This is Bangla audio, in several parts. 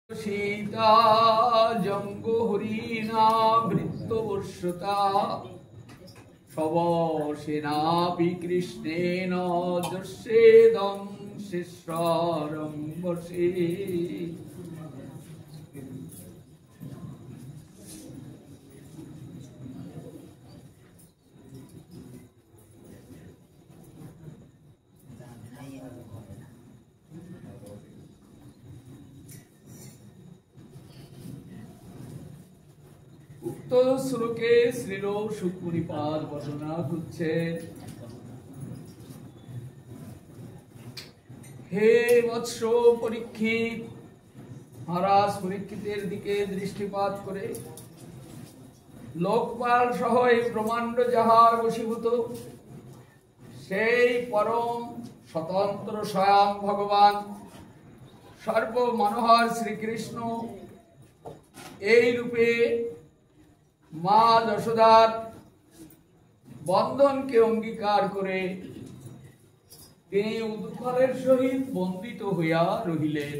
सीता जंगो हरिणा वृत्तवर्षता शवसेनापि कृष्णेन दर्शेदं शिश्रारं वशे। উক্ত শ্লোকে শ্রীল শুকমুনিপাদ বর্ণনা করছেন, হে বৎস পরীক্ষিত, মহারাজ পরীক্ষিতের দিকে দৃষ্টিপাত করে লোকপাল সহ এই ব্রহ্মাণ্ড যাহার বশীভূত, সেই পরম স্বতন্ত্র স্বয়ং ভগবান সর্বমনোহর শ্রীকৃষ্ণ এই রূপে মা যশোদার বন্ধনকে অঙ্গীকার করে তিনি উদুফলের সহিত বন্দিত হইয়া রহিলেন।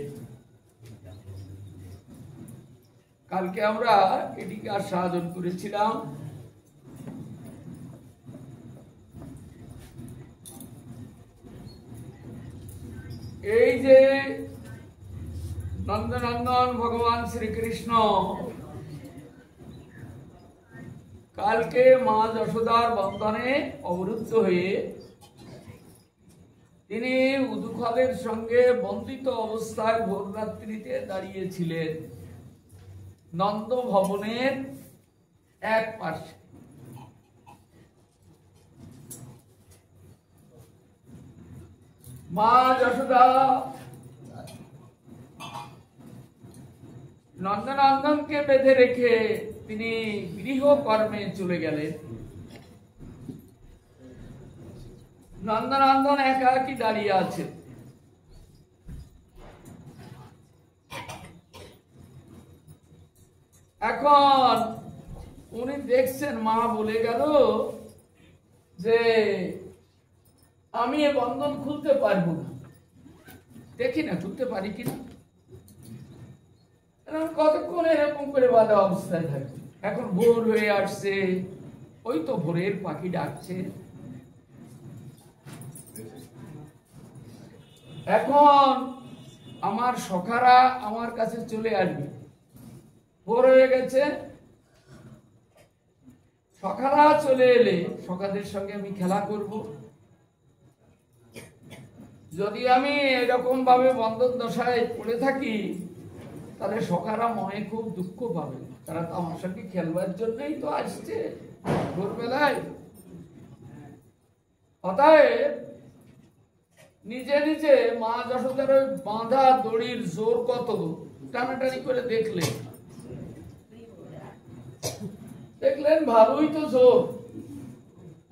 কালকে আমরা এটিকে আস্বাদন করেছিলাম। এই যে নন্দনন্দন ভগবান শ্রীকৃষ্ণ কালকে মা যশোদার বন্ধনে অবরুদ্ধ হয়ে তিনি উদুখলের সঙ্গে বন্দিত অবস্থায় ভোররাত্রিতে দাঁড়িয়েছিলেন নন্দ ভবনের এক পাশে। মা যশোদা নন্দনন্দনকে বেঁধে রেখে তিনি গৃহকর্মে চলে গেলেন। নন্দনন্দন একাকী দাঁড়িয়ে আছে। এখন উনি দেখছেন মা বলে গেল যে আমি এ বন্ধন খুলতে পারবো না, দেখি না খুলতে পারি কিনা। কতক্ষণ এরকম করে বাঁধা অবস্থায় থাকে। এখন ভোর হয়ে আসছে, ওই তো ভোরের পাখি ডাকছে। এখন আমার সখারা আমার কাছে চলে আসবে, ভোর হয়ে গেছে। সখারা চলে এলে সখাদের সঙ্গে আমি খেলা করব। যদি আমি এরকম ভাবে বন্ধন দশায় পড়ে থাকি তাহলে সখারা মনে খুব দুঃখ পাবে। তারা তো আমার সঙ্গে খেলবার জন্যই তো আসছে ভোরবেলায়। অতএব নিজে নিজে মা যশোদার ওই বাঁধা দড়ির জোর কত টানাটানি করে দেখলেন ভালোই তো জোর।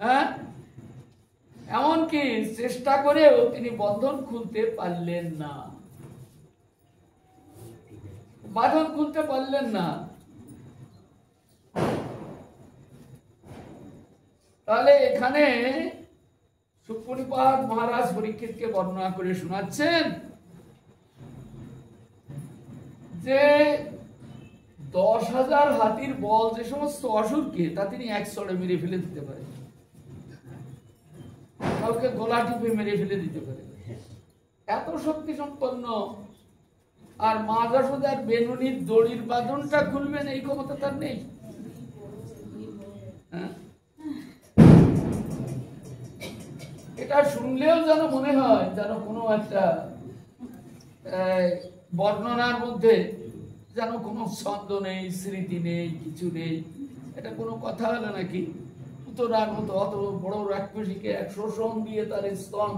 হ্যাঁ, এমনকি চেষ্টা করেও তিনি বন্ধন খুলতে পারলেন না, বাঁধন খুলতে পারলেন না। তাহলে এখানে শুকমুনিপাদ মহারাজ পরীক্ষিতকে বর্ণনা করে শোনাচ্ছেন যে 10,000 হাতির বল যে সমস্ত অসুরকে তা তিনি এক চড়ে মেরে ফেলে দিতে পারেন, কাউকে গলা টিপে মেরে ফেলে দিতে পারে, এত শক্তি সম্পন্ন। আর মা যশোদার বেনুনির দড়ির বাঁধনটা খুলবেন এই ক্ষমতা তার নেই। এটা শুনলেও যেন মনে হয় যেন কোনো একটা বর্ণনার মধ্যে যেন কোনো ছন্দ নেই, স্মৃতি নেই, কিছু নেই। এটা কোনো কথা হলো নাকি? পুতরার মতো অত বড় রাক্ষসীকে 100 সোম দিয়ে তার স্তন,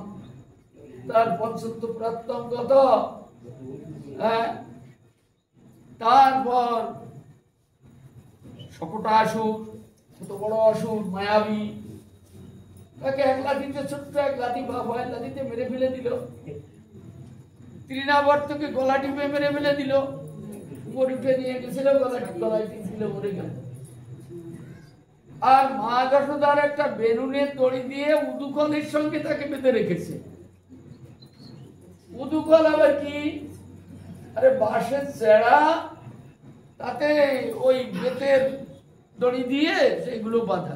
তার পঞ্চত্ব প্রাপ্তম কত, তারপর সকটা আসুর, কত বড় আসুর মায়াবী, তাকে এক লাঠিতে, ছোট্ট এক লাঠি বা ভয়ের লাঠিতে মেরে ফেলে দিল। তৃণাবর্তকে গলা টিপে মেরে ফেলে দিল, উপর উঠে নিয়ে গেছিল, গলায় টিপছিল, মরে গেল। আর মা যশোদার একটা বেলুনের দড়ি দিয়ে উদুকলের সঙ্গে তাকে বেঁধে রেখেছে। উদুকল আবার কি? আরে বাঁশের চেড়া, তাতে ওই বেতের দড়ি দিয়ে সেগুলো বাঁধা।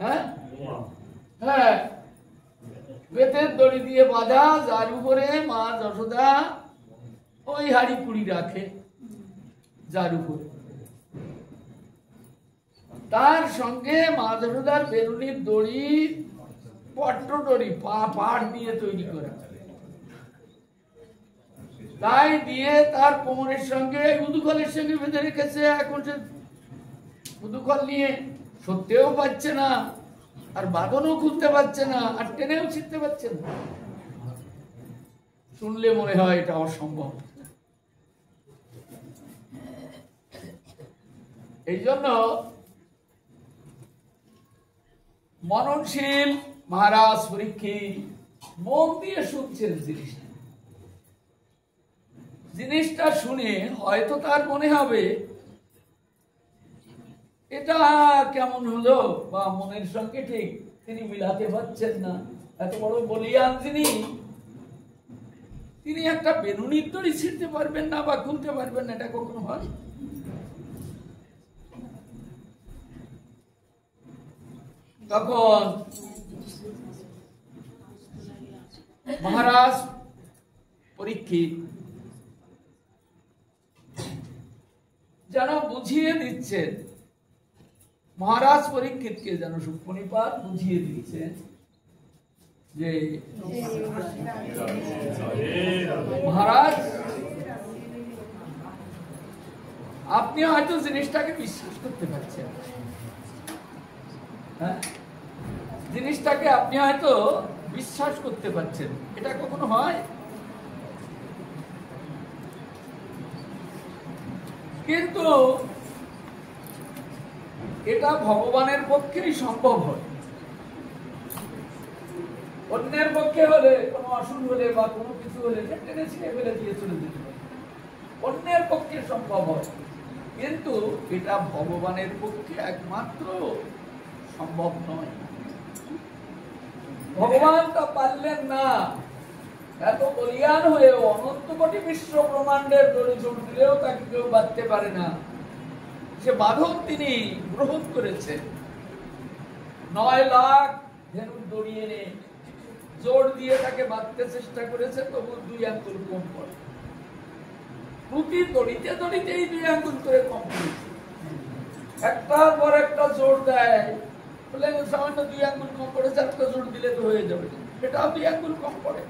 হ্যাঁ হ্যাঁ, বেতের দড়ি দিয়ে বাঁধা, যার উপরে মা যশোদা ওই হাড়ি কুড়ি রাখে, যার উপরে। তার সঙ্গে মা যশোদার বেরুনির দড়ি, পট্ট দড়ি, পাড় দিয়ে তৈরি করা, তাই দিয়ে তার কোমরের সঙ্গে উদুখলের সঙ্গে বেঁধে রেখেছে। এখন সে উদুখল নিয়ে সত্যিও পাচ্ছে না, আর বাঁধনও খুলতে পারছে না, আর টেনেও ছিঁড়তে পারছে না। শুনলে মনে হয় এটা অসম্ভব। এই জন্য মননশীল মহারাজ পরীক্ষিত মন দিয়ে শুনছেন জিনিসটা শুনে হয়তো তার মনে হবে এটা কেমন হলো, বা মনের সঙ্গে ঠিক তিনি মিলাতে পারছেন না। এত বড় বলিয়ান তিনি একটা বেনুনির দড়ি ছিঁড়তে পারবেন না বা খুলতে পারবেন না, এটা কখনো হয়? তখন মহারাজ পরীক্ষিত যেন বুঝিয়ে দিচ্ছেন, মহারাজ পরীক্ষিতকে যেন সুপ্রনিপাত বুঝিয়ে দিচ্ছেন যে মহারাজ, আপনি হয়তো জিনিসটাকে বিশ্বাস করতে পারছেন, হ্যাঁ, জিনিসটাকে আপনি হয়তো বিশ্বাস করতে পারছেন, এটা কখনো হয়? কিন্তু এটা ভগবানের পক্ষেই সম্ভব হয়। অন্যের পক্ষে হলে, কোনো অসুখ হলে বা কোনো কিছু হলে টেনে ছিঁড়ে ফেলে দিয়ে চলে যেতে পারে, অন্যের পক্ষে সম্ভব হয়, কিন্তু এটা ভগবানের পক্ষে একমাত্র সম্ভব নয়। ভগবান তা পারলেন না। এত বলিয়ান হয়েও অনন্ত কোটি বিশ্ব ব্রহ্মাণ্ডের দড়ি জোর দিলেও তাকে কেউ বাঁধতে পারে না। সে বাঁধন তিনি গ্রহণ করেছেন। 9 লাখ ধেনুর দড়ি এনে জোর দিয়ে তাকে বাঁধতে চেষ্টা করেছে, তবু 2 আঙ্গুল কম পড়ে। প্রতি দড়িতে দড়িতেই 2 আঙ্গুল করে কম পড়েছে। একটার পর একটা জোর দেয়, বলে সামান্য 2 আঙ্গুল কম পড়েছে, একটা জোর দিলে তো হয়ে যাবে, এটাও 2 আঙ্গুল কম পড়ে।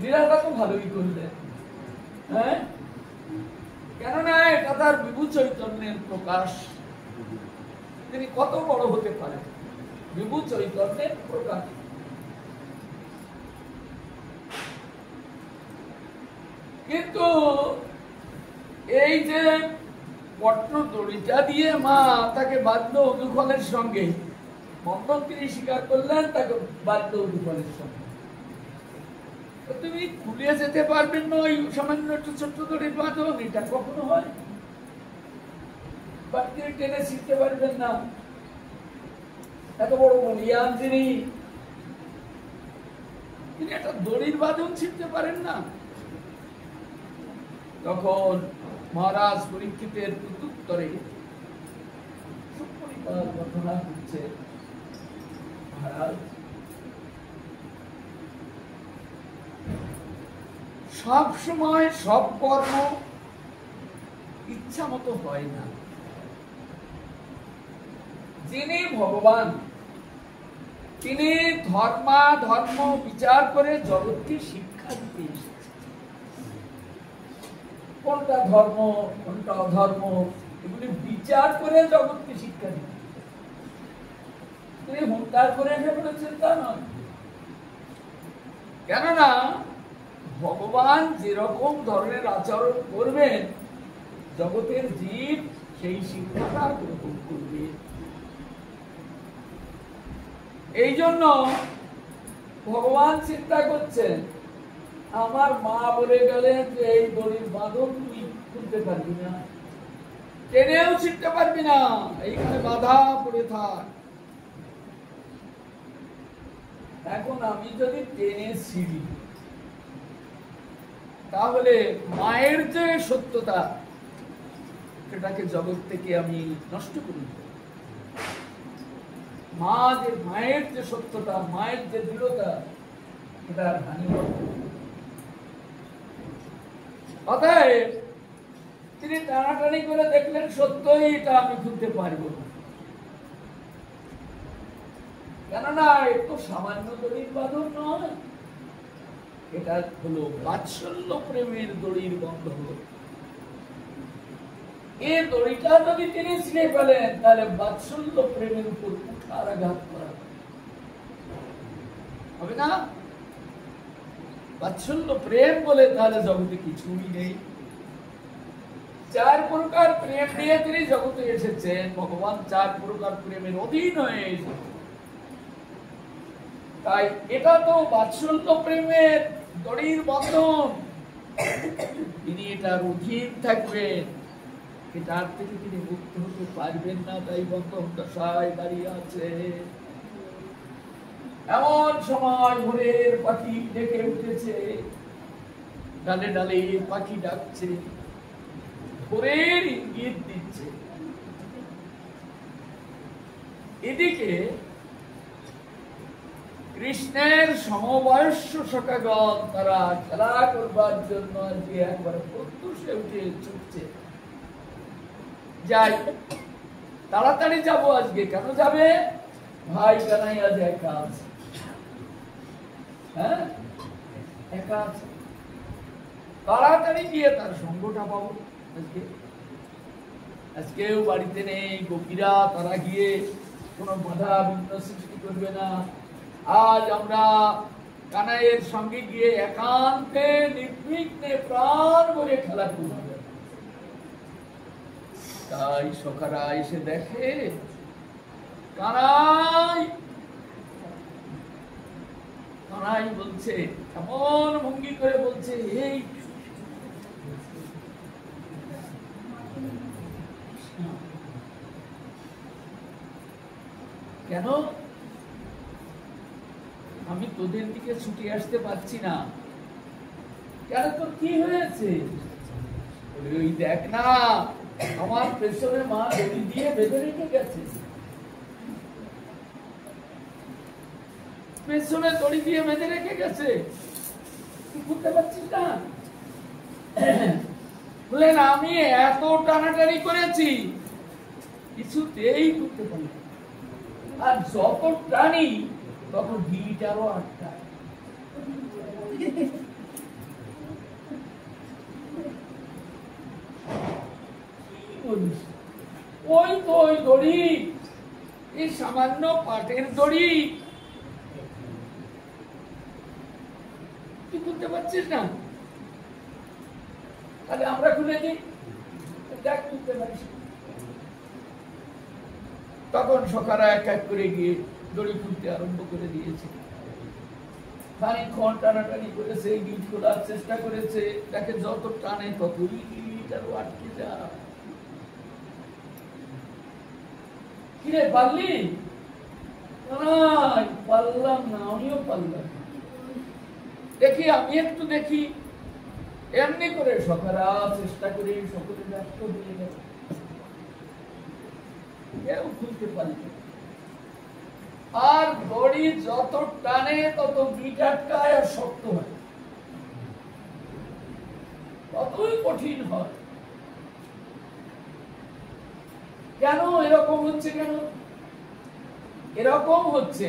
লীলাটা তো ভালোই করলেন, হ্যাঁ, কেননা এটা তার বিভু চৈতন্যের প্রকাশ। তিনি কত বড় হতে পারেন, বিভু চৈতন্যের প্রকাশ। কিন্তু এই যে পট্ট দড়িটা দিয়ে মা তাকে বাধ্য উদুখলের সঙ্গে, বন্ধন তিনি স্বীকার করলেন, তাকে বাধ্য উদুখলের সঙ্গে। তুমি খুলে যেতে পারবেন না ওই সামান্য একটু ছোট্ট দড়ির বাঁধন, এটা কখনো হয়? বা তিনি টেনে শিখতে পারবেন না, এত বড় বলিয়ান তিনি একটা দড়ির বাঁধন ছিঁড়তে পারেন না। তখন মহারাজ পরীক্ষিতের প্রত্যুত্তরে সুপরিপাত ঘটনা হচ্ছে, মহারাজ, সব সময় সব কর্ম ইচ্ছা মতো হয় না। যিনি ভগবান, তিনি ধর্ম বিচার করে জগৎকে শিক্ষা দিতে এসেছেন। কোনটা ধর্ম, কোনটা অধর্ম, এগুলি বিচার করে জগৎকে শিক্ষা দিতে। তিনি হুঙ্কার করে এসে বলেছেন তা নয়। কেননা ভগবান যেরকম ধরনের আচরণ করবেন, জগতের জীব সেই শিক্ষাটা গ্রহণ করবে। এই জন্য ভগবান চিন্তা করছেন, আমার মা বলে গেলেন যে এই দড়ির বাঁধন তুই খুলতে পারবি না, টেনেও ছিঁড়তে পারবি না, এইখানে বাধা পড়ে থাক। এখন আমি যদি টেনে ছিঁড়ি, তাহলে মায়ের যে সত্যতা সেটাকে জগৎ থেকে আমি নষ্ট করি। মায়ের যে সত্যতা, মায়ের যে দৃঢ়তা, এটা হানি হবে। অতএব তিনি টানাটানি করে দেখলেন সত্যই এটা আমি খুলতে পারবো না, কেননা একটু সামান্য দড়ির বাঁধন নয়, এটা হলো বাৎসল্য প্রেমের দড়ির বন্ধন। এই দড়িটা যদি তিনি ছিঁড়ে ফেলেন, তাহলে বাৎসল্য প্রেমের উপর কুঠার আঘাত করা হবে না। বাৎসল্য প্রেম বলে তাহলে জগতে কিছুই নেই। 4 প্রকার প্রেম নিয়ে তিনি জগতে এসেছেন। ভগবান 4 প্রকার প্রেমের অধীন হয়ে এসেছেন। তাই এটা তো বাৎসল্য প্রেমের দড়ির বন্ধন, তিনি এটার অধীন থাকবেন, এটার থেকে তিনি মুক্ত হতে পারবেন না। তাই বন্ধন দশায় দাঁড়িয়ে আছে। এমন সময় ভোরের পাখি ডেকে উঠেছে, ডালে ডালে পাখি ডাকছে, ভোরের ইঙ্গিত দিচ্ছে। এদিকে কৃষ্ণের সমবয়স্ক সখাগণ তারা খেলা করবার জন্য আজকে একবার প্রত্যুষে উঠে ছুটছে। যাই, তাড়াতাড়ি যাবো আজকে। কেন যাবে? ভাই কানাই আজ একা আছে। হ্যাঁ, একা আছে, তাড়াতাড়ি গিয়ে তার সঙ্গটা পাবো। আজকেও বাড়িতে নেই গোপীরা, তারা গিয়ে কোনো বাধা বিঘ্ন সৃষ্টি করবে না। আজ আমরা কানাইয়ের সঙ্গে গিয়ে একান্তে নির্বিঘ্নে প্রাণ ভরে খেলা করব। তাই সখারা এসে দেখে কানাই কানাই বলছে, এমন ভঙ্গি করে বলছে, এই কেন আমি তোদের দিকে ছুটে আসতে পারছি না? কেন, তোর কি হয়েছে? ওই দেখ না, আমার পেছনে মা দড়ি দিয়ে বেঁধে রেখে গেছে। পেছনে দড়ি দিয়ে বেঁধে রেখে গেছে, তুই বুঝতে পারছিস না? বললেন আমি এত টানাটানি করেছি, কিছুতেই করতে পারি। আর যত টানি তত গিটারও আটকায়। ওই তো ওই দড়ি, এই সামান্য পাটের দড়ি, তুই করতে পারছিস না? তাহলে আমরা খুলে দিই, দেখ করতে পারিস। তখন সখারা এক এক করে গিয়ে দড়ি খুলতে আরম্ভ করে দিয়েছে। খানিকক্ষণ টানাটানি করেছে, গিট খোলার চেষ্টা করেছে, তাকে যত টানে ততই গিটারও আটকে যায়। কিরে পারলি? পারলাম না, আমিও পারলাম না। দেখি আমি একটু দেখি। এমনি করে সখারা চেষ্টা করে সকলে ব্যস্ত হয়ে গেল, কেউ খুলতে পারল। আর দড়ি যত টানে তত গিট আটকায় আর শক্ত হয়, ততই কঠিন হয়। কেন এরকম হচ্ছে? কেন এরকম হচ্ছে?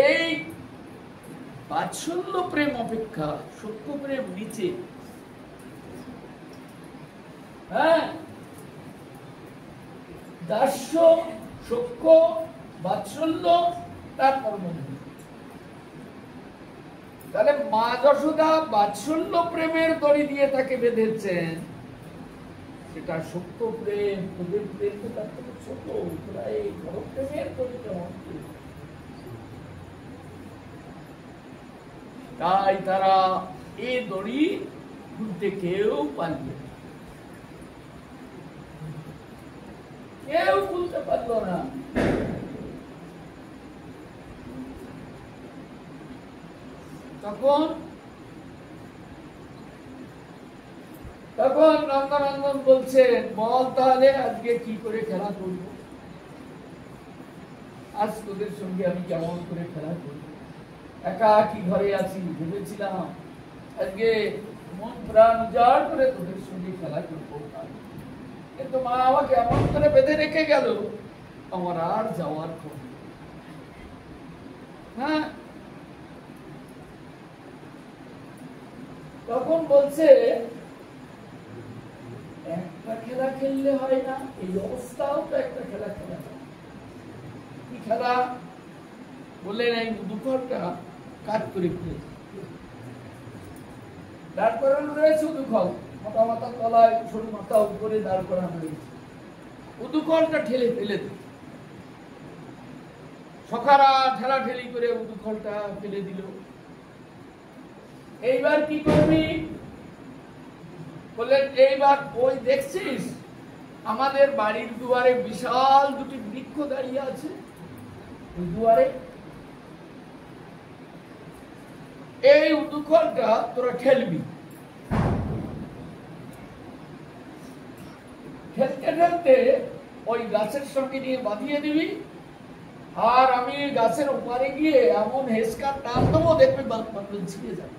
এই বাৎসল্য প্রেম অপেক্ষা সত্য প্রেম নিচে। হ্যাঁ, দাস্য, সখ্য, বাৎসল্য, তারপর মন্দির। তাহলে মা যশোদা বাৎসল্য প্রেমের দড়ি দিয়ে তাকে বেঁধেছেন, সেটা সত্য প্রেম। তোদের প্রেম তো তার থেকে ছোট, তোরা এই বড় প্রেমের দড়িটা মন্ত্র। তাই তারা এই দড়ি খুলতে কেউ পারবে না, কেউ খুলতে পারলো না। তখন তখন নন্দনন্দন বলছেন, বল তাহলে আজকে কি করে খেলা করব, আজ তোদের সঙ্গে আমি কেমন করে খেলা করব, একা কি ঘরে আছি, ভেবেছিলাম আজকে মন প্রাণ উজাড় করে তোদের সঙ্গে খেলা করবো, কিন্তু মা আমাকে এমন করে বেঁধে রেখে গেল, আমার আর যাওয়ার ক্ষণ। হ্যাঁ, তখন বলছে একটা খেলা খেললে হয় না, এই অবস্থাও তো একটা খেলা খেলা। কি খেলা বললেন? এই দুঃখটা কাজ করে ফেলেছে, দাঁড় করানো রয়েছে উদুখল, মোটা মাথা তলায়, সরু মাথা উপরে দাঁড় করানো রয়েছে, উদুখলটা ঠেলে ফেলে দিল। সখারা ঠেলা ঠেলি করে উদুখলটা ফেলে দিল। এইবার কি করবি? বললেন এইবার ওই দেখছিস আমাদের বাড়ির দুয়ারে বিশাল দুটি বৃক্ষ দাঁড়িয়ে আছে, ওই দুয়ারে এই উদুখলটা তোরা ঠেলবি, ঠেলতে ঠেলতে ওই গাছের সঙ্গে নিয়ে বাঁধিয়ে দিবি, আর আমি গাছের উপরে গিয়ে এমন হেসকার টান দেবো, দেখবি বাঁধন ছিঁড়ে যাবে।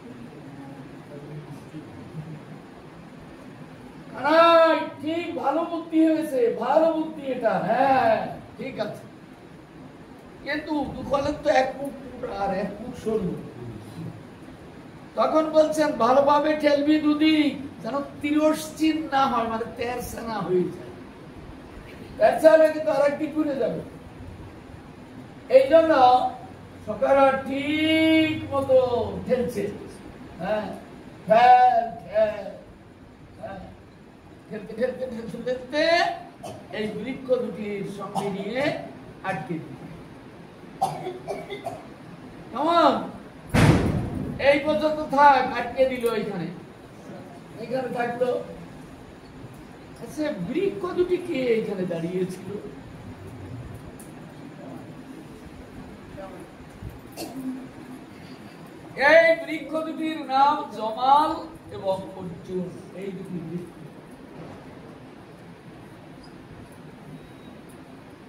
ঠিক, ভালো বুদ্ধি হয়েছে, ভালো বুদ্ধি এটা, হ্যাঁ ঠিক আছে, কিন্তু দুখলের তো এক মুখ আর এক মুখ সরু। তখন বলছেন ভালোভাবে ঠেলবি দুদিক, যেন তিরস্চিন না হয়, মানে তেরসা না হয়ে যায়, তেরসা হলে কিন্তু আর একটি ঘুরে যাবে। এই জন্য সকারা ঠিক মতো ঠেলছে, হ্যাঁ ঠেলতে ঠেলতে ঠেলতে ঠেলতে এই বৃক্ষ দুটির সঙ্গে নিয়ে আটকে দিল। কেমন? এই পর্যন্ত থাক, আটকে দিল, এখানে এখানে থাকলো। আচ্ছা, বৃক্ষ দুটি কে এখানে দাঁড়িয়েছিল? এই বৃক্ষ দুটির নাম জমাল এবং অর্জুন, এই দুটি বৃক্ষ।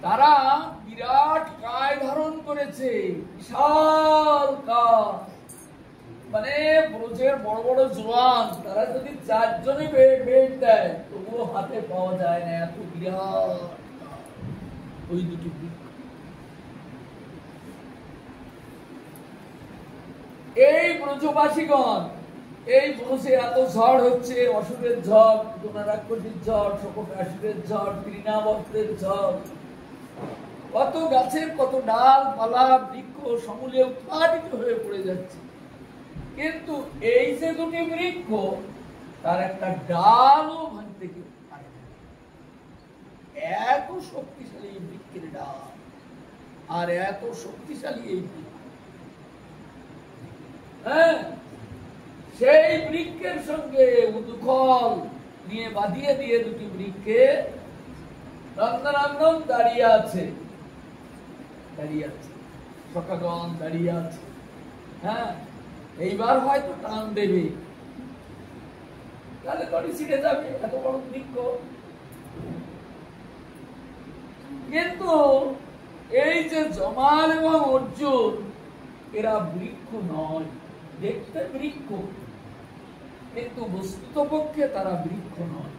তারা বিরাট কায় ধারণ করেছে, বিশাল কায়, মানে ব্রজের বড় বড় জোয়ান, তারা যদি চারজনে বেড দেয় তবুও হাতে পাওয়া যায় না, এত বিরাট ওই দুটি বৃক্ষ। এই ব্রজবাসীগণ, এই ব্রজে এত ঝড় হচ্ছে, অসুরের ঝড়, রাক্ষসীর ঝড়, শকটাসুরের ঝড়, তৃণাবর্তের ঝড়, কত গাছের কত ডাল পালা বৃক্ষ সমূলে উৎপাদিত হয়ে পড়ে যাচ্ছে, কিন্তু এই যে দুটি বৃক্ষ, তার একটা ডালও ভাঙতে কেউ পারে না, এত শক্তিশালী এই বৃক্ষের ডাল, আর এত শক্তিশালী এই বৃক্ষ। হ্যাঁ, সেই বৃক্ষের সঙ্গে উদুখল নিয়ে বাঁধিয়ে দিয়ে দুটি বৃক্ষে নন্দনন্দন দাঁড়িয়ে আছে, সখাগণ দাঁড়িয়ে আছে। হ্যাঁ, এইবার হয়তো টান দেবে, তাহলে দড়ি ছিঁড়ে যাবে, এত বড় বৃক্ষ। কিন্তু এই যে জমাল এবং অর্জুন, এরা বৃক্ষ নয়, দেখতে বৃক্ষ, কিন্তু বস্তুতপক্ষে তারা বৃক্ষ নয়।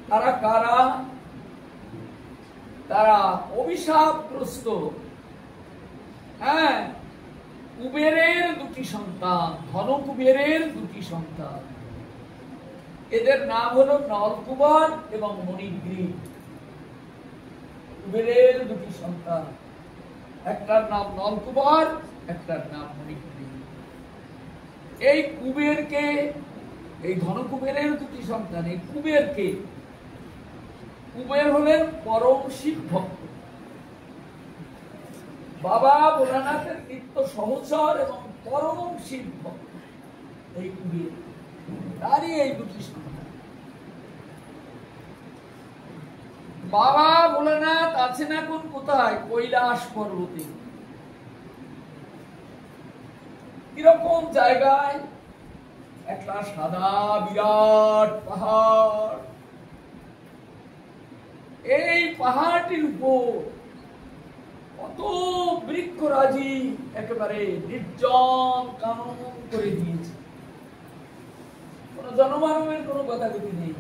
তারা কারা? তারা অভিশাপগ্রস্ত, হ্যাঁ, কুবেরের দুটি সন্তান, ধন কুবেরের দুটি সন্তান। এদের নাম হলো নলকুবর এবং মণিগ্রীব। কুবেরের দুটি সন্তান, একটার নাম নলকুবর, একটার নাম মণিগ্রীব। এই কুবেরকে, এই ধনকুবেরের দুটি সন্তান, এই কুবেরকে, কুবের হলেন পরম শিব ভক্ত, বাবা ভোলানাথের নিত্য সহচর এবং পরম শিব ভক্ত। এই কুবের, তারই এই দুটি সন্তান। বাবা ভোলানাথ আছেন এখন কোথায়? কৈলাস পর্বতে। কিরকম জায়গায়? একটা সাদা বিরাট পাহাড়, এই পাহাড়টির উপর কত বৃক্ষরাজি একেবারে নির্জন কানন করে দিয়েছে, কোন জনমানবের কোনো কথাগতি নেই।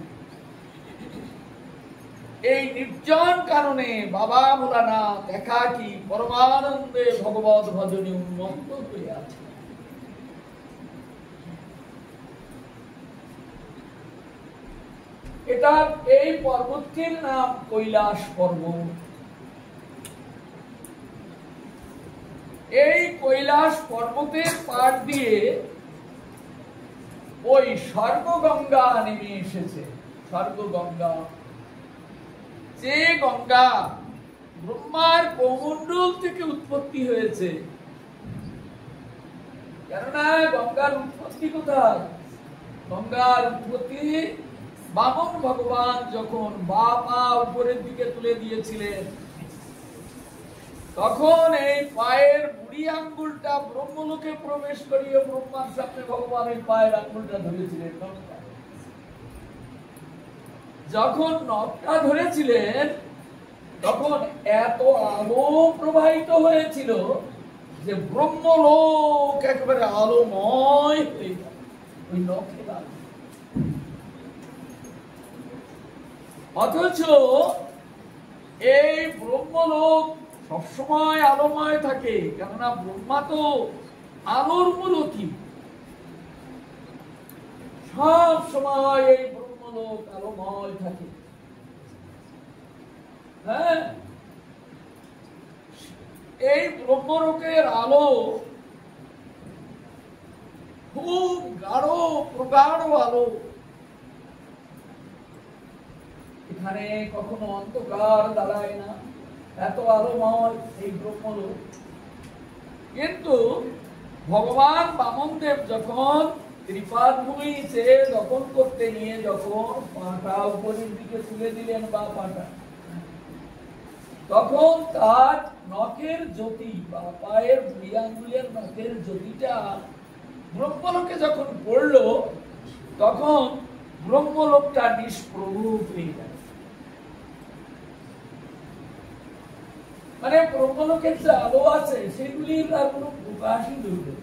এই নির্জন কারণে বাবা ভোলানাথ একাকী পরমানন্দে ভগবত ভজনে উন্মত্ত হয়ে আছে। এটা এই পর্বতটির নাম কৈলাস পর্বত। এই কৈলাস পর্বতের পাড় দিয়ে ওই স্বর্গগঙ্গা নেমে এসেছে। স্বর্গগঙ্গা, যে গঙ্গা ব্রহ্মার কৌমণ্ডল থেকে উৎপত্তি হয়েছে। কেননা গঙ্গার উৎপত্তি কোথায়? গঙ্গার উৎপত্তি বামন ভগবান যখন বাঁ পা উপরের দিকে তুলে দিয়েছিলেন, তখন এই পায়ের বুড়ি আঙ্গুলটা ব্রহ্মলোকে প্রবেশ করিয়ে ব্রহ্মার সামনে ভগবান এই পায়ের আঙ্গুলটা ধরেছিলেন। যখন নখটা ধরেছিলেন তখন এত আলো প্রবাহিত হয়েছিল যে ব্রহ্মলোক একেবারে আলোময় হয়ে গেল ওই নখের আলো। অথচ এই ব্রহ্মলোক সবসময় আলোময় থাকে, কেননা ব্রহ্মা তো আলোর মূলতি। সব সময় এই ব্রহ্মলোক আলোময় থাকে। হ্যাঁ, এই ব্রহ্মলোকের আলো খুব গাঢ় প্রগাঢ় আলো। এখানে কখনো অন্ধকার দাঁড়ায় না, এত আলোময় এই ব্রহ্মলোক। কিন্তু ভগবান বামনদেব যখন ত্রিপাদ ভূমি সে দখল করতে নিয়ে যখন পাটা উপরের দিকে তুলে দিলেন বা পাটা, তখন তার নখের জ্যোতি বা পায়ের দুই আঙ্গুলের নখের জ্যোতিটা ব্রহ্মলোকে যখন পড়ল, তখন ব্রহ্মলোকটা নিষ্প্রভ হয়ে গেল। মানে ব্রহ্মলোকের যে আলো আছে সেগুলির আর কোনো প্রকাশই ধরবে।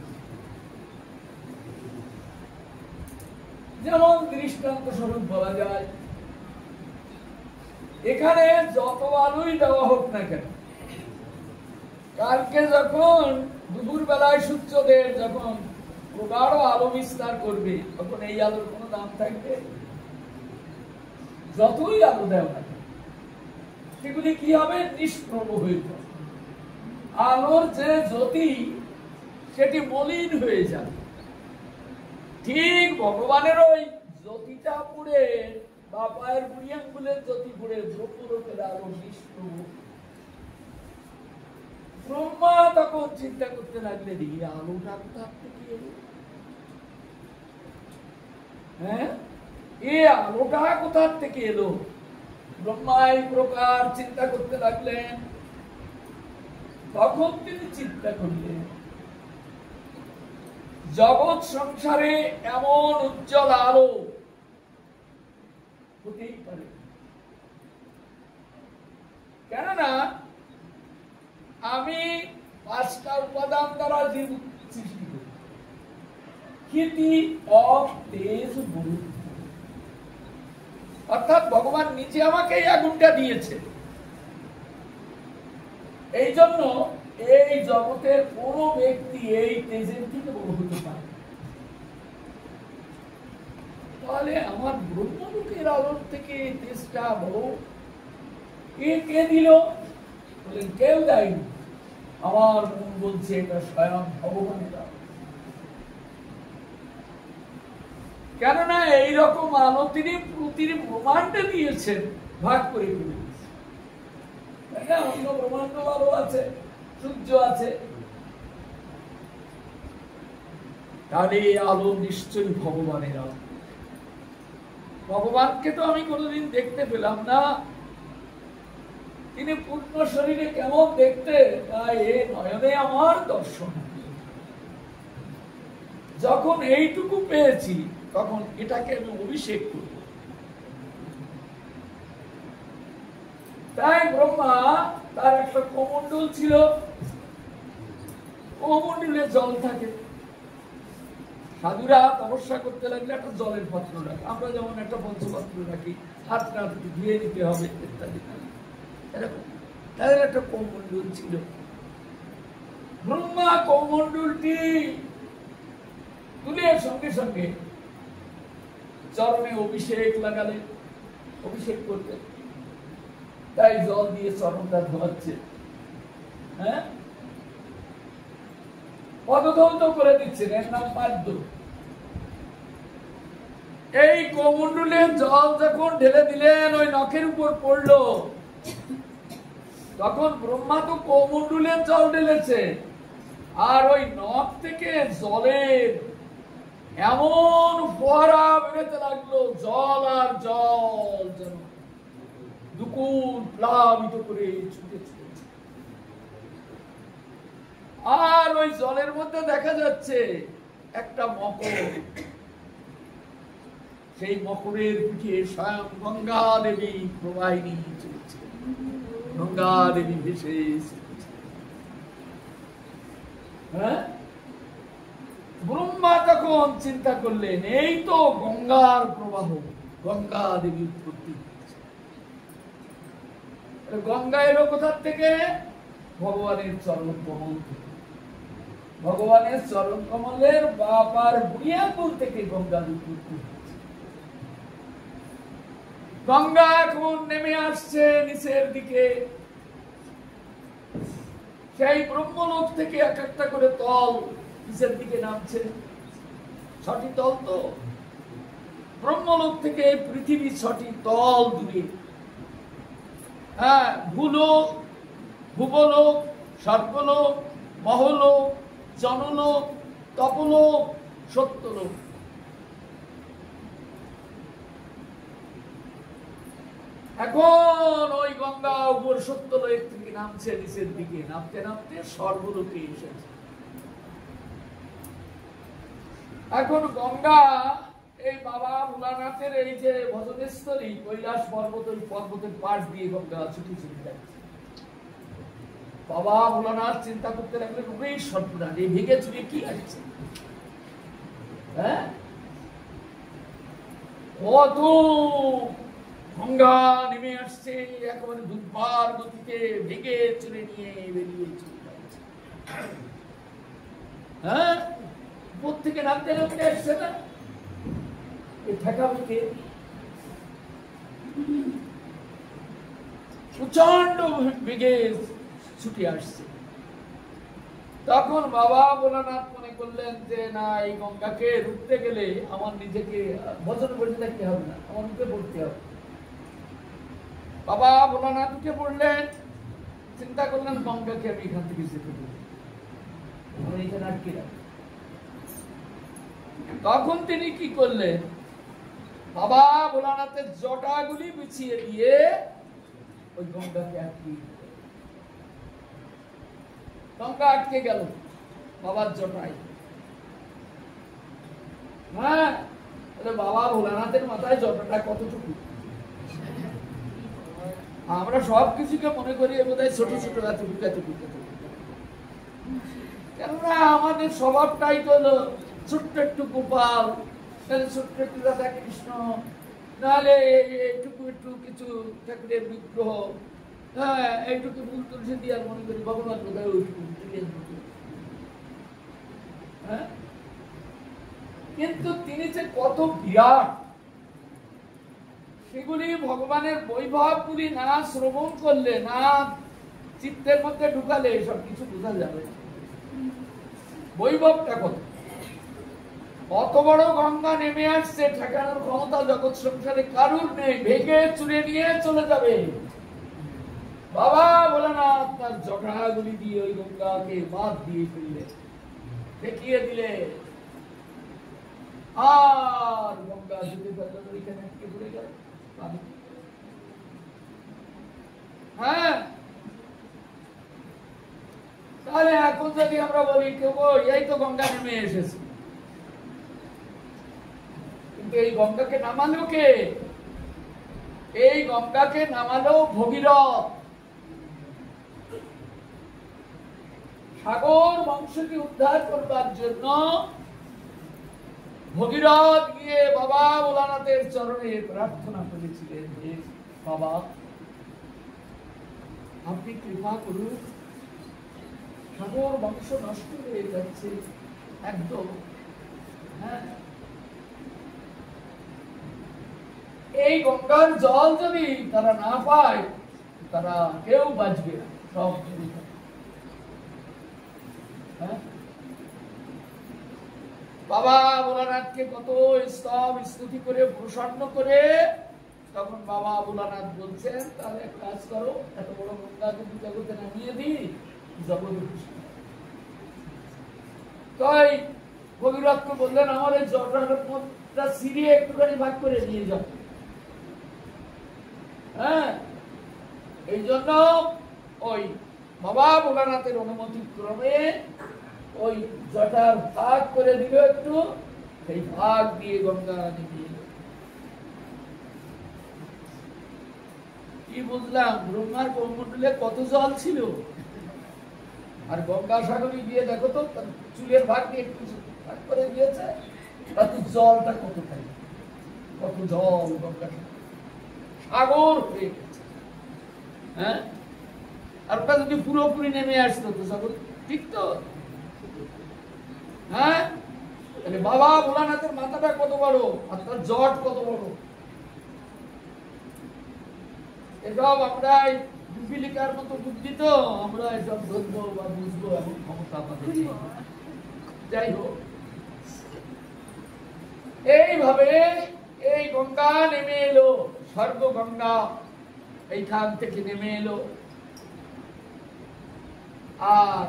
যেমন দৃষ্টান্ত স্বরূপ বলা যায়, এখানে যত আলোই দেওয়া হোক না কেন, কালকে যখন দুপুর বেলায় সূর্যদেব যখন প্রগাঢ় আলো বিস্তার করবে, তখন এই আলোর কোনো দাম থাকবে? যতই আলো দেওয়া না সেগুলি কি হবে? নিষ্প্রভ হয়ে যাবে। আলোর যে জ্যোতি সেটি মলিন হয়ে যাবে। ঠিক ভগবানের ওই জ্যোতিটা পুড়ে বা পায়ের বুড়ি আঙ্গুলের জ্যোতি পুড়ে ব্রহ্মলোকের আলো নিষ্প্রভ। ব্রহ্মা তখন চিন্তা করতে লাগলেন, এই আলোটা কোথা থেকে এলো? হ্যাঁ, এই আলোটা কোথা থেকে এলো? ব্রহ্মা এই প্রকার চিন্তা করতে লাগলেন। তখন তিনি চিন্তা করলেন, জগৎ সংসারে এমন উজ্জ্বল আলো হতেই পারে, কেননা আমি 5টা উপাদান দ্বারা জীব সৃষ্টি করি। ক্ষিতি, অপ, তেজ, বায়ু। অর্থাৎ ভগবান নিজে আমাকে এই আগুনটা দিয়েছে। এই জন্য এই জগতের কোন ব্যক্তি এই তেজের থেকে বড় হতে পারে। তাহলে আমার ব্রহ্মলোকের আলোর থেকে তেজটা বড় কে দিল? বলেন, কেউ দেয়নি, আমার মন বলছে এটা স্বয়ং ভগবানের আলো। কেননা এইরকম আলো তিনি প্রতিটি ব্রহ্মাণ্ডে দিয়েছেন, ভাগ করে দিয়েছেন। অন্য ব্রহ্মাণ্ড আলো আছে, সূর্য আছে, তাহলে এই আলো নিশ্চয়ই ভগবানের আলো। ভগবানকে তো আমি কোনোদিন দেখতে পেলাম না, তিনি পূর্ণ শরীরে কেমন দেখতে, তাই এ নয়নে আমার দর্শন। যখন এইটুকু পেয়েছি তখন এটাকে আমি অভিষেক করব। তাই ব্রহ্মা তার একটা কমণ্ডল ছিল, কমণ্ডলে জল থাকে। সাধুরা তপস্যা করতে লাগলে একটা জলের পাত্র রাখে, আমরা যেমন একটা পঞ্চপাত্র রাখি, হাতটা ধুয়ে নিতে হবে ইত্যাদি, এরকম তাদের একটা কমণ্ডল ছিল। ব্রহ্মা কমণ্ডলটি তুলে সঙ্গে সঙ্গে চরণে অভিষেক লাগালেন, অভিষেক করতে, তাই জল দিয়ে চরণটা ধোয়াচ্ছে, হ্যাঁ, পদধৌত করে দিচ্ছেন, এর নাম পাদ্য। এই কমণ্ডলের জল যখন ঢেলে দিলেন ওই নখের উপর পড়লো, তখন ব্রহ্মা তো কমণ্ডলের জল ঢেলেছে, আর ওই নখ থেকে জলের এমন ফোয়ারা বেরোতে লাগলো, জল আর জল যেন দুকুল প্লাবিত করে ছুটেছে। আর ওই জলের মধ্যে দেখা যাচ্ছে একটা মকর, সেই মকরের পিঠে স্বয়ং গঙ্গা দেবী প্রবাহিনী চলছে, গঙ্গা দেবী ভেসে চলছে। হ্যাঁ, ব্রহ্মা তখন চিন্তা করলেন এই তো গঙ্গার প্রবাহ, গঙ্গা দেবী উৎপত্তি। গঙ্গা এলো কোথার থেকে? ভগবানের চরণ কমল থেকে। ভগবানের চরণ কমলের বাপার বুড়িয়াপুর থেকে গঙ্গা উৎপত্তি। গঙ্গা এখন নেমে আসছে নিচের দিকে, সেই ব্রহ্মলোক থেকে এক একটা করে তল নিচের দিকে নামছে। ছটি তল তো, ব্রহ্মলোক থেকে পৃথিবী ছটি তল দূরে। হ্যাঁ, ভূলোক, ভুবলোক, স্বর্গলোক, মহলোক, জনলোক, তপলোক, সত্যলোক। এখন ওই গঙ্গা উপর সত্যলোক থেকে নামছে নিচের দিকে, নামতে নামতে সর্বলোকে এসেছে। এখন গঙ্গা এই বাবা ভোলানাথের এই যে ভজনেশ্বরী কৈলাস পর্বত, ওই পর্বতের পাশ দিয়ে গঙ্গা ছুটি ছুটি যাচ্ছে। বাবা ভোলানাথ চিন্তা করতে লাগলেন ওই সর্বনাথ, এই ভেঙে চুরে কি আসছে, হ্যাঁ, কত গঙ্গা নেমে আসছে একেবারে দুর্বার গতিতে, ভেঙে চুরে নিয়ে বেরিয়ে চলে যাচ্ছে। হ্যাঁ, উপর থেকে নামতে নামতে আসছে না, ঠেকাবে কে? প্রচন্ড বেগে ছুটে আসছে। তখন বাবা ভোলানাথ মনে করলেন যে না, এই গঙ্গাকে রুখতে গেলে আমার নিজেকে ভজন বসে থাকতে হবে না, আমার উঠে পড়তে হবে। বাবা ভোলানাথ উঠে পড়লেন, চিন্তা করলেন গঙ্গাকে আমি এখান থেকে যেতে দেব, আমি এখানে আটকে রাখবো। তখন তিনি কি করলেন, বাবা ভোলানাথের জটাগুলি বিছিয়ে দিয়ে ওই গঙ্গাকে আটকে, গঙ্গা আটকে গেল বাবার জটায়। হ্যাঁ, বাবা ভোলানাথের মাথায় জটাটা কতটুকু, আমরা সব কিছুকে মনে করি বোধহয় ছোট ছোট কেননা আমাদের স্বভাবটাই হলো ছোট্ট একটু গোপাল, ছোট্ট একটু রাধা কৃষ্ণ, নাহলে এইটুকু একটু কিছু ঠাকুরের বিগ্রহ, হ্যাঁ, এইটুকু ফুল তুলসী দিয়ে আর মনে করি ভগবান বোধহয় ওইটুকু। হ্যাঁ, কিন্তু তিনি যে কত বিরাট, সেগুলি ভগবানের বৈভবগুলি না শ্রবণ করলে, না চিত্তের মধ্যে ঢুকালে সব কিছু বোঝা যাবে। বৈভবটা কত, অত বড় গঙ্গা নেমে আসছে, ঠেকানোর ক্ষমতা জগৎ সংসারে কারুর নেই, ভেঙে চুরে নিয়ে চলে যাবে। বাবা ভোলানাথ তার জটাগুলি দিয়ে ওই গঙ্গাকে বাদ দিয়ে ফেললে, দেখিয়ে দিলে, আর গঙ্গা যেতে পারল ওইখানে আটকে পড়ে গেল। হ্যাঁ, তাহলে এখন যদি আমরা বলি কেউ এই তো গঙ্গা নেমে এসেছে, কিন্তু এই গঙ্গাকে নামালো কে? এই গঙ্গাকে নামালো ভগীরথ। সাগর বংশকে উদ্ধার করবার জন্য ভগীরথ গিয়ে বাবা ভোলানাথের চরণে প্রার্থনা করেছিলেন, যে বাবা আপনি কৃপা করুন, সাগর বংশ নষ্ট হয়ে যাচ্ছে একদম। হ্যাঁ, এই গঙ্গার জল যদি তারা না পায়, তারা কেউ বাঁচবে না, সব ডুবে যাবে। বাবা ভোলানাথকে কত স্তব স্তুতি করে প্রসন্ন করে তখন বাবা ভোলানাথ বলছেন, তাহলে এক কাজ করো, এত বড় গঙ্গা যদি জগতে নামিয়ে দিই, জগৎ খুশি। তাই ভগীরথকে বললেন, আমার এই জলটা সিরিয়ে একটুখানি ভাগ করে নিয়ে যাও। হ্যাঁ, এই জন্য ওই বাবা ভোলানাথের অনুমতি ক্রমে ওই জটার ভাগ করে দিল একটু, সেই ভাগ দিয়ে গঙ্গা নিয়ে কি বুঝলাম, ব্রহ্মার কৌমণ্ডলে কত জল ছিল, আর গঙ্গা সাগরে গিয়ে দেখো তো চুলের ভাগ দিয়ে একটু ভাগ করে দিয়েছে, তাতে জলটা কত খাই, কত জল গঙ্গা সাগর হয়ে গেছে। হ্যাঁ, আর ওটা যদি পুরোপুরি নেমে আসতো তো সাগর, ঠিক তো? হ্যাঁ, তাহলে বাবা ভোলানাথের মাথাটা কত বড়, আর তার জট কত বড়। এসব আমরা পিপিলিকার মতো বুদ্ধি তো, আমরা এসব ধরবো বা বুঝবো এমন ক্ষমতা আমাদের। যাই হোক, এইভাবে এই গঙ্গা নেমে এলো, স্বর্গ গঙ্গা এইখান থেকে নেমে এলো, আর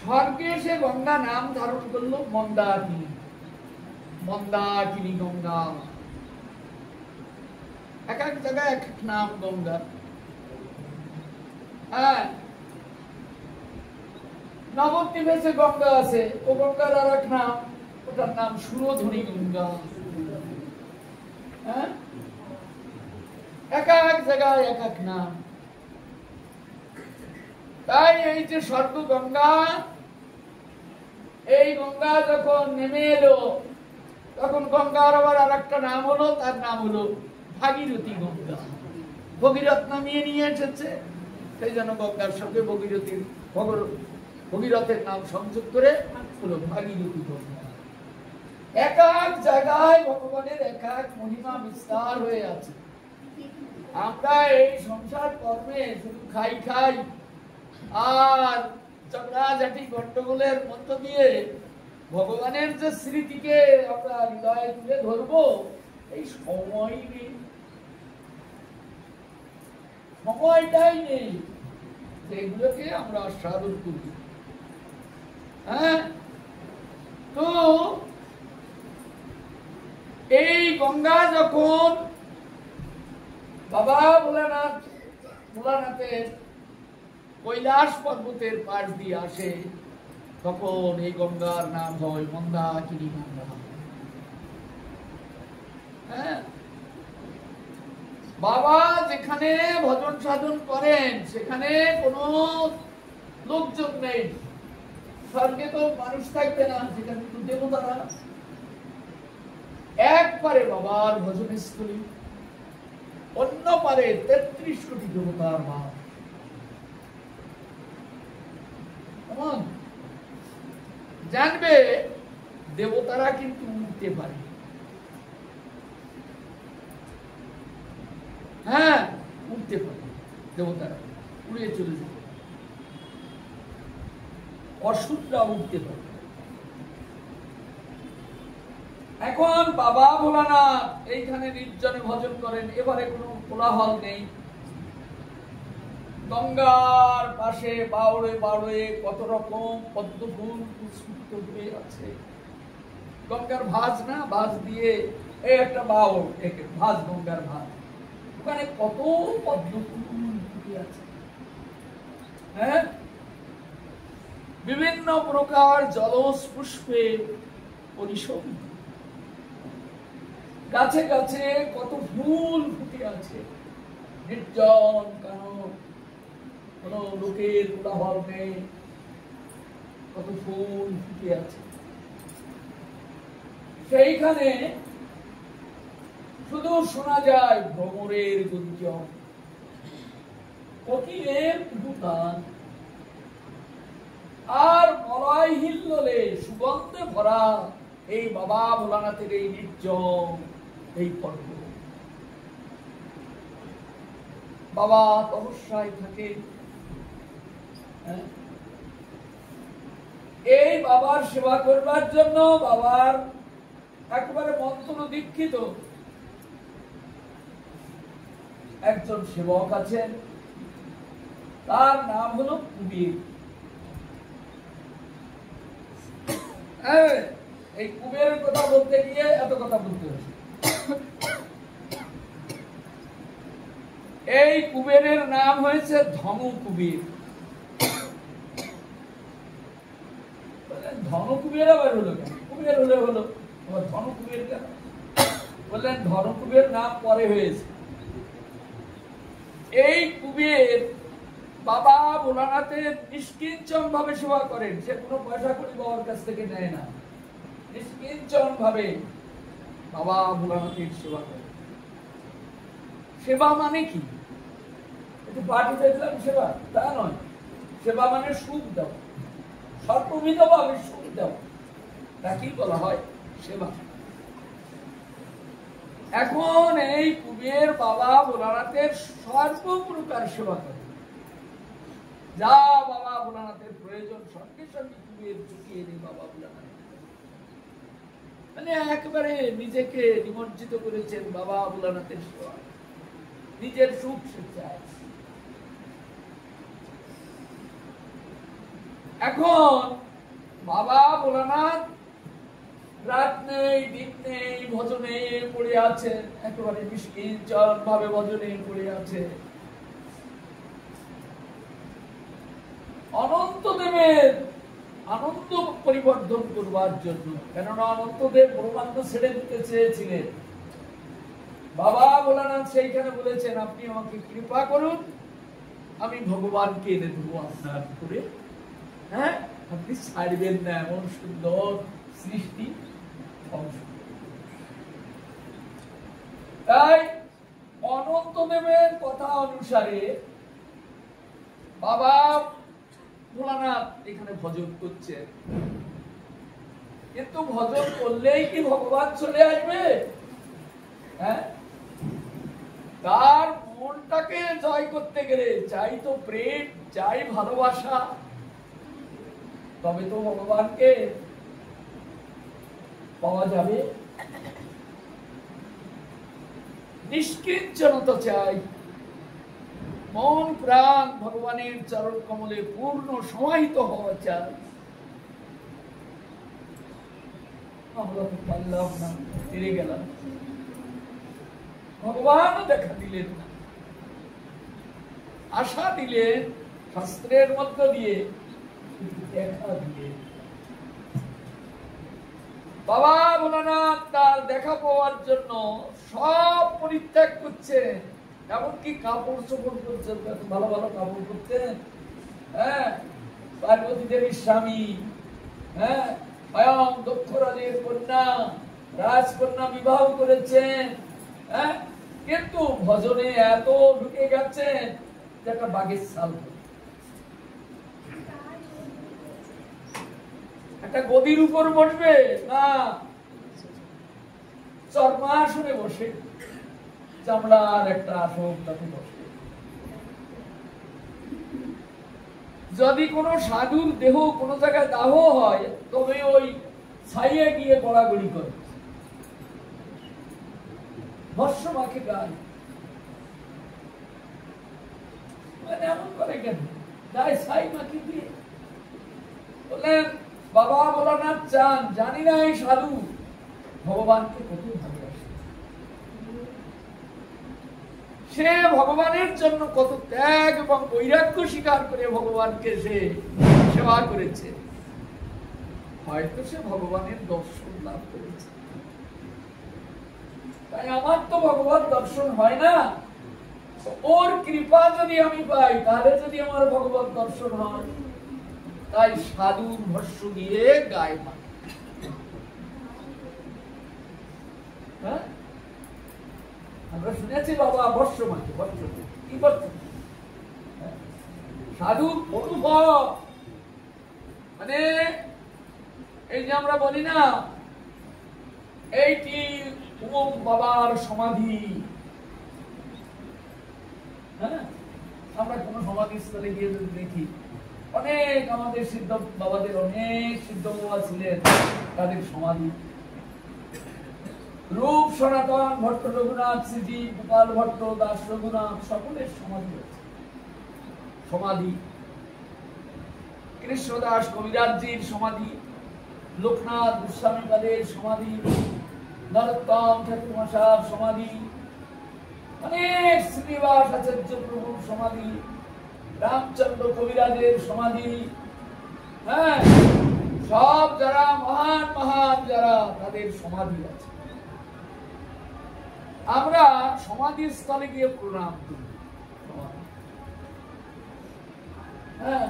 স্বর্গে সে গঙ্গা নাম ধারণ করলো মন্দাকিনী। মন্দাকিনী গঙ্গা, এক এক জায়গায় এক এক নাম গঙ্গা। হ্যাঁ, নবদ্বীপে যে গঙ্গা আছে, ও গঙ্গার আর এক নাম, ওটার নাম সুরধনী গঙ্গা। হ্যাঁ, এক এক জায়গায় এক এক নাম। তাই এই যে স্বর্গ গঙ্গা, এই গঙ্গা যখন নেমে এলো, তখন গঙ্গার আবার আর একটা নাম হলো, তার নাম হলো ভাগীরথী গঙ্গা। ভগীরথ নামিয়ে নিয়ে এসেছে, সেই জন্য গঙ্গার সঙ্গে ভগীরথের নাম সংযোগ করে হলো ভাগীরথী গঙ্গা। এক এক জায়গায় ভগবানের এক এক মহিমা বিস্তার হয়ে আছে। আমরা এই সংসার কর্মে শুধু খাই খাই আর ঝগড়াঝাটি গন্ডগোলের মধ্য দিয়ে ভগবানের যে স্মৃতিকে আমরা হৃদয়ে তুলে ধরবো, এই সময় নেই, সময়টাই নেই এগুলোকে আমরা আস্বাদন করি। হ্যাঁ, তো এই গঙ্গা যখন বাবা ভোলানাথের কৈলাস পর্বতের পাশ দিয়ে আসে, তখন এই গঙ্গার নাম হয় মন্দাকিনী গঙ্গা। হ্যাঁ, বাবা যেখানে ভজন সাধন করেন সেখানে কোনো লোকজন নেই, স্বর্গে তো মানুষ থাকবে না, সেখানে তো দেবতারা। এক পারে বাবার ভজনস্থলী, অন্য পারে 33 কোটি দেবতার বাস। জানবে দেবতারা কিন্তু উঠতে পারে। হ্যাঁ, উঠতে পারে দেবতারা, উড়ে চলে যাবে। অসুররা উঠতে পারে। এখন বাবা ভোলানাথ এইখানে নির্জনে ভজন করেন, এবারে কোনো কোলাহল নেই। গঙ্গার পাশে বাউড়ে বাউড়ে কত রকম পদ্মফুল পুষ্পিত হয়ে আছে। গঙ্গার ভাঁজ না, ভাঁজ দিয়ে এই একটা বাউল, ভাঁজ, গঙ্গার ভাঁজ, ওখানে কত পদ্মফুল ফুটে আছে। হ্যাঁ, বিভিন্ন প্রকার জলজ পুষ্পে পরিশোভিত। গাছে গাছে কত ফুল ফুটে আছে, নির্জন, কোন লোকের কোলাহল নেই, কত ফুল ফুটে আছে। সেইখানে শুধু শোনা যায় ভ্রমরের গুঞ্জন, কোকিলের কুহুতান, আর মলয় হিল্লোলে সুগন্ধে ভরা এই বাবা ভোলানাথের এই নির্জন এই পর্ব। বাবা তপস্যায় থাকে, এই বাবার সেবা করবার জন্য বাবার একেবারে মন্ত্র দীক্ষিত একজন সেবক আছেন, তার নাম হলো কুবের। এই কুবেরের কথা বলতে গিয়ে এত কথা বলতে হচ্ছে। এই কুবেরের নাম হয়েছে ধনু কুবের। ধনু কুবের আবার হলো কেন? কুবের হলে হলো, ধনু কুবের কেন? বললেন ধনু কুবের নাম পরে হয়েছে। এই কুবের বাবা ভোলানাথের নিষ্কিঞ্চন ভাবে সেবা করেন, সে কোনো পয়সা করি বাবার কাছ থেকে নেয় না, নিষ্কিঞ্চন ভাবে বাবা ভোলানাথের সেবা করেন। সেবা মানে কি? একটু পার্টি দেখলাম সেবা, তা নয়। সেবা মানে সুখ দেওয়া, সর্ববিধ ভাবে সুখ দেওয়া, তাকেই বলা হয় সেবা। এখন এই কুবের বাবা ভোলানাথের সর্বপ্রকার সেবা করে, যা বাবা ভোলানাথের প্রয়োজন সঙ্গে সঙ্গে কুবের চুকিয়ে নেই বাবা ভোলানাথ। মানে একেবারে নিজেকে নিমজ্জিত করেছেন বাবা ভোলানাথের সেবা, নিজের সুখ সে চায়। এখন বাবা ভোলানাথ রাত নেই দিন নেই ভজনে পড়ে আছে, একেবারে নিষ্কিঞ্চন ভাবে ভজনে পড়ে আছে। অনন্তদেবের আনন্দ পরিবর্ধন করবার জন্য, কেননা অনন্তদেব ব্রহ্মাণ্ড ছেড়ে দিতে চেয়েছিলেন, বাবা ভোলানাথ সেইখানে বলেছেন আপনি আমাকে কৃপা করুন, আমি ভগবানকে এনে দেবো আপনার করে। হ্যাঁ, আপনি ছাড়বেন না, এমন সুন্দর সৃষ্টি। তাই অনন্তদেবের কথা অনুসারে বাবা ভোলানাথ এখানে ভজন করছেন। কিন্তু ভজন করলেই কি ভগবান চলে আসবে? হ্যাঁ, তার মনটাকে জয় করতে গেলে চাই তো প্রেম, চাই ভালোবাসা, তবে তো ভগবানকে পাওয়া যাবে। নিষ্কিঞ্চনতা চাই, মন প্রাণ ভগবানের চরণ কমলে পূর্ণ সমাহিত হওয়া চাই। আমরা তো পারলাম না, হেরে গেলাম, ভগবান দেখা দিলেন না। আশা দিলেন শাস্ত্রের মধ্য দিয়ে, দেখা দিলেন। বাবা ভোলানাথ তার দেখা পাওয়ার জন্য সব পরিত্যাগ করছেন, এমনকি কাপড় চোপড় করছেন, ভালো ভালো কাপড় করতেন। হ্যাঁ, পার্বতী দেবীর স্বামী, হ্যাঁ, স্বয়ং দক্ষ রাজের কন্যা, রাজকন্যা বিবাহ করেছেন। হ্যাঁ, কিন্তু ভজনে এত ঢুকে গেছেন যে একটা বাঘের ছাল, একটা গদির উপর বসবে না, চর্মাসনে বসে, চামড়ার একটা আসন তাতে বসে। যদি কোন সাধুর দেহ কোন জায়গায় দাহ হয়, তবে ওই ছাইয়ে গিয়ে গড়াগড়ি করে, ভস্ম মাখে গায়ে। মানে এমন করে কেন? গায়ে ছাই মাখি দিয়ে। বললেন বাবা ভোলানাথ চান, জানি না এই সাধু ভগবানকে কত ভালোবাসে, সে ভগবানের জন্য কত ত্যাগ এবং বৈরাগ্য স্বীকার করে ভগবানকে সে সেবা করেছে। হয়তো সে ভগবানের দর্শন লাভ করেছে। তাই আমার তো ভগবত দর্শন হয় না, ওর কৃপা যদি আমি পাই তাহলে যদি আমার ভগবত দর্শন হয়। তাই সাধুর ভস্য দিয়ে গায়ে মাখে। হ্যাঁ, আমরা শুনেছি বাবা ভস্য মাখে, ভস্য কি করছে সাধুর অনুভব। মানে এই যে আমরা বলি না এইটি অমুক বাবার সমাধি, হ্যাঁ, আমরা কোন সমাধিস্থলে গিয়ে যদি দেখি অনেক আমাদের সিদ্ধ বাবাদের, অনেক সিদ্ধ বাবা ছিলেন, তাদের সমাধি। রূপ সনাতন ভট্ট, রঘুনাথ শ্রীজি, গোপাল ভট্ট, দাস রঘুনাথ, সকলের সমাধি আছে। সমাধি কৃষ্ণদাস কবিরাজজির সমাধি, লোকনাথ গোস্বামী পাদের সমাধি, নরোত্তম ঠাকুর মশার সমাধি, অনেক শ্রীনিবাস আচার্য প্রভুর সমাধি, রামচন্দ্র কবিরাজের সমাধি, হ্যাঁ, সব যারা মহান মহান যারা তাদের সমাধি আছে। আমরা সমাধি স্থলে গিয়ে প্রণাম করি। হ্যাঁ,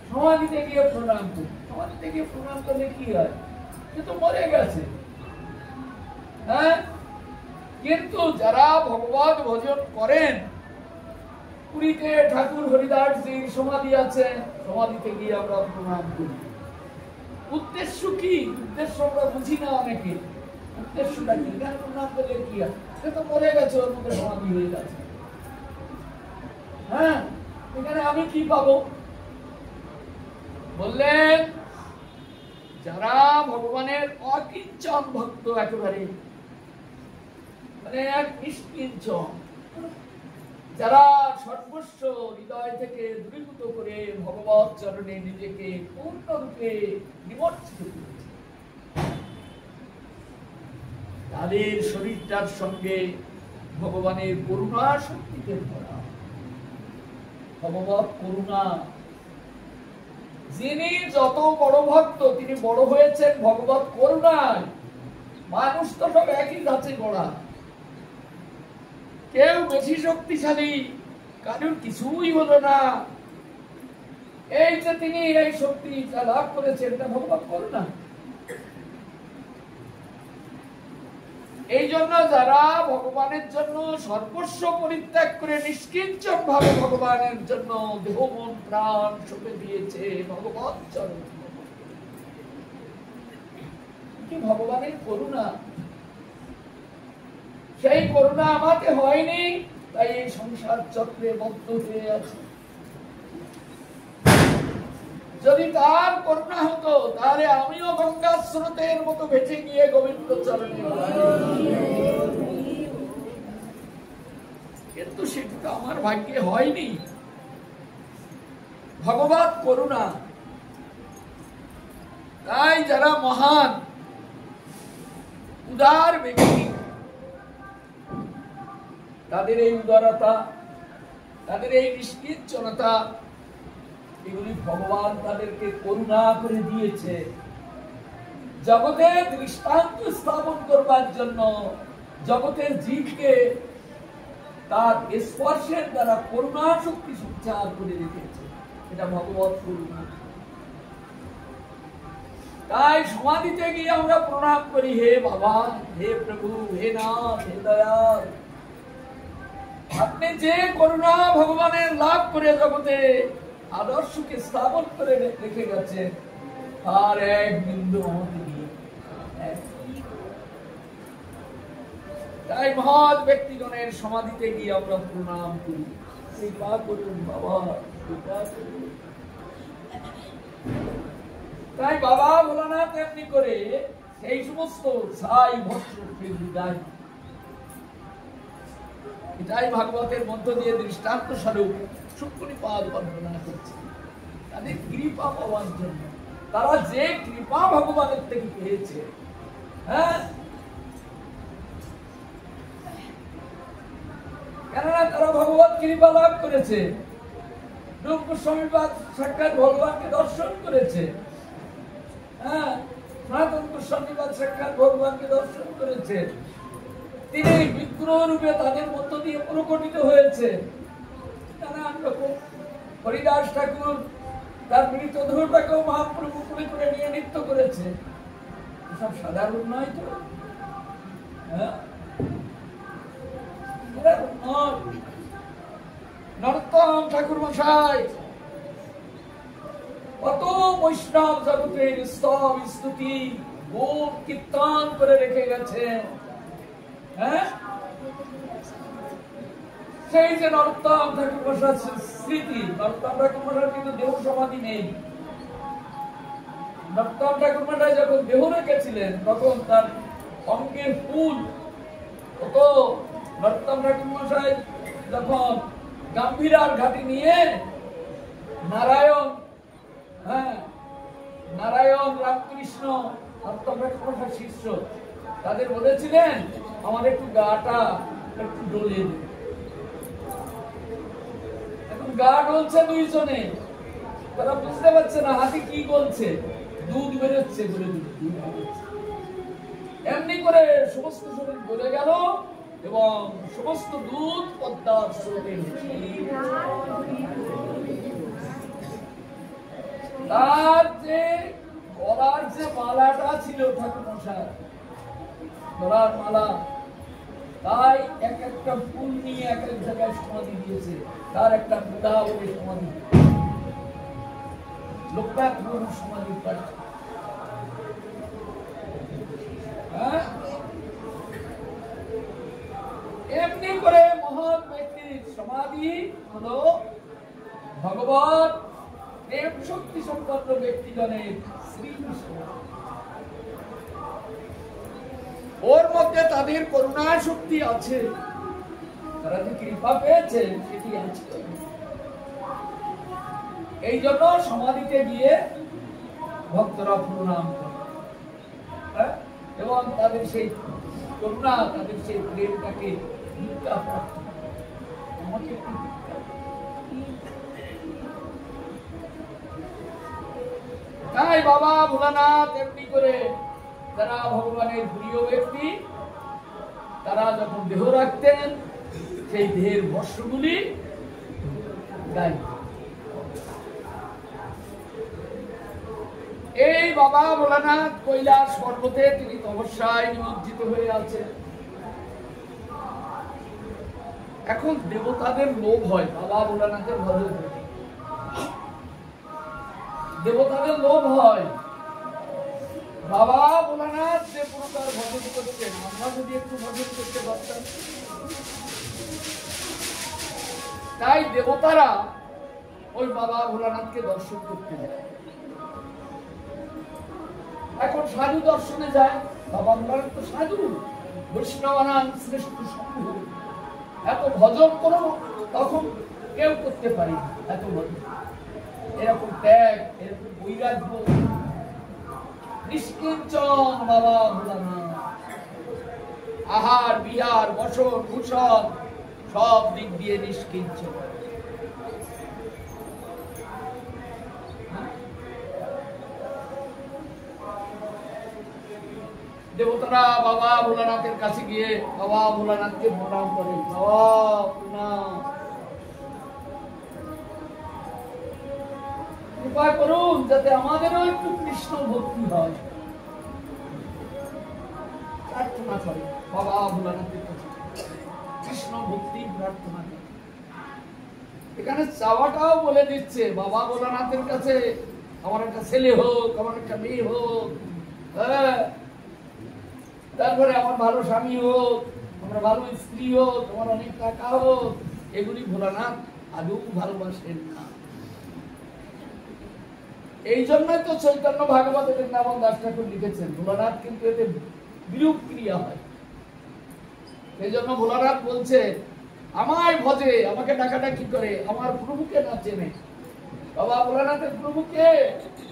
সমাধিতে গিয়ে প্রণাম করি। সমাধিতে গিয়ে প্রণাম করলে কি হয়? সে তো মরে গেছে। হ্যাঁ, কিন্তু যারা ভগবত ভজন করেন, পুরীতে ঠাকুর হরিদাসজির সমাধি আছে, সমাধিতে গিয়ে আমরা প্রণাম করি। উদ্দেশ্য কি? উদ্দেশ্য আমরা বুঝি না অনেকে। উদ্দেশ্যটা কি? এখানে প্রণাম করলে কি হয়? সে তো মরে গেছে, ওর মধ্যে সমাধি হয়ে গেছে। হ্যাঁ, এখানে আমি কি পাবো? বললেন যারা ভগবানের অকিঞ্চন ভক্ত, একেবারে মানে এক নিষ্কিঞ্চন, যারা সর্বস্ব হৃদয় থেকে দূরীভূত করে ভগবত চরণে নিজেকে পূর্ণরূপে নিমজ্জিত করেছে, তাদের শরীরটার সঙ্গে ভগবানের করুণা শক্তিতে ভরা। ভগবত করুণা, যিনি যত বড় ভক্ত, তিনি বড় হয়েছেন ভগবত করুণায়। মানুষ তো সব একই গাছে গড়া, কেউ বেশি শক্তিশালী, কারণ কিছুই হলো না। এই যে তিনি এই শক্তিটা লাভ করেছেন, এটা ভগবত করুণা। এই জন্য যারা ভগবানের জন্য সর্বস্ব পরিত্যাগ করে নিষ্কিঞ্চন ভাবে ভগবানের জন্য দেহ মন প্রাণ সঁপে দিয়েছে, ভগবত চরণ, কি ভগবানের করুণা। সেই করুণা আমাকে হয়নি, তাই এই সংসার চক্রে বদ্ধ হয়ে আছে। যদি তার করুণা হতো তাহলে আমিও গঙ্গা স্রোতের মতো ভেসে গিয়ে গোবিন্দ চরণে, কিন্তু সেটা তো আমার ভাগ্যে হয়নি। ভগবত করুণা। তাই যারা মহান উদার ব্যক্তি, তাদের এই উদারতা, তাদের এই নিষ্কিঞ্চনতা, এগুলি ভগবান তাদেরকে করুণা করে দিয়েছে জগতে দৃষ্টান্ত স্থাপন করবার জন্য। জগতের জীবকে তার স্পর্শের দ্বারা করুণা শক্তি সঞ্চার করে রেখেছে, এটা ভগবত করুণা। তাই সমাধিতে গিয়ে আমরা প্রণাম করি, হে বাবা, হে প্রভু, হে নাথ, হে দয়াল, আপনি যে করুণা ভগবানের লাভ করে জগতে আদর্শকে স্থাপন করে রেখে গেছে, আর এক বিন্দু আমাকে দিয়ে। তাই মহৎ ব্যক্তিগণের সমাধিতে গিয়ে আমরা প্রণাম করি, কৃপা করুন বাবা, কৃপা করুন। তাই বাবা ভোলানাথ এমনি করে সেই সমস্ত ছাই ভস্মকে বিদায়, এটাই ভাগবতের মধ্য দিয়ে দৃষ্টান্ত স্বরূপ শুক্রনিপাত বর্ণনা করছে। তাদের কৃপা পাওয়ার জন্য, তারা যে কৃপা ভগবানের থেকে পেয়েছে, হ্যাঁ, কেননা তারা ভগবত কৃপা লাভ করেছে। রূপ গোস্বামীপাদ সাক্ষাৎ ভগবানকে দর্শন করেছে, হ্যাঁ, সনাতন গোস্বামীপাদ সাক্ষাৎ ভগবানকে দর্শন করেছে। তিনি বিগ্রহ রূপে তাদের মধ্য দিয়ে প্রকটিত হয়েছে। নানান রকম হরিদাস ঠাকুর তার মৃত দেহটাকেও মহাপ্রভু করে করে নিয়ে নৃত্য করেছে। সব সাধারণ নয় তো, নরোত্তম ঠাকুর মশাই কত বৈষ্ণব জগতের স্তব স্তুতি গুণ কীর্তন করে রেখে গেছেন। সেই যে নরোত্তম ঠাকুর মশাই স্মৃতি, নরোত্তম ঠাকুর মশাই কিন্তু দেহ সমাধি নেই। নরোত্তম ঠাকুর মশাই যখন দেহ রেখেছিলেন তখন তার অঙ্গের ফুল কত। নরোত্তম ঠাকুর মশাই যখন গাম্ভীরার ঘাটি নিয়ে নারায়ণ নারায়ণ রামকৃষ্ণ নরোত্তম ঠাকুর মশাই শিষ্য তাদের বলেছিলেন আমার একটু গাটা একটু ডলে দেবে। এখন গা ডলছে দুইজনে, তারা বুঝতে পারছে না হাতি কি বলছে, দুধ বেরোচ্ছে বলে এমনি করে সমস্ত শরীর বলে গেল এবং সমস্ত দুধ পদ্মার স্রোতে তার যে গলার যে মালাটা ছিল ঠাকুর মশাই গলার মালা, তাই এক একটা ফুল নিয়ে এক এক জায়গায় সমাধি দিয়েছে। তার একটা মুদা বলে সমাধি, লোকনাথ গুরু সমাধি পাঠ। এমনি করে মহান ব্যক্তির সমাধি হলো ভগবান প্রেম শক্তি সম্পন্ন ব্যক্তিগণের শ্রীকৃষ্ণ। ওর মধ্যে তাদের করুণা শক্তি আছে, তারা যে কৃপা পেয়েছেন সেটি আছে। এই জন্য সমাধিতে গিয়ে ভক্তরা প্রণাম করে এবং তাদের সেই করুণা তাদের সেই প্রেমটাকে তাই বাবা ভোলানাথ এমনি করে যারা ভগবানের প্রিয় ব্যক্তি তারা যখন দেহ রাখতেন সেই দেহের বস্ত্রগুলি গায়ে। এই বাবা ভোলানাথ কৈলাস পর্বতে তিনি তপস্যায় নিমজ্জিত হয়ে আছেন। এখন দেবতাদের লোভ হয় বাবা ভোলানাথের ভজন, দেবতাদের লোভ হয় বাবা ভোলানাথ যে পুরোটার ভজন করছেন, আমরা যদি একটু ভজন করতে পারতাম। তাই দেবতারা ওই বাবা ভোলানাথকে দর্শন করতে যায়। এখন সাধু দর্শনে যায়, বাবা ভোলানাথ তো সাধু, বৈষ্ণবানাম শ্রেষ্ঠ শম্ভু, এত ভজন করো তখন কেউ করতে পারি এত ভজন, এরকম ত্যাগ, এরকম বৈরাগ্য, নিষ্কিঞ্চন বাবা ভোলানাথ। আহার বিহার বসন ভূষণ সব দিক দিয়ে নিষ্কিঞ্চন। দেবতারা বাবা ভোলানাথের কাছে গিয়ে বাবা ভোলানাথকে প্রণাম করে, বাবা প্রণাম, কৃপা করুন যাতে আমাদেরও একটু কৃষ্ণ ভক্তি হয়। প্রার্থনা করে বাবা ভোলানাথের কাছে কৃষ্ণ ভক্তি প্রার্থনা করে। এখানে চাওয়াটাও বলে দিচ্ছে বাবা ভোলানাথের কাছে আমার একটা ছেলে হোক, আমার একটা মেয়ে হোক, তারপরে আমার ভালো স্বামী হোক, আমার ভালো স্ত্রী হোক, আমার অনেক টাকা হোক, এগুলি ভোলানাথ আদৌ ভালোবাসেন না। এই জন্যই তো চৈতন্য ভাগবত বৃন্দাবন দাস ঠাকুর লিখেছেন ভোলানাথ কিন্তু এতে বিরূপ ক্রিয়া হয়। সেই জন্য ভোলানাথ বলছে আমায় ভজে, আমাকে ডাকাডাকি করে, আমার প্রভুকে না চেনে। বাবা ভোলানাথের প্রভুকে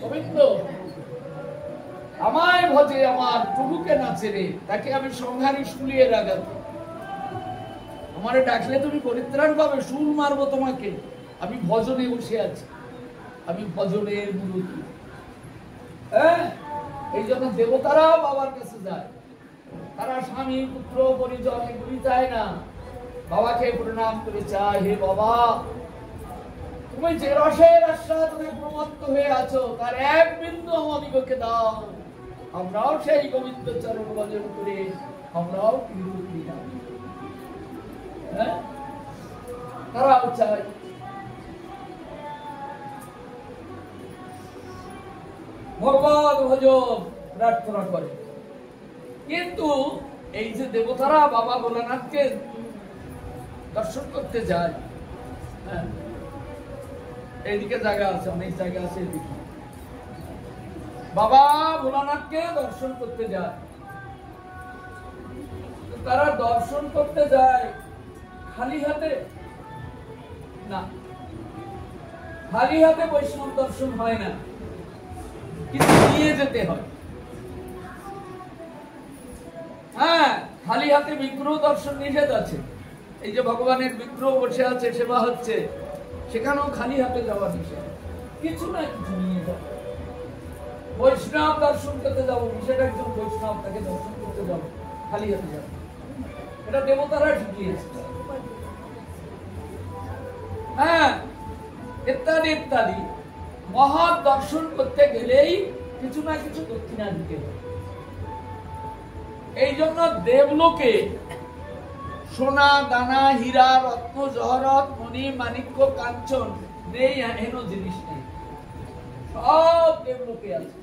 গোবিন্দ, আমায় ভজে আমার প্রভুকে না চেনে, তাকে আমি সংহারি শুলিয়ে রাগাবো। আমারে ডাকলে তুমি পরিত্রাণ পাবে, শুল মারবো তোমাকে, আমি ভজনে বসে আছি, আমি ভজনের মুরুতি। এই জন্য দেবতারা বাবার কাছে যায়। তারা স্বামী পুত্র পরিজন এগুলি চায় না, বাবাকে প্রণাম করে চায়, হে বাবা, তুমি যে রসের আস্বাদনে প্রমত্ত হয়ে আছো তার এক বিন্দু আমাদিগকে দাও, আমরাও সেই গোবিন্দ চরণ ভজন করে আমরাও তারাও চায়। ভগবান ভজন প্রার্থনা করে। কিন্তু এই যে দেবতারা বাবা ভোলানাথকে দর্শন করতে যায়, হ্যাঁ, এইদিকে জায়গা আছে, অনেক জায়গা আছে, এদিকে বাবা ভোলানাথকে দর্শন করতে যায়। তারা দর্শন করতে যায় খালি হাতে না, খালি হাতে বৈষ্ণব দর্শন হয় না, কিছু নিয়ে যেতে হয়। হ্যাঁ, খালি হাতে বিগ্রহ দর্শন নিষেধ আছে। এই যে ভগবানের বিগ্রহ বসে আছে, সেবা হচ্ছে, সেখানেও খালি হাতে যাওয়া নিষেধ, কিছু না কিছু নিয়ে যাও। বৈষ্ণব দর্শন করতে যাবো, নিষেধ একজন বৈষ্ণব তাকে দর্শন করতে যাবো, খালি হাতে যাবো, এটা দেবতারা শিখিয়েছে। হ্যাঁ, ইত্যাদি ইত্যাদি। মহৎ দর্শন করতে গেলেই কিছু না কিছু দক্ষিণা দিতে হবে। এই জন্য দেবলোকে সোনা দানা হীরা রত্ন জহরত মণি মাণিক্য কাঞ্চন নেই, এন জিনিস নেই, সব দেবলোকে আছে।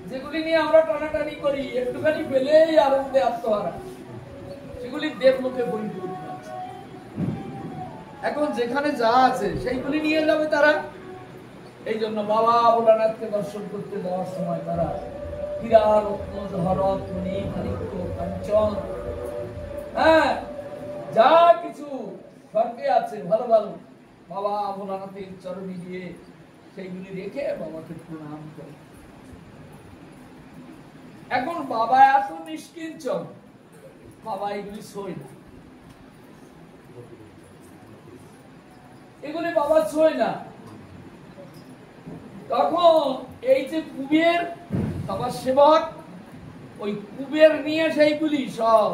যেগুলি নিয়ে আমরা টানাটানি করি, একটুখানি পেলেই আনন্দে আত্মহারা, সেগুলি দেবলোকে পরিপূর্ণ আছে। এখন যেখানে যা আছে সেইগুলি নিয়ে যাবে তারা। এই জন্য বাবা ভোলানাথকে দর্শন করতে যাওয়ার সময় তারা হীরা রত্ন জহরত মণি মাণিক্য কাঞ্চন, হ্যাঁ, যা কিছু স্বর্গে আছে ভালো ভালো, বাবা ভোলানাথের চরণে গিয়ে সেইগুলি রেখে বাবাকে প্রণাম করে। এখন বাবা এত নিষ্কিঞ্চন, বাবা এগুলি ছোঁয় না, এগুলি বাবা ছোঁয় না। তখন এই যে কুবের বাবার সেবক, ওই কুবের নিয়ে সেইগুলি সব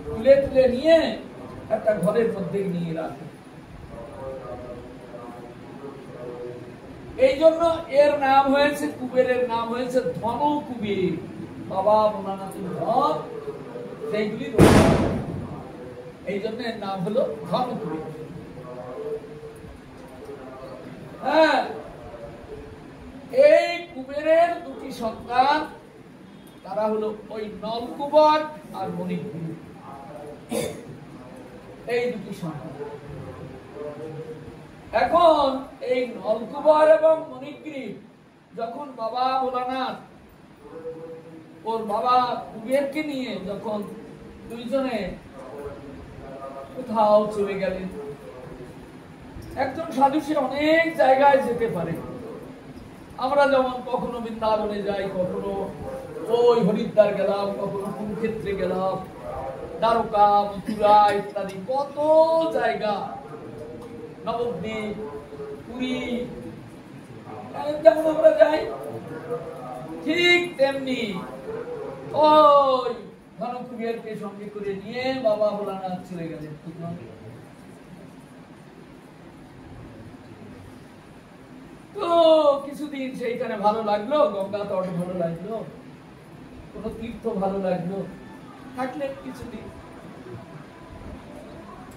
তুলে তুলে নিয়ে একটা ঘরের মধ্যে নিয়ে রাখে। এই জন্য এর নাম হয়েছে, কুবেরের নাম হয়েছে ধন কুবের। বাবা ভোলানাথের ধন সেইগুলি, এই জন্য এর নাম হলো ধন কুবের। হ্যাঁ, এই কুবেরের দুটি সন্তান, তারা হলো ওই নলকুবর আর মণিগ্রীব, এই দুটি সন্তান। এখন এই নলকুবর এবং মণিগ্রীব যখন বাবা ভোলানাথ ওর বাবা কুবেরকে নিয়ে যখন দুইজনে কোথাও চলে গেলেন, একজন সাধু সে অনেক জায়গায় যেতে পারে। আমরা যেমন কখনো বৃন্দাবনে যাই, কখনো ওই হরিদ্বার গেলাম, কখনো কুরুক্ষেত্রে গেলাম, দ্বারকা মথুরা ইত্যাদি কত জায়গা, নবদ্বীপ পুরী, যেমন আমরা যাই, ঠিক তেমনি ওই ধনকুবেরকে সঙ্গে করে নিয়ে বাবা ভোলানাথ চলে গেলেন। তো কিছুদিন সেইখানে ভালো লাগলো, গঙ্গা তট ভালো লাগলো, কোন তীর্থ ভালো লাগলো, থাকলেন কিছুদিন।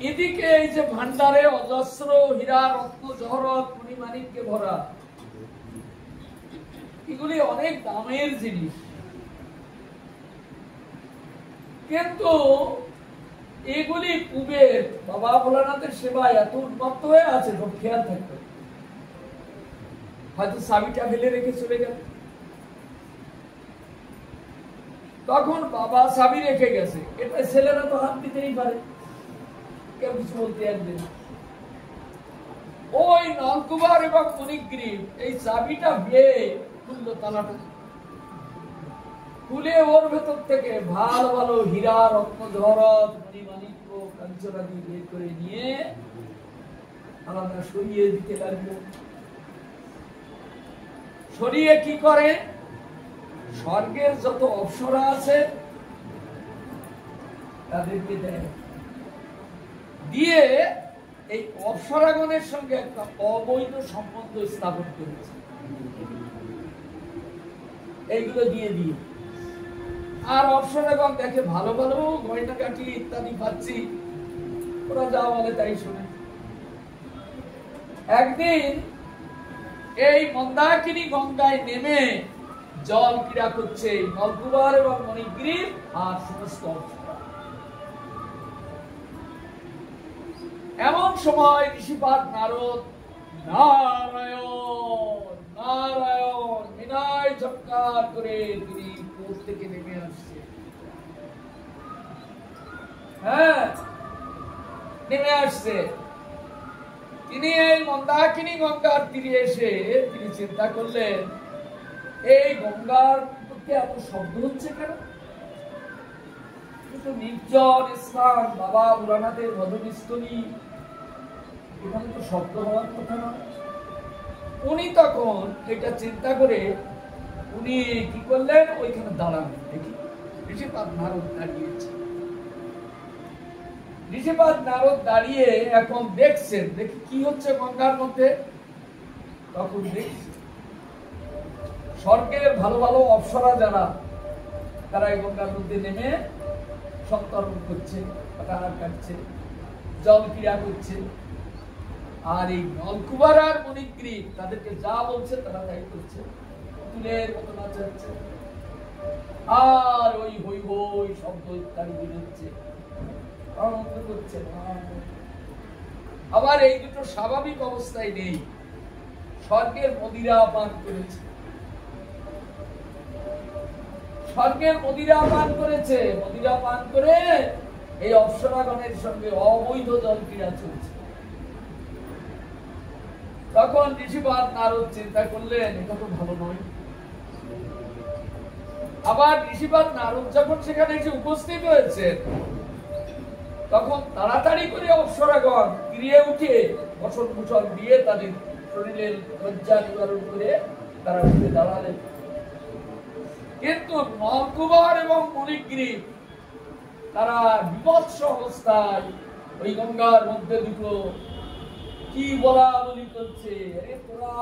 এদিকে এই যে ভান্ডারে অজস্র হীরা রত্ন জহরত মণি মাণিক্যে ভরা, এগুলি অনেক দামের জিনিস, কিন্তু এগুলি কুবের বাবা ভোলানাথের সেবায় এত উন্মত্ত হয়ে আছে, তোর খেয়াল থাকবে, হয়তো চাবিটা ফেলে রেখে চলে গেল। তখন বাবা চাবি রেখে গেছে, এটা ছেলেরা তো হাত দিতেই পারে, কেউ কিছু বলতে একদিন। ওই নলকুবর এবং মণিগ্রীব এই চাবিটা বেয়ে খুললো, তালাটা খুলে ওর ভেতর থেকে ভালো ভালো হীরা রত্ন জহরত মণি মাণিক্য কাঞ্চনাদি বের করে নিয়ে আলাদা সরিয়ে দিতে লাগলো। সরিয়ে কি করে, স্বর্গের যত অপ্সরা আছে তাদেরকে দেয়, দিয়ে এই অপ্সরাগণের সঙ্গে একটা অবৈধ সম্বন্ধ স্থাপন করেছে এইগুলো দিয়ে দিয়ে। আর অপ্সরাগণ দেখে ভালো ভালো গয়নাগাটি ইত্যাদি পাচ্ছি, ওরা যা বলে তাই শোনে। একদিন এই মন্দাকিনী গঙ্গায় নেমে জল ক্রীড়া করছে নলকুমার এবং মণিগ্রীব আর সমস্ত অপ্সরা। এমন সময় ঋষিপাদ নারদ নারায়ণ নারায়ণ বিনয় ঝৎকার করে তিনি উপর থেকে নেমে আসছে। হ্যাঁ, নেমে আসছে। তিনি এই মন্দাকিনী গঙ্গার তীরে এসে তিনি চিন্তা করলেন, এই গঙ্গার মধ্যে এত শব্দ হচ্ছে কেন? কিন্তু নির্জন স্থান, বাবা ভোলানাথের ভজনস্থলী, এখানে তো শব্দ হওয়ার কথা নয়। উনি তখন এটা চিন্তা করে উনি কি করলেন, ওইখানে দাঁড়ালেন। দেখি ঋষিপাদ নারদ দাঁড়িয়েছে। ঋষিপাদ নারদ দাঁড়িয়ে এখন দেখছেন, দেখি কি হচ্ছে গঙ্গার মধ্যে। তখন দেখছি স্বর্গের ভালো ভালো অপ্সরা যারা, তারা এই গঙ্গার মধ্যে নেমে সন্তরণ করছে, পাটাহার কাটছে, জল ক্রীড়া করছে। আর এই নলকুমার আর মণিগ্রীব তাদেরকে যা বলছে তারা তাই করছে, তুলের মতো নাচাচ্ছে, আর ওই হই হই শব্দ ইত্যাদি বেরোচ্ছে, আনন্দ করছে। আবার এই দুটো স্বাভাবিক অবস্থায় নেই, স্বর্গের মদিরা পান করেছে, স্বর্গের মদিরা পান করেছে। মদিরা পান করে এই অপ্সরাগণের সঙ্গে অবৈধ জল ক্রীড়া চলছে। তখন ঋষিপাদ নারদ চিন্তা করলেন, এটা তো ভালো নয়। আবার ঋষিপাদ নারদ যখন সেখানে এসে উপস্থিত হয়েছে, তখন তাড়াতাড়ি করে অপ্সরাগণ তীরে উঠে বসন ভূষণ দিয়ে তাদের শরীরের লজ্জা নিবারণ করে তারা উঠে দাঁড়ালেন। কিন্তু নলকুমার এবং মণিগ্রীব তারা বিভৎস অবস্থায় ওই গঙ্গার মধ্যে দুটো কি বলা বলি করছে, আরে তোরা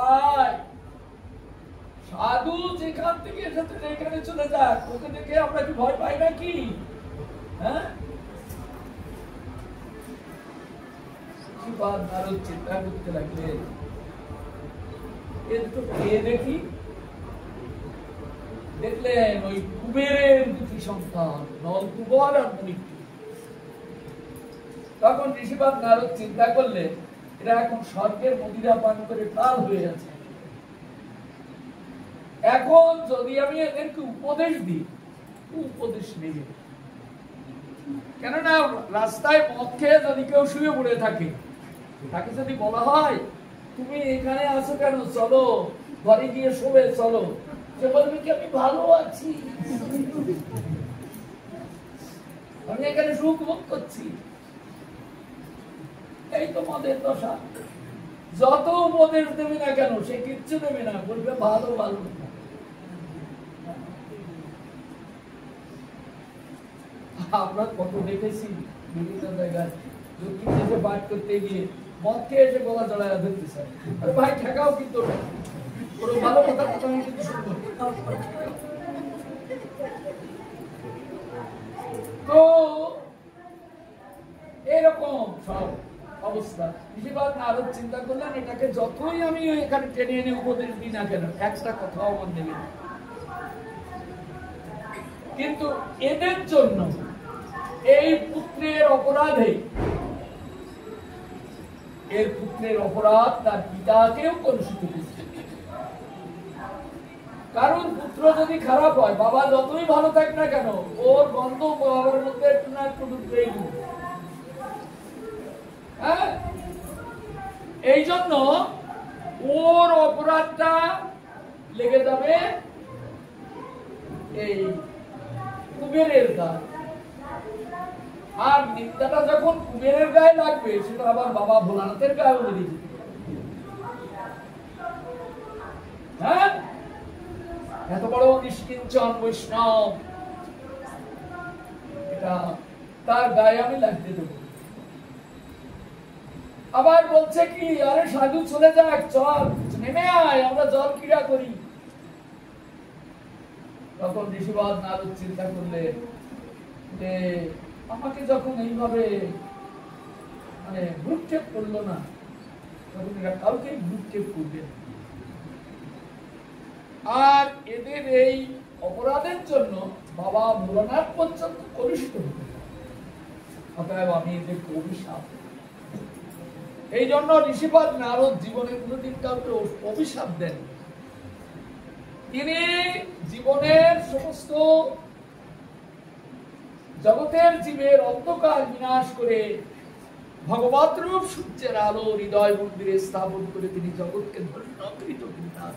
সাধু যেখান থেকে এসেছে এখানে চলে যাক, তোকে দেখে আমরা কি ভয় পাই নাকি? হ্যাঁ, নারদ চিন্তা করতে লাগলেন, এ দুটো কে দেখি। দেখলেন ওই কুবেরের দুটি সন্তান, নলকুমার আর মণিগ্রীব। তখন ঋষিপাদ নারদ চিন্তা করলেন, এরা এখন স্বর্গের মদিরা পান করে কাল হয়ে আছে। এখন যদি আমি এদেরকে উপদেশ দিই, উপদেশ নেবে, কেননা রাস্তায় মদ খেয়ে যদি কেউ শুয়ে পড়ে থাকে, তাকে যদি বলা হয় তুমি এখানে আসো কেন, চলো ঘরে গিয়ে শোবে, চলো, সে বলবে কি আমি ভালো আছি, আমি এখানে সুখ ভোগ করছি। এই তো মদের দশা। যত উপদেশ দেবে না কেন সে কিচ্ছু দেবে না, বলবে ভালো ভালো। আমরা কত দেখেছি বিভিন্ন জায়গায়, দক্ষিণ দেশে পাঠ করতে গিয়ে মদ খেয়ে এসে গলা জড়ায় ধরতে চায়, আরে ভাই ঠেকাও, কিন্তু ওর ভালো কথা আমি কিন্তু শুনবো। তো এরকম সব অবস্থা। ঋষিপাদ নারদ চিন্তা করলেন, এটাকে যতই আমি এখানে টেনে এনে উপদেশ দিই না কেন, একটা কথাও আমার নেবে না। কিন্তু এদের জন্য এই পুত্রের অপরাধে, এর পুত্রের অপরাধ তার পিতাকেও কলুষিত করছে। কারণ পুত্র যদি খারাপ হয়, বাবা যতই ভালো থাক না কেন, ওর গন্ধ বাবার মধ্যে একটু না একটু ঢুকবেই। হ্যাঁ, এই জন্য ওর অপরাধটা লেগে যাবে এই কুবেরের গায়ে, আর নিন্দাটা যখন কুবেরের গায়ে লাগবে, সেটা আবার বাবা ভোলানাথের গায়েও লেগে যাবে। হ্যাঁ, এত বড় নিষ্কিঞ্চন বৈষ্ণব, এটা তার গায়ে আমি লাগতে দেবো। আবার বলছে কি, আরে সাধু চলে যাক, চল নেমে আয়, আমরা জল ক্রীড়া করি। তখন ঋষিপাদ নারদ চিন্তা করলেন যে আমাকে যখন এইভাবে মানে ভ্রুক্ষেপ করলো না, তখন এরা কাউকে ভ্রুক্ষেপ করবে। আর এদের এই অপরাধের জন্য বাবা ভোলানাথ পর্যন্ত কলুষিত হতে পারে, অতএব আমি এদেরকে অভিশাপ। এই জন্য ঋষিপাদ নারদ জীবনে কোনোদিন কাউকে অভিশাপ দেন। তিনি জীবনের সমস্ত জগতের জীবের অন্ধকার বিনাশ করে ভগবত রূপ সূর্যের আলো হৃদয় মন্দিরে স্থাপন করে তিনি জগৎকে ধন্যকৃত করেন।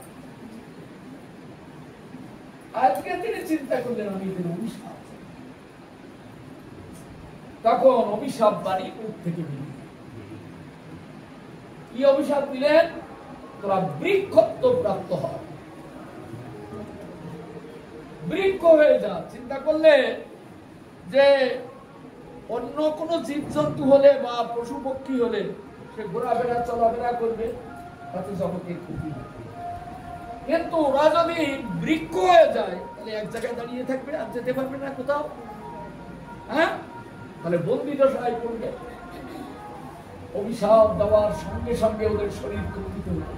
আজকে তিনি চিন্তা করলেন আমি এদের অভিশাপ। তখন অভিশাপ বাণী মুখ থেকে বেরিয়ে, কি অভিশাপ দিলেন? তোরা বৃক্ষত্ব প্রাপ্ত হয়, বৃক্ষ হয়ে যা। চিন্তা করলে যে অন্য কোন জীবজন্তু হলে বা পশু পক্ষী হলে সে ঘোরাফেরা চলাফেরা করবে, তাতে জগতে ক্ষতি হবে। কিন্তু ওরা যদি বৃক্ষ হয়ে যায় তাহলে এক জায়গায় দাঁড়িয়ে থাকবে, আর যেতে পারবে না কোথাও। হ্যাঁ, তাহলে বন্দি দশায় পড়বে। অভিশাপ দেওয়ার সঙ্গে সঙ্গে ওদের শরীর কম্পিত হতে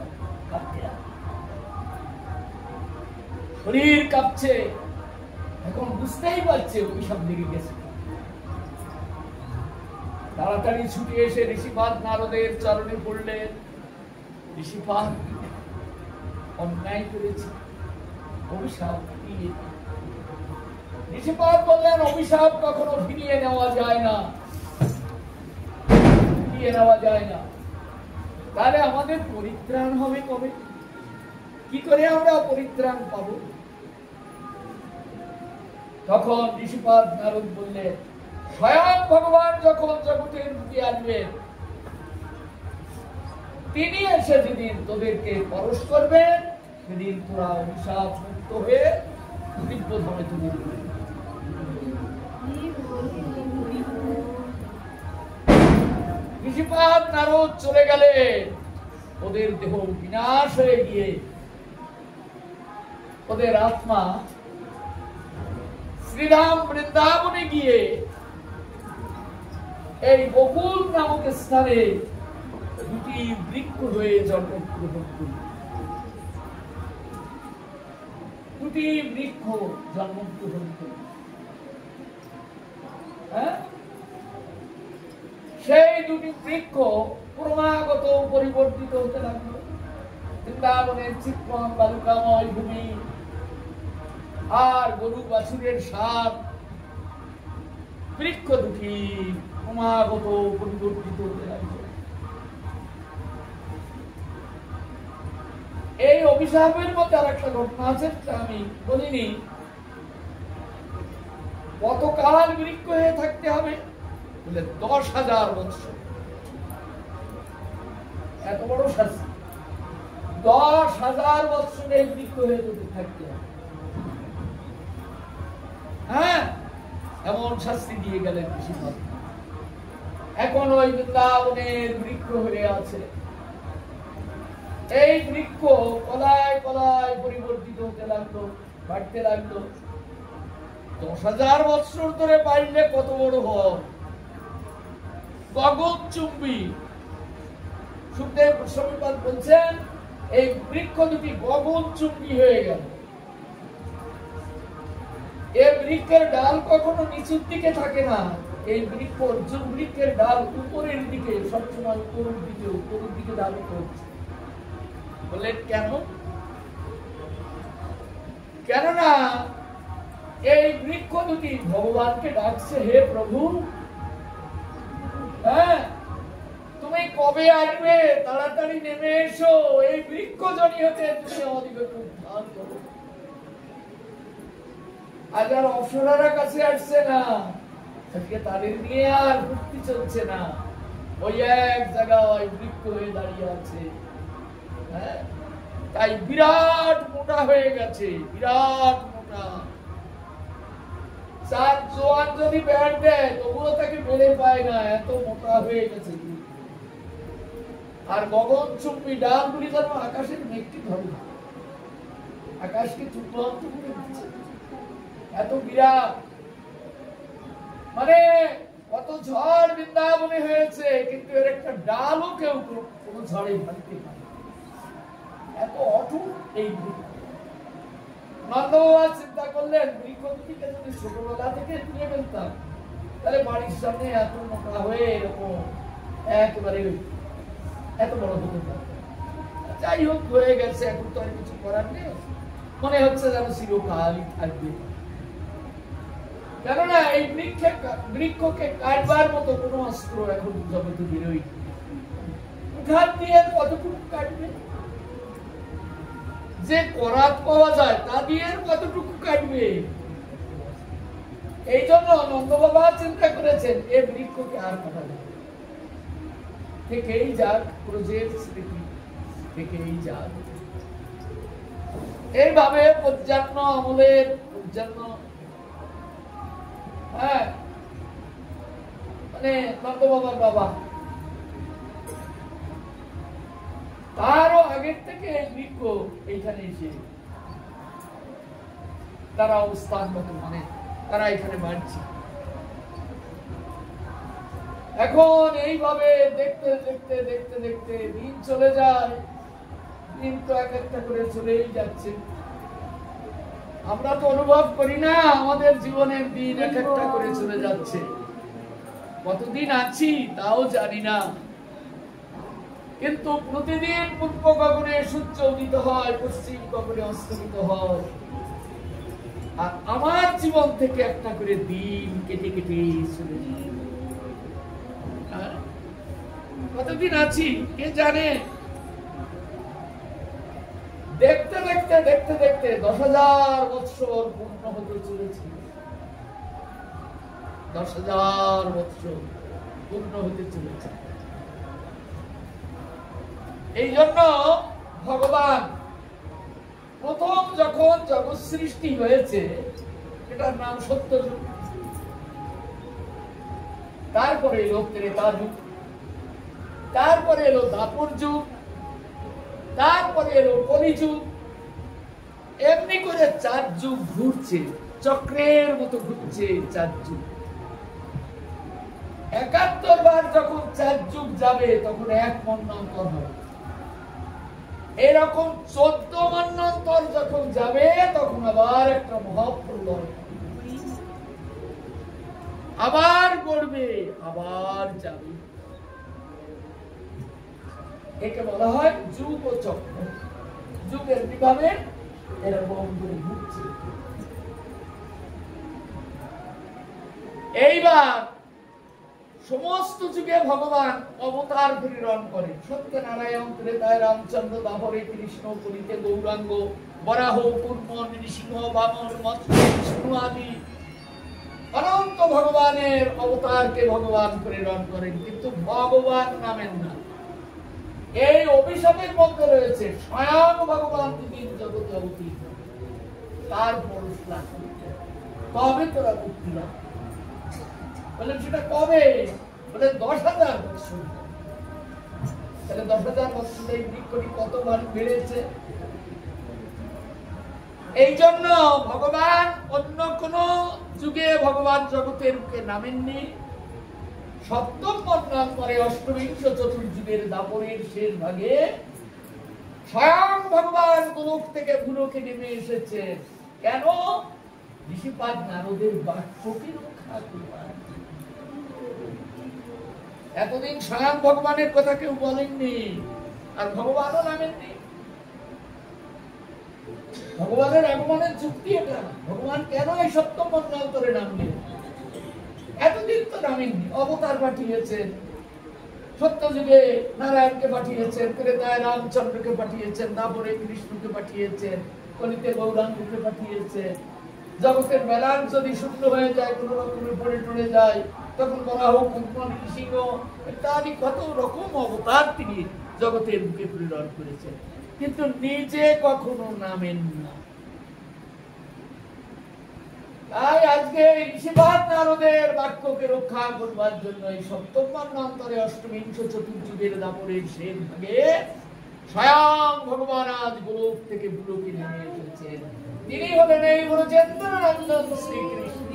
লাগবে, শরীর কাঁপছে। এখন বুঝতেই পারছে অভিশাপ লেগে গেছে। তাড়াতাড়ি ছুটে এসে ঋষিপাদ নারদের চরণে পড়লেন। ঋষিপাদ, অন্যায় করেছে, অভিশাপ ফিরিয়ে। ঋষিপাদ বললেন অভিশাপ কখনো ফিরিয়ে নেওয়া যায় না, ফিরিয়ে নেওয়া যায় না। তাহলে আমাদের পরিত্রাণ হবে কবে? কি করে আমরা পরিত্রাণ পাব? তখন ঋষিপাদ নারদ বললেন, স্বয়ং ভগবান যখন জগতের বুকে আসবেন, তিনি এসে যেদিন তোদেরকে পরশ করবেন, সেদিন তোরা অভিশাপ মুক্ত হয়ে দিব্য ধামে তুমি ঋষিপাদ নারদ চলে গেলে ওদের দেহ বিনাশ হয়ে গিয়ে ওদের আত্মা শ্রীরাম বৃন্দাবনে গিয়ে এই বকুল নামক স্থানে দুটি বৃক্ষ হয়ে জন্মগ্রহণ করল। দুটি বৃক্ষ জন্মগ্রহণ করল। সেই দুটি বৃক্ষ ক্রমাগত পরিবর্তিত হতে লাগলো। বৃন্দাবনের চিত্রম বালুকাময় ভূমি আর গরু বাছুরের সাপ বৃক্ষ দুটি ক্রমাগত পরিবর্তিত হতে লাগলো। এই অভিশাপের মধ্যে আর একটা ঘটনা আছে, আমি বলিনি। কতকাল বৃক্ষ হয়ে থাকতে হবে? বলে 10,000 বছর। এত বড় শাস্তি, 10,000 বছরে বৃক্ষ হয়ে যদি থাকতে হবে। হ্যাঁ, এমন শাস্তি দিয়ে গেলেন ঋষিপাদ। এখন ওই বৃন্দাবনের বৃক্ষ হয়ে আছে। এই বৃক্ষ কলায় কলায় পরিবর্তিত হতে লাগলো, বাড়তে লাগলো। 10,000 বছর ধরে পাইলে কত বড় হয়? গগনচুম্বী। সুখদেব গোস্বামীপাদ বলছেন এই বৃক্ষ দুটি গগনচুম্বী হয়ে গেল। এই বৃক্ষের ডাল কখনো নিচুর দিকে থাকে না। এই বৃক্ষ, অর্জুন বৃক্ষের ডাল উপরের দিকে, সবসময় উপরের দিকে ডাল করছে। বলে কেন? কেননা এই বৃক্ষ দুটি ভগবানকে ডাকছে, হে প্রভু, হ্যাঁ তুমি কবে আসবে? তাড়াতাড়ি নেমে এসো, এই বৃক্ষ জনি হতে তুমি আমাদেরকে উদ্ধার করো। আজ আর অপ্সরারা কাছে আসছে না, আজকে তাদের নিয়ে আর ভর্তি চলছে না। ওই এক জায়গায় বৃক্ষ হয়ে দাঁড়িয়ে আছে। হ্যাঁ, তাই বিরাট মোটা হয়ে গেছে, বিরাট মোটা। চার জোয়ান যদি ব্যাট দেয় তবুও তাকে বেড়ে পায় না, এত মোটা হয়ে গেছে। আর গগন চুম্বি ডালগুলি যেন আকাশের মেঘটি ধরে, আকাশকে চুম্বন্ত করে দিচ্ছে, এত বিরাট। মানে কত ঝড় বৃন্দাবনে হয়েছে, কিন্তু এর একটা ডালও কেউ কোনো ঝড়ে ভাঙতে পারে, এত অটুট এই বৃক্ষ। নন্দবাবা চিন্তা করলেন, বৃক্ষটিকে যদি ছোটবেলা থেকে তুলে ফেলতাম তাহলে বাড়ির সামনে এত মোটা হয়ে এরকম একেবারে এত বড় হতে পারত। যাই হোক, হয়ে গেছে, এখন তো আর কিছু করার নেই। মনে হচ্ছে যেন চিরকালই থাকবে, কেননা এই বৃক্ষকে কাটবার মতো কোনো অস্ত্র এখন জগতে বেরোয়। ঘাট দিয়ে কতটুকু কাটবে, যে করাত পাওয়া যায় তা দিয়ে কতটুকু কাটবে। এই জন্য নন্দবাবা চিন্তা করেছেন, এই বৃক্ষকে আর কাটা যাবে, থেকেই যাক ব্রজের স্মৃতি, থেকেই যাক। এইভাবে পঞ্চান্ন আমলের পঞ্চান্ন, হ্যাঁ, মানে নন্দবাবার বাবা, তারও আগের থেকে বৃক্ষ এইখানে এসে তারা অবস্থান মতো, মানে তারা এখানে বাড়ছে। এখন এইভাবে দেখতে দেখতে দেখতে দেখতে দিন চলে যায়, দিন তো এক একটা করে চলেই যাচ্ছে। আমরা তো অনুভব করি না আমাদের জীবনের দিন এক একটা করে চলে যাচ্ছে, কতদিন আছি তাও জানি না। কিন্তু প্রতিদিন পূর্ব গগনে সূর্য উদিত হয়, পশ্চিম গগনে অস্তমিত হয়, আর আমার জীবন থেকে একটা করে দিন কেটে কেটে চলে যায়। কতদিন আছি কে জানে। দেখতে দেখতে দেখতে দেখতে 10,000 বৎসর পূর্ণ হতে চলেছে, 10,000 বৎসর পূর্ণ হতে চলেছে। এই জন্য ভগবান প্রথম যখন জগৎ সৃষ্টি হয়েছে, এটার নাম সত্যযুগ, তারপরে এলো ত্রেতা যুগ, তারপরে এলো দ্বাপর যুগ, তারপরে এলো কলিযুগ। এমনি করে 4 যুগ ঘুরছে, চক্রের মতো ঘুরছে 4 যুগ। 71 বার যখন 4 যুগ যাবে তখন 1 মন্বন্তর হবে। এরকম 14 মন্বন্তর যখন যাবে তখন আবার একটা মহাপ্রলয়, আবার গড়বে, আবার যাবে। একে বলা হয় যুগ ও চক্র। যুগের বিভাবে এরকম করে ঘুরছে। এইবার সমস্ত যুগে ভগবান অবতার প্রেরণ করে। সত্যনারায়ণ, ত্রেতায় রামচন্দ্র, দাপরে কৃষ্ণ, কলিতে গৌরাঙ্গ, বরাহ, কূর্ম, নৃসিংহ, বামন, মৎস্য, বিষ্ণু আদি অনন্ত ভগবানের অবতারকে ভগবান প্রেরণ করেন, কিন্তু ভগবান নামেন না। এই অভিশাপের মধ্যে রয়েছে স্বয়ং ভগবান যদি জগতে অবতীর্ণ তার পরশ লাভ করতে, তবে তোরা মুক্তি লাভ। বলেন সেটা কবে? বলে 10,000 বছর। তাহলে 10,000 বছর এই বৃক্ষটি কতবার বেড়েছে। এই জন্য ভগবান অন্য কোন যুগে ভগবান জগতের বুকে নামেননি। সপ্তম মন্বন্তরে অষ্টবিংশ চতুর্যুগের দাপরের শেষ ভাগে স্বয়ং ভগবান গোলক থেকে ভূলোকে নেমে এসেছে। কেন? ঋষিপাদ নারদের বাক্যকে রক্ষা করবার। এতদিন স্বয়ং ভগবানের কথা কেউ বলেননি, আর ভগবানও নামেননি। ভগবানের আগমনের যুক্তি এটা। ভগবান কেন এই সপ্তম মন্বন্তরে নামলেন? এতদিন তো নামেননি। অবতার পাঠিয়েছেন, সত্য যুগে নারায়ণকে পাঠিয়েছেন, ত্রেতায় রামচন্দ্রকে পাঠিয়েছেন, দাপরে কৃষ্ণকে পাঠিয়েছেন, কলিতে গৌরাঙ্গকে পাঠিয়েছেন। জগতের মেলান যদি শূন্য হয়ে যায়, কোন রকমে পড়ে টড়ে যায়, তখন বলা হোক নৃসিংহ ইত্যাদি কত রকম অবতার তিনি জগতের বুকে প্রেরণ করেছেন, কিন্তু নিজে কখনো নামেন না। আজকে ঋষিপাদ নারদের বাক্যকে রক্ষা করবার জন্য এই সপ্তম মন্বন্তরে অষ্টবিংশ চতুর্যুগের দাপরের শেষ ভাগে স্বয়ং ভগবান আজ গোলক থেকে ভুলোকে নেমে এসেছেন। তিনি হলেন এই ব্রজেন্দ্রনন্দন শ্রীকৃষ্ণ।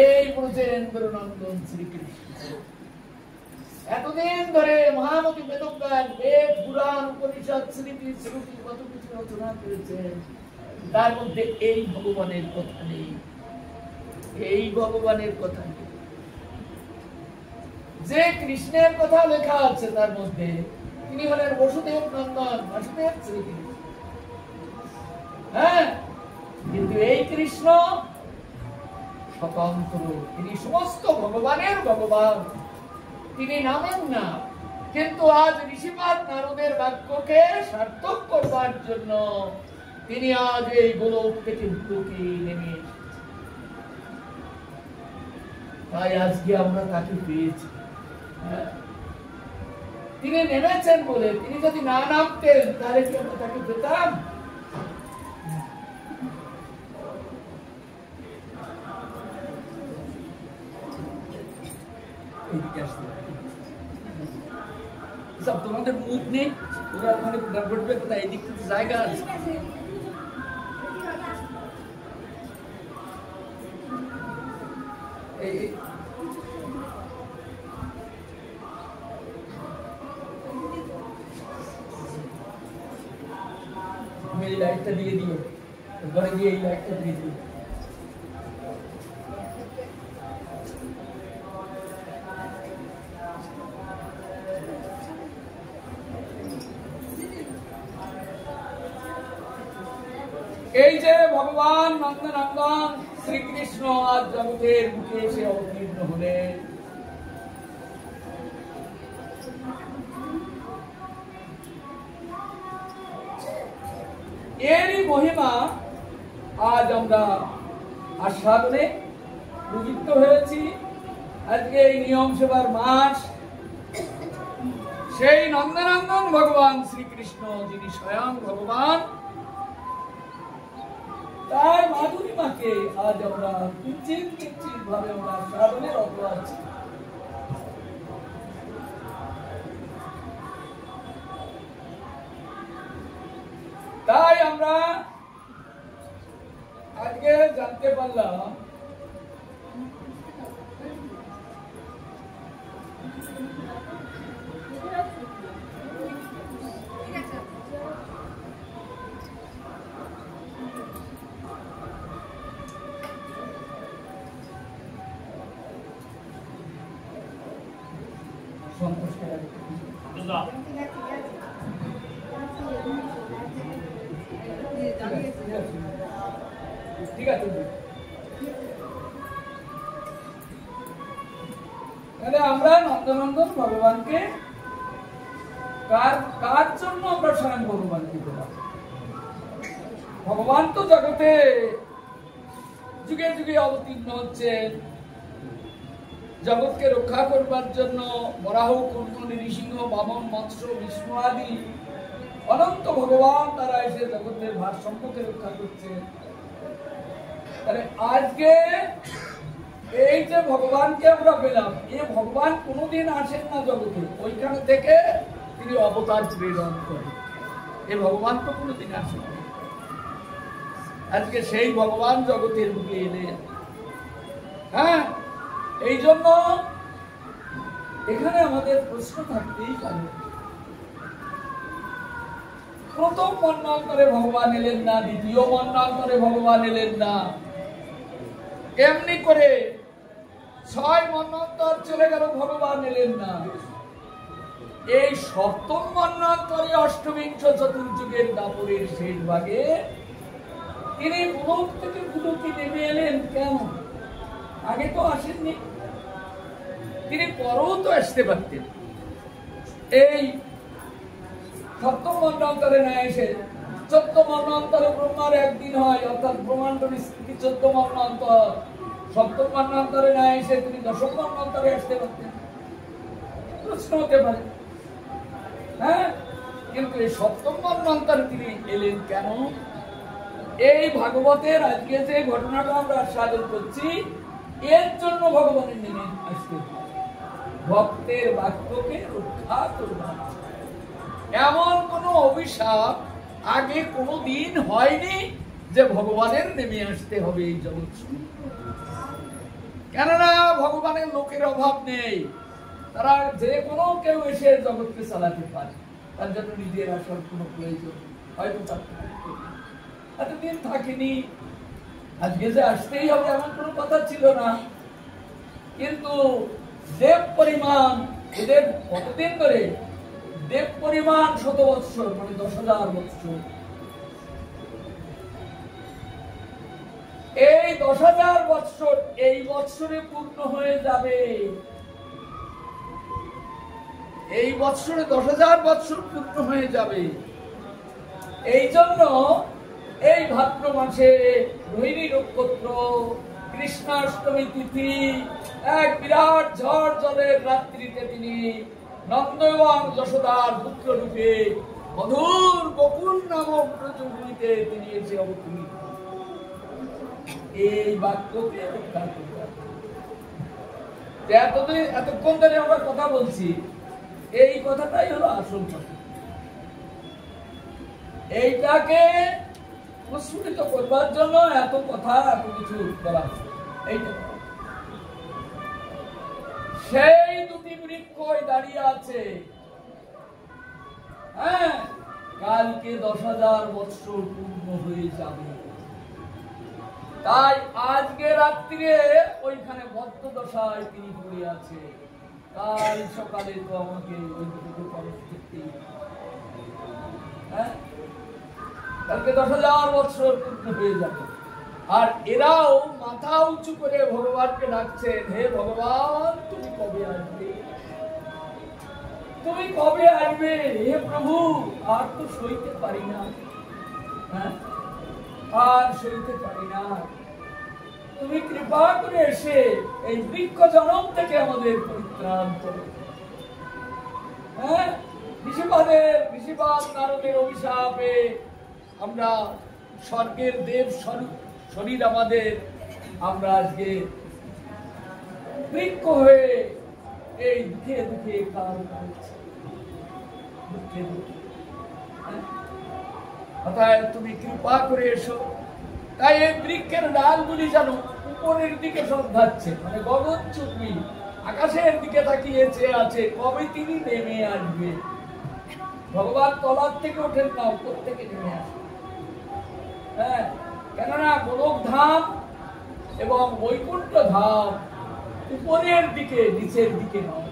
এই ব্রজেন্দ্রনন্দন শ্রীকৃষ্ণ এতদিন ধরে মহামতি বেদজ্ঞান বেদ পুরাণ উপনিষদ স্মৃতি শ্রুতি কত কিছু রচনা করেছেন, তার মধ্যে এই ভগবানের কথা নেই। এই ভগবানের কথা নেই। যে কৃষ্ণের কথা লেখা আছে তার মধ্যে তিনি হলেন বসুদেব নন্দন, বাসুদেব শ্রীকৃষ্ণ। হ্যাঁ, কিন্তু এই কৃষ্ণ স্বতন্ত্র, তিনি সমস্ত ভগবানের ভগবান, তিনি নামেন না। কিন্তু আজ ঋষিপাদ নারদের বাক্যকে সার্থক করবার জন্য তিনি আজ এই গোলক থেকে ভূলোকে নেমে এসেছেন। তাই আজকে আমরা তাকে পেয়েছি। তিনি নেমেছেন বলে, তিনি যদি না নামতেন তাহলে কি আমরা তাকে পেতাম? সব তোমাদের মুখ নেই, ওরা ওখানে ঘটবে কোথায়? এদিক থেকে জায়গা আছে। मेरी लाइट दिए दिए घरे गए लाइट दिए दिए এই যে ভগবান নন্দনন্দন শ্রীকৃষ্ণ আজ জগতের বুকে এসে অবতীর্ণ হলেন। এরই মহিমা আজ আমরা আস্বাদনে প্রযুক্ত হয়েছি। আজকে এই নিয়ম সেবার মাস, সেই নন্দনন্দন ভগবান শ্রীকৃষ্ণ যিনি স্বয়ং ভগবান, তার মাধুরীমাকে আজ আমরা কিঞ্চিত কিঞ্চিত ভাবে আমরা সাধনে রত আছি। তাই আমরা আজকে জানতে পারলাম ঠিক আছে। তাহলে আমরা নন্দনন্দন ভগবানকে কার জন্য আমরা স্বয়ং ভগবানকে পেলাম? ভগবান তো জগতে যুগে যুগে অবতীর্ণ হচ্ছেন জগৎকে রক্ষা করবার জন্য। বরাহ, কুর্ম, নৃসিংহ, বামন, মৎস্য, বিষ্ণু আদি অনন্ত ভগবান তারা এসে জগতের ভারসাম্যকে রক্ষা করছে। তাহলে আজকে এই যে ভগবানকে আমরা পেলাম, এই ভগবান কোনোদিন আসেন না জগতে, ওইখানে থেকে তিনি অবতার প্রেরণ করেন। এই ভগবান তো কোনোদিন আসেন না। আজকে সেই ভগবান জগতের বুকে এলেন। হ্যাঁ, এই জন্য এখানে আমাদের প্রশ্ন থাকতেই পারে, প্রথম মন্বন্তরে ভগবান এলেন না, দ্বিতীয় মন্বন্তরে ভগবান এলেন না, এমনি করে 6 মন্বন্তর চলে গেল, ভগবান এলেন না। এই সপ্তম মন্বন্তরে অষ্টবিংশ চতুর্যুগের দাপরের শেষ ভাগে তিনি গোলক থেকে ভূলোকে নেমে এলেন। কেন? আগে তো আসেননি, তিনি পরেও তো আসতে পারতেন। এই সপ্তম মন্বন্তরে না এসে 14 মন্বন্তরে ব্রহ্মার একদিন হয়, অর্থাৎ ব্রহ্মাণ্ড বিস্তৃতি 14 মন্বন্তর। সপ্তম মন্বন্তরে না এসে তিনি দশম মন্বন্তরে আসতে পারতেন। প্রশ্ন হতে পারে, হ্যাঁ, কিন্তু এই সপ্তম মন্বন্তরে তিনি এলেন কেন? এই ভাগবতের আজকে যে ঘটনাটা আমরা আস্বাদন করছি, এর জন্য ভগবানের নেমে আসতে ভক্তের বাক্যকে রক্ষা করবার। এমন কোন অভিশাপ আগে কোনদিন হয়নি যে ভগবানের নেমে আসতে হবে এই জগৎ। কেননা ভগবানের লোকের অভাব নেই, তারা যে কোনো কেউ এসে জগৎকে চালাতে পারে, তার জন্য নিজের আসার কোনো প্রয়োজন হয়তো এতদিন থাকেনি, আজকে যে আসতেই হবে এমন কোনো কথা ছিল না। কিন্তু দেব পরিমাণ এদের কতদিন ধরে, দেব পরিমাণ 100 বৎসর, মানে 10,000 বৎসর। এই 10,000 বৎসর এই বৎসরে পূর্ণ হয়ে যাবে। এই বৎসরে 10,000 বৎসর পূর্ণ হয়ে যাবে। এই জন্য এই ভাদ্র মাসে রোহিণী নক্ষত্র, কৃষ্ণাষ্টমী তিথি, এক বিরাট ঝড় জলের রাত্রিতে তিনি নন্দ এবং যশোদার পুত্র রূপে মধুর বকুল নামক ব্রজভূমিতে তিনি এসে অবতীর্ণ। এই বাক্যকে রক্ষা করতে এতক্ষণ ধরে আমরা কথা বলছি, এই কথাটাই হলো আসল কথা। এইটাকে প্রস্ফুটিত করবার জন্য এত কথা, এত কিছু বলা হচ্ছে। এইটা সেই দুটি বৃক্ষ দাঁড়িয়ে আছে। হ্যাঁ, কালকে 10,000 বৎসর পূর্ণ হয়ে যাবে। তাই আজকে রাত্রিরে ওইখানে বদ্ধ দশায় তিনি পড়ে আছে। কাল সকালে তো আমাকে ওই দুটো খরচ করতেই, হ্যাঁ, কালকে 10,000 বৎসর পূর্ণ হয়ে যাবে। আর এরাও মাথা উঁচু করে ভগবানকে ডাকছেন, হে ভগবান তুমি কবে আসবে, তুমি কবে আসবে, হে প্রভু আর তো সইতে পারি না, হ্যাঁ, আর সইতে পারি না, তুমি কৃপা করে এসে এই বৃক্ষ জনম থেকে আমাদের পরিত্রাণ করো। হ্যাঁ, ঋষিপাদ নারদের অভিশাপে আমরা স্বর্গের দেব স্বরূপ শরীর আমাদের, আমরা আজকে বৃক্ষ হয়ে এই দুঃখে দুঃখে কাল করছি, দুঃখে দুঃখে। অতএব তুমি কৃপা করে এসো। তাই এই বৃক্ষের ডালগুলি যেন উপরের দিকে সব ধাচ্ছে, মানে গগনচুম্বী আকাশের দিকে তাকিয়েছে আছে, কবে তিনি নেমে আসবে। ভগবান তলার থেকে ওঠেন না, উপর থেকে নেমে আসে। হ্যাঁ, কেননা গোলক ধাম এবং বৈকুণ্ঠ ধাম উপরের দিকে, নিচের দিকে নয়।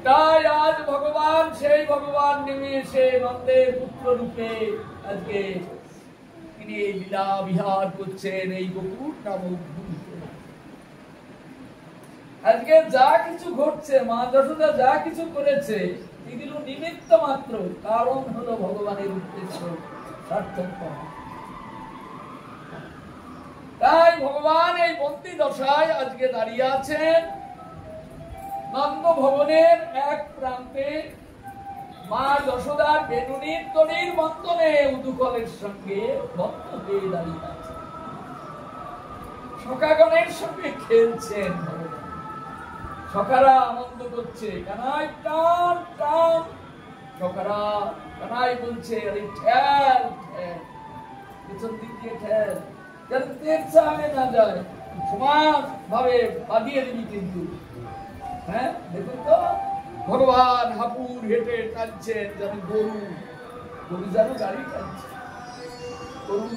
তাই আজ ভগবান, সেই ভগবান নেমে এসে নন্দের পুত্র রূপে আজকে তিনি এই লীলা বিহার করছেন এই গোকুল নামক ভূমিতে। আজকে যা কিছু ঘটছে, মা যশোদা যা কিছু করেছে, এগুলো নিমিত্ত মাত্র, কারণ হলো ভগবানের উদ্দেশ্য সার্থক করা। তাই ভগবান এই বন্দী দশায় আজকে দাঁড়িয়ে আছেন নন্দ ভবনের এক প্রান্তে, মা যশোদার বেনুনির তনির বন্ধনে উদুকলের সঙ্গে বদ্ধ হয়ে দাঁড়িয়ে আছেন, সখাগণের সঙ্গে খেলছেন। সখারা আনন্দ করছে, কানাই টান টান, সখারা কানাই বলছে, আরে ঠেল ঠেল, পিছন দিক দিয়ে ঠেল, যেন তের চালে না যায়, সমান ভাবে বাঁধিয়ে দিবি কিন্তু। হ্যাঁ, দেখুন তো ভগবান হাপুর হেঁটে টানছেন যেন গরু, গরু যেন গাড়ি টানছে, গরু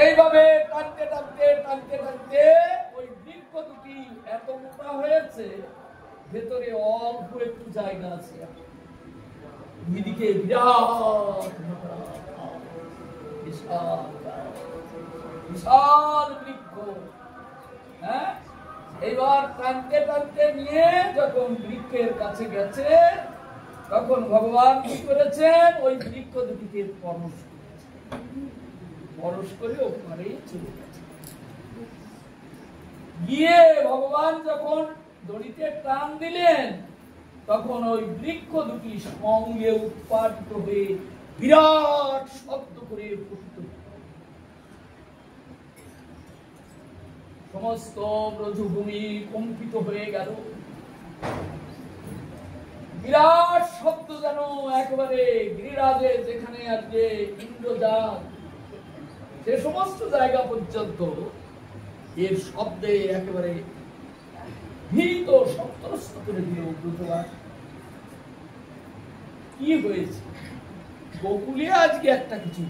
এইভাবে টানতে টানতে টানতে টানতে ওই বৃক্ষ দুটি এত মোটা হয়েছে, ভেতরে অল্প একটু জায়গা আছে, দুইদিকে বিরাট বিশাল বিশাল বৃক্ষ। হ্যাঁ, এইবার টানতে টানতে নিয়ে যখন বৃক্ষের কাছে গেছে, তখন ভগবান কি করেছেন, ওই বৃক্ষ দুটিকে পরশ করে ওখানেই চলে গেছে। গিয়ে ভগবান যখন দড়িতে টান দিলেন, তখন ওই বৃক্ষ দুটি সঙ্গে উৎপাদিত হয়ে বিরাট শব্দ করে পতিত হল। সমস্ত ব্রজভূমি কম্পিত হয়ে গেল। বিরাট শব্দ যেন একেবারে গিরিরাজে যেখানে আজকে ইন্দ্রজাল, সে সমস্ত জায়গা পর্যন্ত এর শব্দে একেবারে ভীত সন্ত্রস্ত করে দিল ব্রজবাস। কি হয়েছে? গোকুলে আজকে একটা কিছু,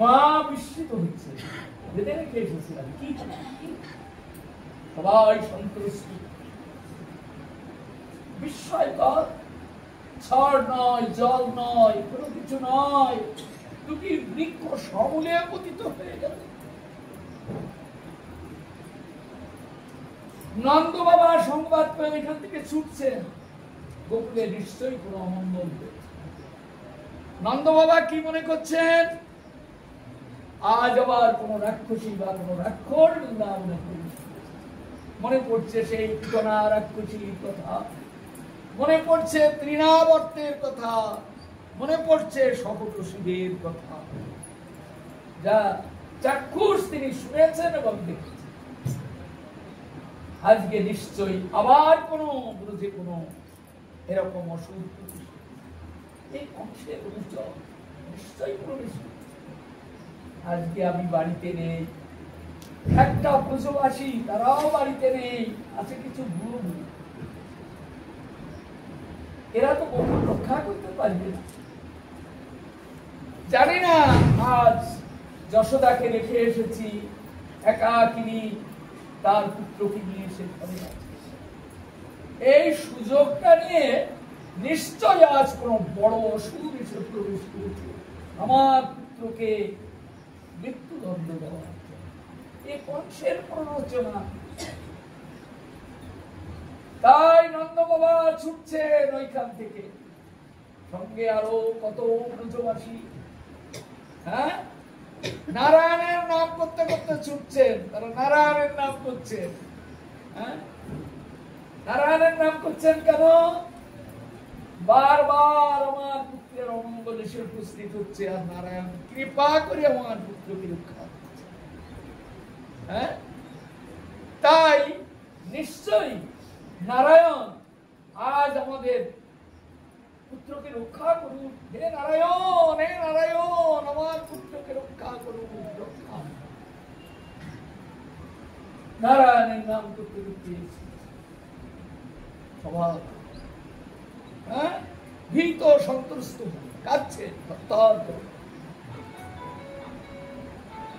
মা বিস্মিত হচ্ছে, বেঁধে রেখে এসেছিলাম কি সবাই সন্ত্রস্ত, বিস্ময়কর। ছাড় নয়, জল নয়, কোনো কিছু নয়, দুটি বৃক্ষ সমূলে পতিত হয়ে গেল। নন্দ বাবা সংবাদ পেয়ে এখান থেকে ছুটছেন, গোকুলে নিশ্চয়ই কোনো অমঙ্গল হয়েছে। নন্দ বাবা কি মনে করছেন? আজ আবার কোন রাক্ষসী বা কোন রাক্ষস মনে পড়ছে সেই পুতনা রাক্ষসীর কথা, মনে পড়ছে তৃণাবর্তের কথা, মনে পড়ছে শপথশিবের কথা, যা চাক্ষুষ তিনি শুনেছেন এবং দেখেছেন। আজকে নিশ্চয়ই আবার কোন ব্রজে কোন এরকম অসুখ, এই অংশের অনুচর নিশ্চয়ই প্রবেশ। আজকে আমি বাড়িতে নেই, একটা ব্রজবাসী তারাও বাড়িতে নেই, আছে কিছু বুড়ো বুড়ি, এরা তো গোকুল রক্ষা করতে পারবে না। জানি না আজ যশোদাকে রেখে এসেছি একাকিনী, তার পুত্রকে নিয়ে এসে ঘরে আছে। এই সুযোগটা নিয়ে নিশ্চয় আজ কোন বড় অসুর এসে প্রবেশ করেছে, আমার পুত্রকে মৃত্যুদণ্ড দেওয়া হচ্ছে। এই কংসের প্ররোচনা। তাই নন্দ বাবা ছুটছেন ওইখান থেকে, সঙ্গে আরো কত ব্রজবাসী, হ্যাঁ, নারায়ণের নাম করতে করতে ছুটছেন। তারা নারায়ণের নাম করছেন। হ্যাঁ, নারায়ণের নাম করছেন কেন? বারবার আমার পুত্রের অমঙ্গল এসে উপস্থিত হচ্ছে, আর নারায়ণ কৃপা করে আমার পুত্রকে রক্ষা করছে। হ্যাঁ, তাই নিশ্চয়ই নারায়ণ আজ আমাদের পুত্রকে রক্ষা করুন। হে নারায়ণ, হে নারায়ণ, আমার পুত্রকে রক্ষা করুন, রক্ষা। নারায়ণের নাম করতে করতে স্বভাব, হ্যাঁ, ভীত সন্ত্রস্ত কাঁদছে।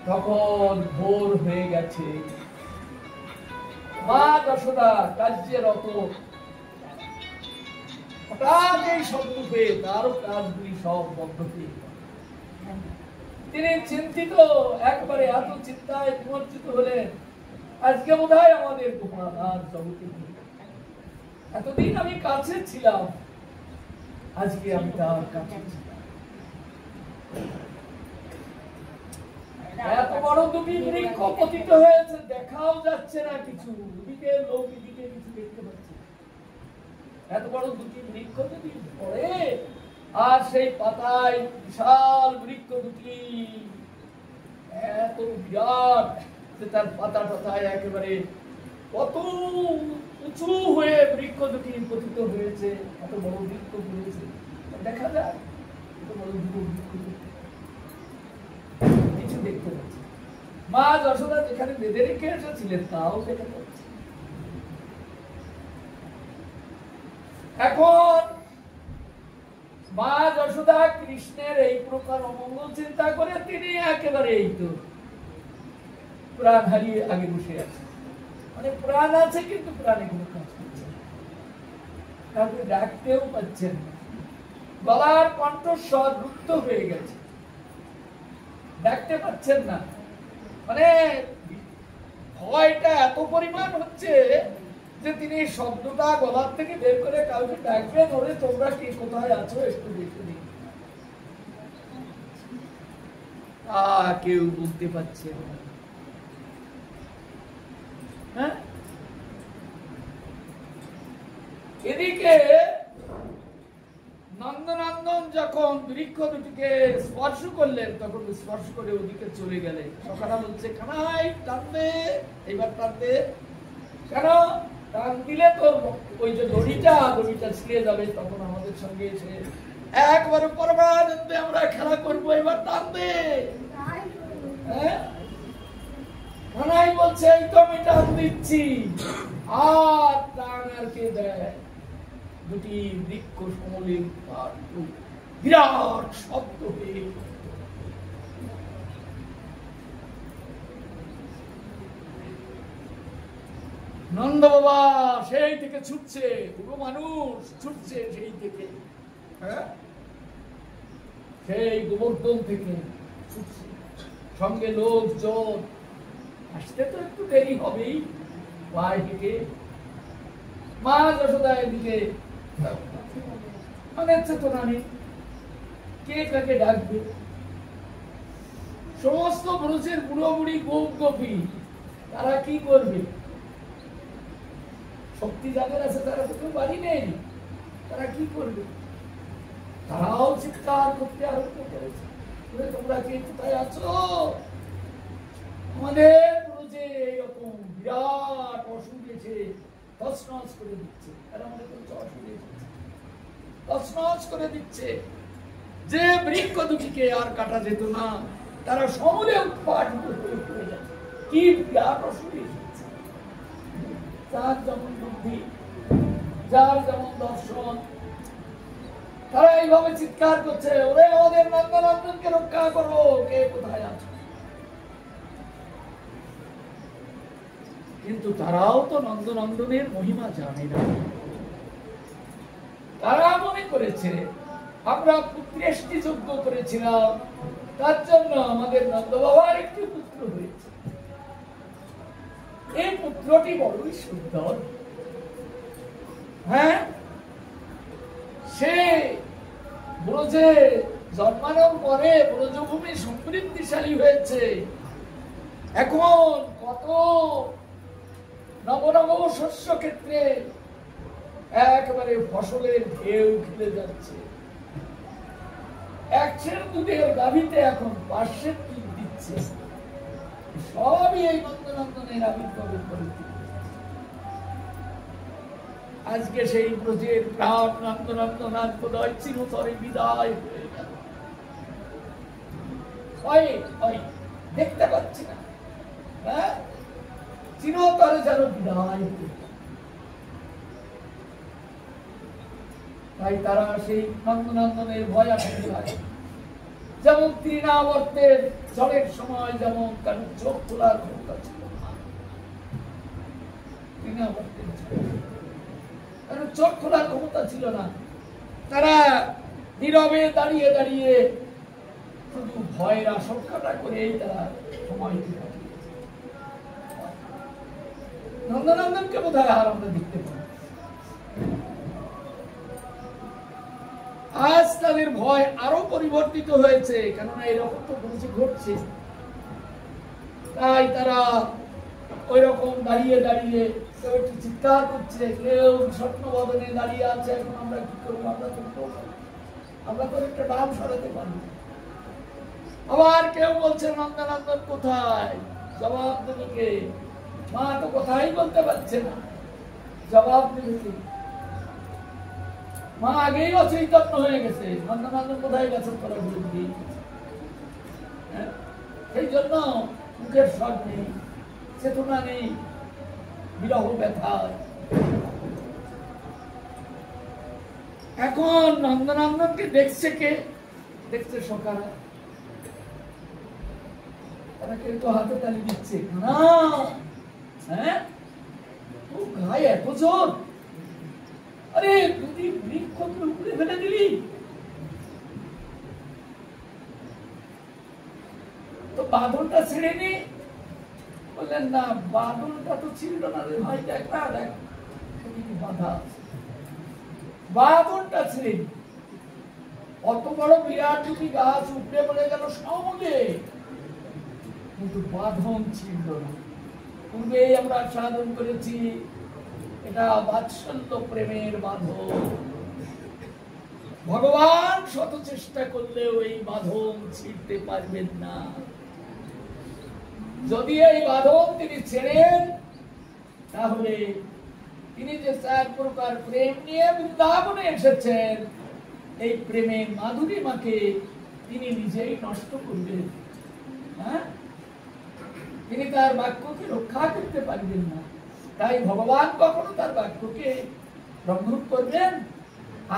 তখন ভোর হয়ে গেছে, মা যশোদা কার্যে রত, হঠাৎ এই শব্দ পেয়ে তারও কাজগুলি সব বন্ধ হয়ে গেল। তিনি চিন্তিত, একবারে এত চিন্তায় নিমজ্জিত হলেন, আজকে বোধ হয় আমাদের গোপাল আর জগতে নেই। এতদিন আমি কাছে ছিলাম, আজকে আমি তার কাছে ছিলাম। এত বড় দুটি বৃক্ষ পতিত হয়েছে, দেখাও যাচ্ছে না কিছু, ওদিকে লোক এদিকে কিছু দেখতে পাচ্ছে। এত বড় দুটি বৃক্ষ যদি পড়ে, আর সেই পাতায় বিশাল বৃক্ষ দুটি এত বিরাট যে তার পাতা টাতায় একেবারে কত উঁচু হয়ে বৃক্ষ দুটি পতিত হয়েছে, এত বড় বৃক্ষ হয়েছে, দেখা যায় এত বড় দুটো বৃক্ষ কিছু দেখতে পাচ্ছে। মা যশোদা যেখানে বেঁধে রেখে এসেছিলেন তাও দেখা যাচ্ছে। এখন মা যশোদা কৃষ্ণের এই প্রকার অমঙ্গল চিন্তা করে তিনি একেবারে এই তো প্রাণ হারিয়ে আগে বসে আছে। মানে প্রাণ আছে কিন্তু প্রাণে কোনো কাজ করছে না, কাউকে ডাকতেও পাচ্ছেন না, গলার কণ্ঠস্বর রুদ্ধ হয়ে গেছে, ডাকতে পাচ্ছেন না। মানে ভয়টা এত পরিমাণ হচ্ছে যে তিনি শব্দটা গলার থেকে বের করে কাউকে ডাকবেন, ওরে তোমরা কি কোথায় আছো একটু দেখে দিন, কেউ বুঝতে পারছে না। হ্যাঁ, এদিকে নন্দনন্দন যখন বৃক্ষ দুটিকে স্পর্শ করলেন, তখন স্পর্শ করে ওদিকে চলে গেলেন। সখারা বলছে, কানাই টানবে, এবার টানবে কেন? টান দিলে তো ওই যে দড়িটা ছিঁড়ে যাবে, তখন আমাদের সঙ্গে এসে একবারে পরমানন্দে আমরা খেলা করবো, এবার টানবে। কানাই বলছে, এই তো আমি টান দিচ্ছি। আর টান আর কে দেয়? দুটি বৃক্ষ সমলির বিরাট শব্দ হয়ে নন্দ বাবা সেই থেকে ছুটছে, পুরো মানুষ ছুটছে সেই থেকে, সেই গোবর্ধন থেকে ছুটছে, সঙ্গে লোকজন। আসতে তো একটু দেরি হবেই, পায়ে থেকে মা যশোদা এদিকে মানে চেতনা নেই, কে কাকে ডাকবে। সমস্ত ব্রজের বুড়ো বুড়ি গোপ গোপী তারা কি করবে? শক্তি যাদের আছে তারা তো কেউ বাড়ি নেই, তারা কি করবে? তারাও চিৎকার করতে আরম্ভ করেছে, তোমরা কে কোথায় আছো? আমাদের ব্রজে এরকম বিরাট অসুখ এসে তছনছ করে দিচ্ছে। তারা মনে করছে অসুখ এসেছে, তছনছ করে দিচ্ছে। যে বৃক্ষ দুটিকে আর কাটা যেত না, তারা সমূলে উৎপাটিত হয়ে পড়ে যাচ্ছে। কি বিরাট অসুখ এসেছে! যার যেমন বুদ্ধি, যার যেমন দর্শন, তারা এইভাবে চিৎকার করছে, ওরে আমাদের নন্দনন্দনকে রক্ষা করো, কে কোথায় আছো? কিন্তু তারাও তো নন্দনন্দনের মহিমা জানে না। তারা মনে করেছে আমরা পুত্রেষ্টি যজ্ঞ করেছিলাম, তার জন্য আমাদের নন্দ বাবার একটি পুত্র হয়েছে। এই পুত্রটি বড়ই সুন্দর। হ্যাঁ, সে ব্রজে জন্মানোর পরে ব্রজভূমি সমৃদ্ধিশালী হয়েছে। এখন কত নব নব শস্য ক্ষেত্রে একেবারে ফসলের ঢেউ খেলে যাচ্ছে। 100 দুধের গাভীতে এখন 500 দুধ দিচ্ছে। সবই এই নন্দনন্দনের আবির্ভাবের পরিস্থিতি। আজকে সেই ব্রজের প্রাণ নন্দনন্দন আজ বোধহয় চিরতরে বিদায় হয়ে গেল। দেখতে পাচ্ছি না, হ্যাঁ, চিরতরে যেন বিদায়। তাই তারা সেই নন্দনন্দনের ভয় আসতে লাগে। যেমন তৃণাবর্তের ঝড়ের সময় যেমন কারণ চোখ খোলার ক্ষমতা ছিল না, তৃণাবর্তের কারণ চোখ খোলার ক্ষমতা ছিল না, তারা নীরবে দাঁড়িয়ে দাঁড়িয়ে শুধু ভয়ের আশঙ্কাটা করেই তারা সময় কাটিয়েছে। নন্দনন্দনকে বোধহয় আর আমরা দেখতে পাই। আজ তাদের ভয় আরো পরিবর্তিত হয়েছে, কেননা এরকম তো ঘটছে। তাই তারা ওই রকম দাঁড়িয়ে দাঁড়িয়ে কেউ একটু চিৎকার করছে, কেউ স্বপ্ন বদনে দাঁড়িয়ে আছে। এখন আমরা কি করবো? আমরা তো একটা নাম সরাতে পারি। আবার কেউ বলছে নন্দনন্দন কোথায়, জবাব দেবে কে? মা তো কথাই বলতে পারছে না, জবাব দেবে কে? মা আগেই অচৈতন্য হয়ে গেছে, নন্দনন্দন কোথায় গেছেন তারা বলে দিয়ে। সেই জন্য মুখের স্বর নেই, চেতনা নেই, বিরহ ব্যথা। এখন নন্দনন্দনকে দেখছে কে? দেখছে সকারা। তারা কিন্তু হাতে তালি দিচ্ছে না। হ্যাঁ, ও গায়ে এত জোর, আরে তুই বৃক্ষ উপরে ফেলে দিলি তো বাঁধনটা ছেড়ে নি। বললেন না, বাঁধনটা তো ছিল না রে ভাই, দেখ না, দেখ বাঁধা বাঁধনটা ছেড়ে নি। অত বড় বিরাট দুটি গাছ উপড়ে পড়ে গেল সঙ্গে, কিন্তু বাঁধন ছিল না। পূর্বেই আমরা সাধন করেছি এটা বাৎসল্য প্রেমের বাঁধন। ভগবান শত চেষ্টা করলেও এই বাঁধন ছিঁড়তে পারবেন না। যদি এই বাঁধন তিনি ছেড়েন, তাহলে তিনি যে 4 প্রকার প্রেম নিয়ে বৃন্দাবনে এসেছেন, এই প্রেমের মাধুরীমাকে তিনি নিজেই নষ্ট করবেন। হ্যাঁ, তিনি তার বাক্যকে রক্ষা করতে পারবেন না। তাই ভগবান কখনো তার বাক্যকে লঙ্ঘন করবেন?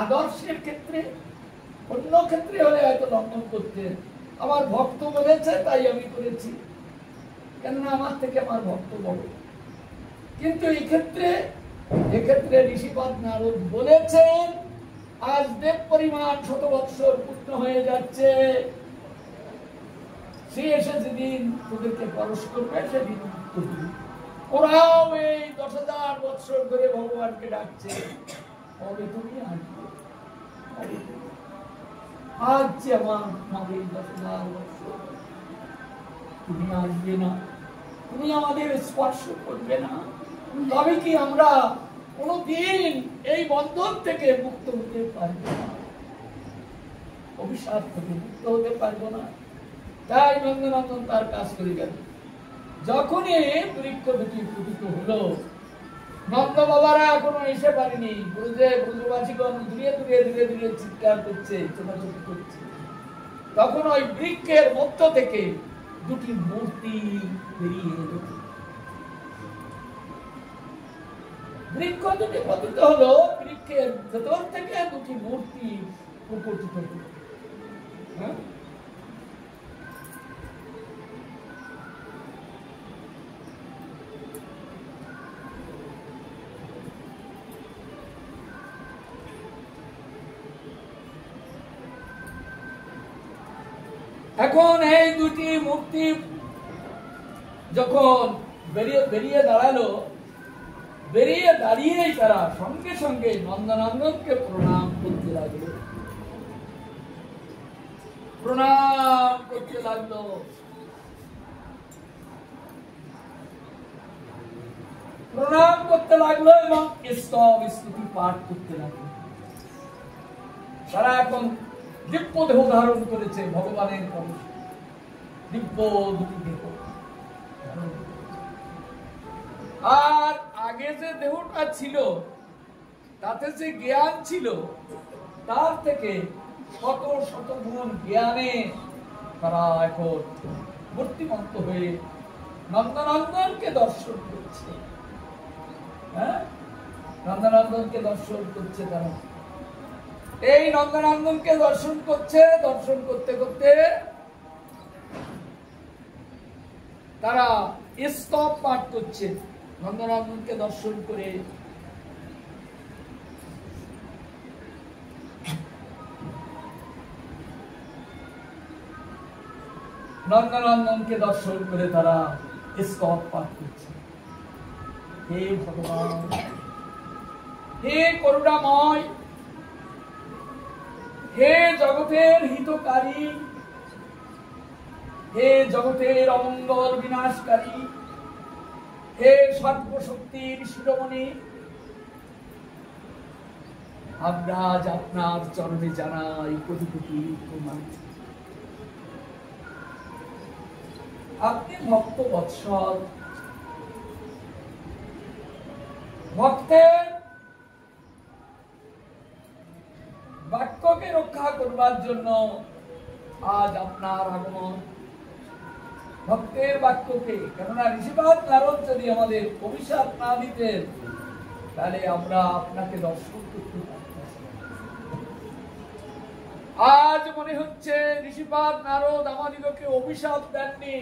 আদর্শের ক্ষেত্রে, অন্য ক্ষেত্রে হলে হয়তো লঙ্ঘন করতেন। আমার ভক্ত বলেছে তাই আমি করেছি, কেননা আমার থেকে আমার ভক্ত বড়। কিন্তু এক্ষেত্রে ঋষিপাদ নারদ বলেছেন, আজ দেব পরিমাণ 100 বৎসর পূর্ণ হয়ে যাচ্ছে, সে এসে যেদিন তোদেরকে পরশ করবে সেদিন ওরাও এই 10,000 বৎসর ধরে ভগবানকে ডাকছে, কবে তুমি আসবে? আজ যে আমাদের 10,000 বৎসর, তুমি আসবে না, তুমি আমাদের স্পর্শ করবে না, তবে কি আমরা কোনদিন এই বন্ধন থেকে মুক্ত হতে পারবো না, অভিশাপ থেকে মুক্ত হতে পারবো না। তাই নন্দনন্দন তার কাজ করে গেল। যখনই বৃক্ষ দুটি পতিত হলো, নন্দ বাবারা এখনো এসে পারেনি। ব্রজবাসীগণ ধীরে ধীরে চিৎকার করছে, ছোটাছুটি করছে। তখন ওই বৃক্ষের মধ্য থেকে দুটি মূর্তি বেরিয়ে এলো। বৃক্ষ দুটি পতিত হলো, বৃক্ষের ভেতর থেকে দুটি মূর্তি উপস্থিত হলো। হ্যাঁ, এখন এই দুটি মূর্তি যখন বেরিয়ে দাঁড়ালো, বেরিয়ে দাঁড়িয়েই তারা সঙ্গে সঙ্গে নন্দনন্দনকে প্রণাম করতে লাগলো। প্রণাম করতে লাগলো। প্রণাম করতে লাগলো এবং স্তব স্তুতি পাঠ করতে লাগলো। তারা এখন দিব্য দেহ ধারণ করেছে ভগবানের পরশে, দিব্য দুটি দেহ। আর আগে যে দেহটা ছিল তাতে যে জ্ঞান ছিল, তার থেকে শত শত গুণ জ্ঞানে তারা এখন মূর্তিমন্ত হয়ে নন্দনন্দনকে দর্শন করছে। হ্যাঁ, নন্দনন্দনকে দর্শন করছে তারা। এই নন্দনন্দনকে দর্শন করছে, দর্শন করতে করতে তারা স্তব পাঠ করছে। নন্দনন্দনকে দর্শন করে নন্দনন্দনকে দর্শন করে তারা স্তব পাঠ করছে। হে ভগবান, হে করুণাময়, হে জগতের হিতকারী, হে জগতের অমঙ্গল বিনাশকারী, হে সর্বশক্তির শিরোমণি, আমরা আজ আপনার চরণে জানাই কোটি কোটি প্রণাম। আপনি ভক্ত বৎসল, ভক্তের বাক্যকে রক্ষা করবার জন্য আজ আপনার আগমন। ভক্তের বাক্যকে, কেননা ঋষিপাদ নারদ যদি আমাদের অভিশাপ না দিতেন, তাহলে আমরা আপনাকে দর্শন করতে পারতাম। আজ মনে হচ্ছে ঋষিপাদ নারদ আমাদিগকে অভিশাপ দেননি,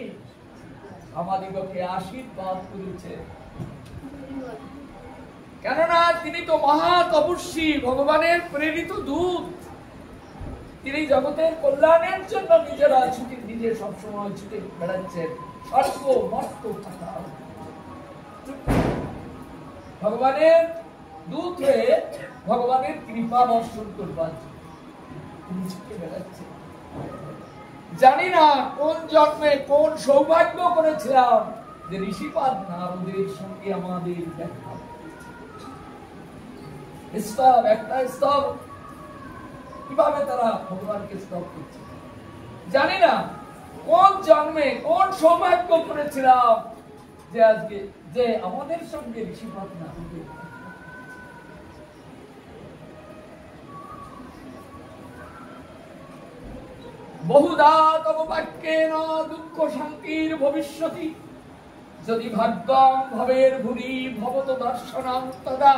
আমাদিগকে আশীর্বাদ করেছে। কেননা তিনি তো মহা তপস্বী, ভগবানের প্রেরিত দূত। তিনি জগতের কল্যাণের জন্য নিজে সবসময় ছুটে বেড়াচ্ছেন, স্বর্গ মর্ত পাতাল। ভগবানের দূত হয়ে ভগবানের কৃপা বর্ষণ করবার তিনি ছুটে বেড়াচ্ছেন। জানি না কোন জন্মে কোন সৌভাগ্য করেছিলাম যে ঋষিপাদ নারদের সঙ্গে আমাদের দেখা। স্তব, একটা স্তব কিভাবে তারা ভগবানকে স্তব করছে। জানি না কোন জন্মে কোন সৌভাগ্য করেছিলাম যে আজকে যে আমাদের সঙ্গে ঋষিপাদ নারদের বহুধা তব বাক্যেন দুঃখ শান্তির ভবিষ্যতি যদি ভাগ্যম ভবের ভুরি ভবত দর্শনম তদা।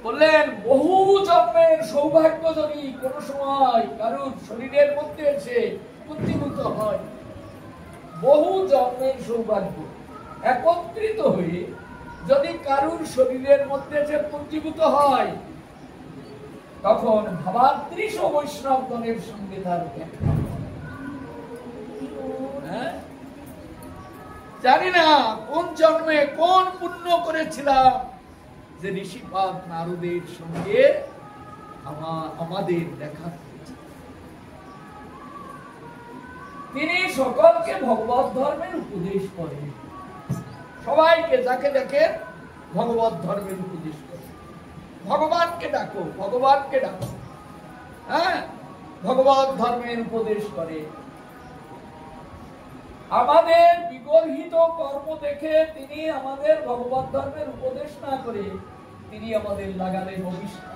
বললেন বহু জন্মের সৌভাগ্য যদি কোন সময় কারুর শরীরের মধ্যে এসে পুঞ্জীভূত হয়, বহু জন্মের সৌভাগ্য একত্রিত হয়ে যদি কারুর শরীরের মধ্যে এসে পুঞ্জীভূত হয়, তখন ভাবাদৃশ বৈষ্ণবগণের সঙ্গে তার দেখা। জানি না কোন জন্মে কোন পুণ্য করেছিলাম যে ঋষিপাদ নারদের সঙ্গে আমাদের দেখা হয়েছে। তিনি সকলকে ভগবত ধর্মের উপদেশ করেন, সবাইকে যাকে দেখে ভগবত ধর্মের উপদেশ করেন। ভগবানকে ডাকো, ভগবানকে ডাকো, হ্যাঁ, ভগবত ধর্মের উপদেশ করে। আমাদের বিগর্হিত কর্ম দেখে তিনি আমাদের ভগবত ধর্মের উপদেশ না করে তিনি আমাদের লাগালেন অভিশাপ।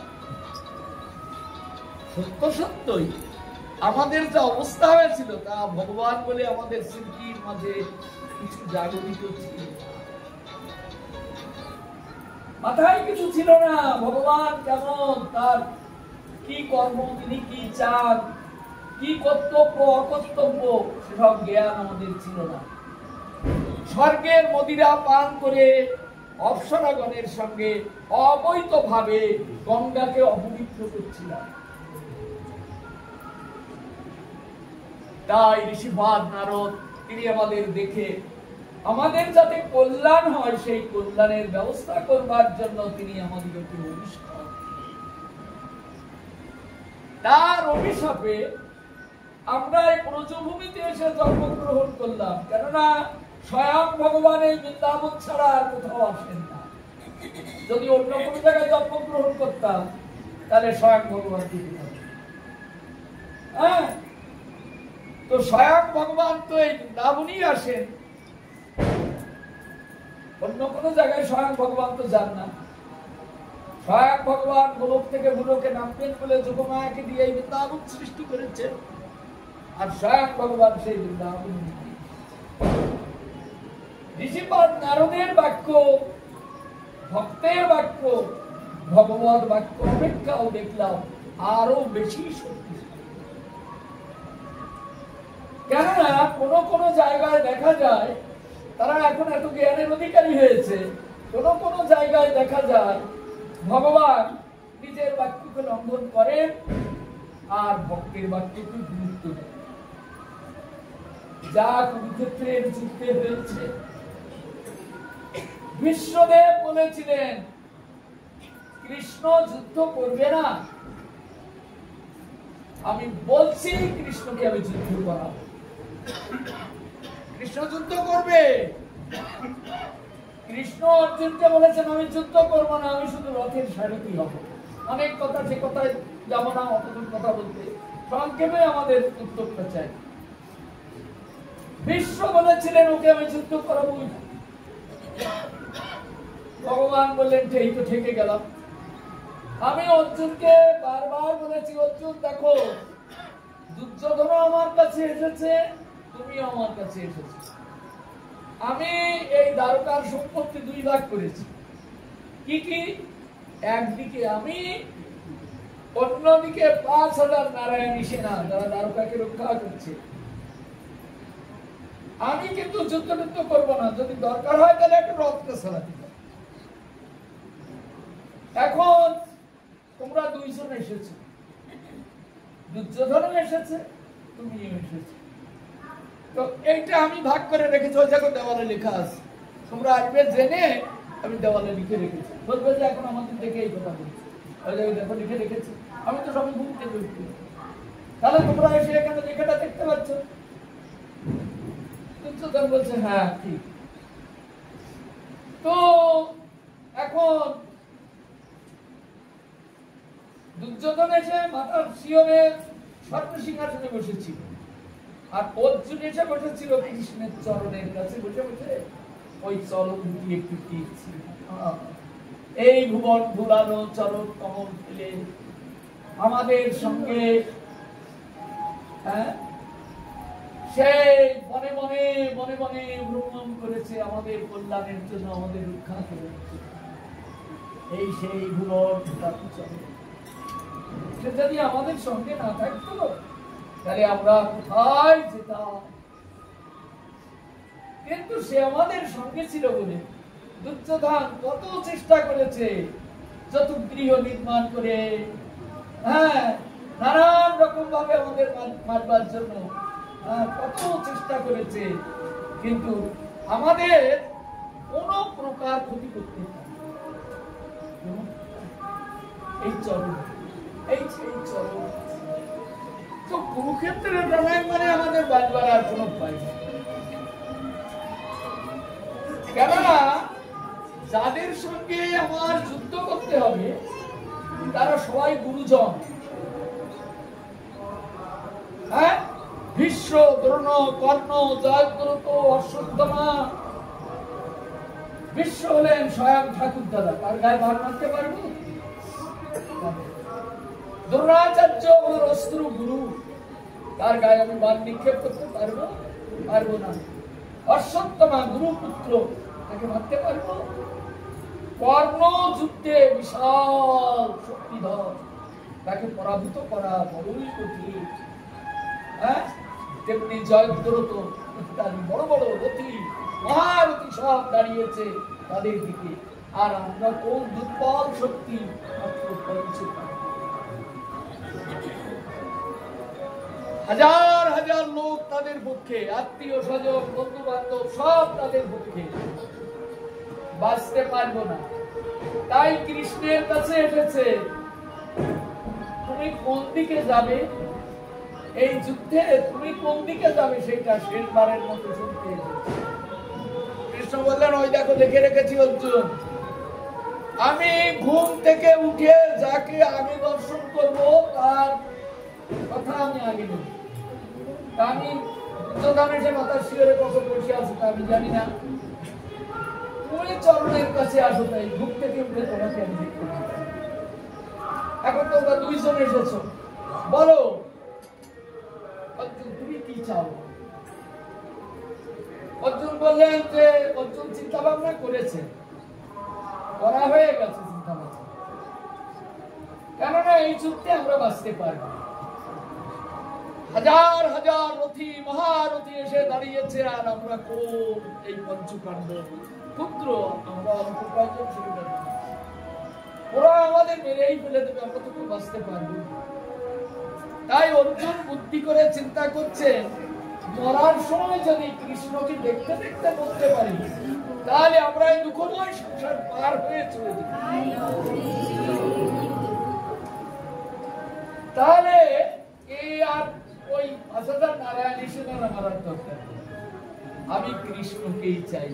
সত্য সত্যই আমাদের যে অবস্থা হয়েছিল তা ভগবান বলে আমাদের স্মৃতির মাঝে কিছু জাগরিত ছিল, মাথায় কিছু ছিল না। ভগবান কেমন, তার কি কর্ম, তিনি কি চান, কি কর্তব্য অকর্তব্য, সেসব জ্ঞান আমাদের ছিল না। স্বর্গের মদিরা পান করে অপ্সরাগণের সঙ্গে অবৈধ ভাবে গঙ্গাকে অপবিত্র করছিলাম। তাই ঋষিপাদ নারদ তিনি আমাদের দেখে আমাদের যাতে কল্যাণ হয় সেই কল্যাণের ব্যবস্থা করবার জন্য তিনি আমাদেরকে অভিশাপ, তার অভিশাপে আমরা এই ব্রজভূমিতে এসে জন্মগ্রহণ করলাম। কেননা স্বয়ং ভগবান এই বৃন্দাবন ছাড়া আর কোথাও আসেন না। যদি অন্য কোনো জায়গায় জন্মগ্রহণ করতাম তাহলে স্বয়ং ভগবান হ্যাঁ, তো স্বয়ং ভগবান তো এই বৃন্দাবনই আসেন, অন্য কোনো জায়গায় স্বয়ং ভগবান তো যান না। স্বয়ং ভগবান গোলক থেকে ভুলোকে নামবেন বলে যোগমায়াকে দিয়ে এই বৃন্দাবন সৃষ্টি করেছেন, আর স্বয়ং ভগবান সেই বৃন্দাবন। ঋষিপাদ নারদের বাক্য, ভক্তের বাক্য, ভগবত বাক্য অপেক্ষাও দেখলাম আরো বেশি শক্তি। কেননা কোন কোন জায়গায় দেখা যায় তারা এখন এত জ্ঞানের অধিকারী হয়েছে, কোন কোন জায়গায় দেখা যায় ভগবান নিজের বাক্যকে লঙ্ঘন করেন আর ভক্তের বাক্যকে গুরুত্ব দেন। যা কুরুক্ষেত্রের যুদ্ধে হয়েছে, বিশ্বদেব বলেছিলেন কৃষ্ণ যুদ্ধ করবে না, আমি বলছি কৃষ্ণকে আমি যুদ্ধ করাবো। কৃষ্ণ যুদ্ধ করবে। কৃষ্ণ অর্জুনকে বলেছেন আমি যুদ্ধ করবো না, আমি শুধু রথের সারথি হব। অনেক কথা, সে কথায় যাবো না, অতটুকু কথা বলতে, সংক্ষেপে আমাদের উত্তরটা চাই। বিশ্ব বলেছিলেন ওকে আমি যুদ্ধ করাবো না। ভগবান বললেন এই তো ঠেকে গেলাম। আমি অর্জুনকে বারবার বলেছি অর্জুন দেখো দুর্যোধন আমার কাছে এসেছে, তুমিও আমার কাছে এসেছো। আমি এই দ্বারকার সম্পত্তি 2 ভাগ করেছি। কি কি? একদিকে আমি, অন্যদিকে 5000 নারায়ণী সেনা যারা দ্বারকাকে রক্ষা করছে। আমি কিন্তু যুদ্ধ করবো না, যদি দরকার হয় তাহলে একটা রথকে চালাতে পারি। এখন তোমরা 2 জন এসেছো, দুর্যোধন এসেছে, তুমিও এসেছো, তো এইটা আমি ভাগ করে রেখেছি। ওই দেখো দেওয়ালে লেখা আছে, তোমরা আসবে জেনে আমি দেওয়ালে লিখে রেখেছি। বলবে যে এখন আমাদের দেখে এই কথা বলছি, ওই দেখো দেখো লিখে রেখেছি, আমি তো সবাই ঘুম থেকে উঠছি, তাহলে তোমরা এসে এখানে লেখাটা দেখতে পাচ্ছ। দুর্যোধন বলছে হ্যাঁ ঠিক। তো এখন দুর্যোধন এসে মাতার শিয়রে স্বর্ণ সিংহাসনে বসেছিল, আর অর্জুন এসে বসেছিল কৃষ্ণের চরণের কাছে বসে বসে ওই চরণ দুটি একটু টিপছিল। এই ভুবন ভুলানো চরণ কমল ফেলে আমাদের সঙ্গে সেই মনে মনে মনে মনে ভ্রমণ করেছে, আমাদের কল্যাণের জন্য, আমাদের রক্ষা করেছে। এই সেই ভুবন ভুলানো চরণ, সে যদি আমাদের সঙ্গে না থাকতো তাহলে আমরা কোথায় যেতাম? কিন্তু সে আমাদের সঙ্গে ছিল বলে দুর্যোধন কত চেষ্টা করেছে চতুর্গৃহ নির্মাণ করে, নানান রকম ভাবে আমাদের মারবার জন্য কত চেষ্টা করেছে, কিন্তু আমাদের কোন প্রকার ক্ষতি করতে পারে। এই চরণ, এই চরণ তো কুরুক্ষেত্রের লড়াই মানে আমাদের বাঁচবার আর কোনো উপায় নেই। কেননা যাদের সঙ্গে আমার যুদ্ধ করতে হবে তারা সবাই গুরুজন। ভীষ্ম, দ্রোণ, কর্ণ, জয়দ্রথ, অশ্বত্থামা। ভীষ্ম হলেন স্বয়ং ঠাকুর দাদা, তার গায়ে ভার মারতে পারবো? দ্রোণাচার্য আমার অস্ত্র গুরু, তার গায়ে আমি বাণ নিক্ষেপ করতে পারবো? পারবো না। অশ্বত্থামা গুরু পুত্র, তাকে মারতে পারবো? কর্ণ যুদ্ধে বিশাল শক্তিধর, তাকে পরাভূত করা বড়ই কঠিন। তেমনি জয়দ্রথ ইত্যাদি বড় বড় রথী, মহারথী সব দাঁড়িয়েছে তাদের দিকে, আর আমরা কোন দুর্বল শক্তি, মাত্র হাজার হাজার লোক তাদের পক্ষে, আত্মীয় স্বজন বন্ধু বান্ধব সব তাদের পক্ষে, বাঁচতে পারবো না। তাই কৃষ্ণের কাছে এসেছে, তুমি কোন দিকে যাবে এই যুদ্ধে, তুমি কোন দিকে যাবে সেটা শেষবারের মতো শুনতে। কৃষ্ণ বললেন, ওই দেখো লিখে রেখেছি অর্জুন, আমি ঘুম থেকে উঠে যাকে আগে দর্শন করব তার কথা আমি আগে নেব। আমি দুর্যোধন এসে মাতার শিয়রে কখন বসে আছে তা আমি জানি না, তুমি চরণের কাছে আসো, তাই ঘুম থেকে উঠে তোমাকে আমি দেখতে পাই। এখন তোমরা দুইজন এসেছো, বলো অর্জুন তুমি কি চাও? অর্জুন বললেন যে অর্জুন চিন্তা ভাবনা করেছে, করা হয়ে গেছে চিন্তা ভাবনা, কেননা এই যুদ্ধে আমরা বাঁচতে পারবো। হাজার হাজার রথী মহারথী এসে দাঁড়িয়েছে, আর আমরা কোন এই পঞ্চপাণ্ড পুত্র, আমরা অল্প কয়েকজন ছিল, ওরা আমাদের মেরেই ফেলে দেবে, আমরা তো বাঁচতে পারবো। তাই অর্জুন বুদ্ধি করে চিন্তা করছে, মরার সময় যদি কৃষ্ণকে দেখতে দেখতে বলতে পারি তাহলে আমরা এই দুঃখময় সংসার পার হয়ে চলে যাব। তাহলে এই আর ওই ৫০০০ নারায়ণী সেনারা মারার দরকার, আমি কৃষ্ণকেই চাই।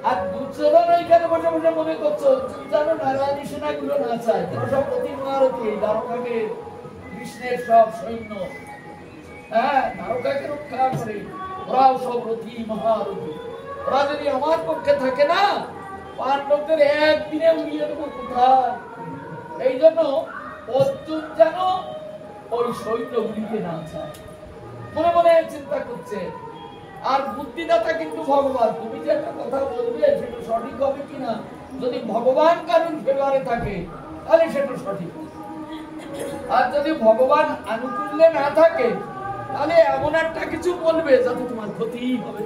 আর দুর্যোধন ওইখানে বসে বসে মনে করছো যেন নারায়ণী সেনাগুলো না চায়, তারা সব প্রতি মহারথী, দ্বারকাকে কৃষ্ণের সব সৈন্য, দ্বারকাকে রক্ষা করে, ওরাও সব রথী মহারথী। ওরা যদি আমার পক্ষে থাকে না, পাণ্ডবদের একদিনে উড়িয়ে দেবো কোথায়। এই জন্য অর্জুন যেন ওই সৈন্য উড়িতে না চায়, মনে মনে চিন্তা করছে। আর বুদ্ধিদাতা কিন্তু ভগবান, তুমি যে একটা কথা বলবে সেটা সঠিক হবে কিনা, যদি ভগবান কারণ ফেভারে থাকে তাহলে সেটা সঠিক, আর যদি ভগবান আনুকূল্যে না থাকে তাহলে এমন একটা কিছু বলবে যাতে তোমার ক্ষতি হবে।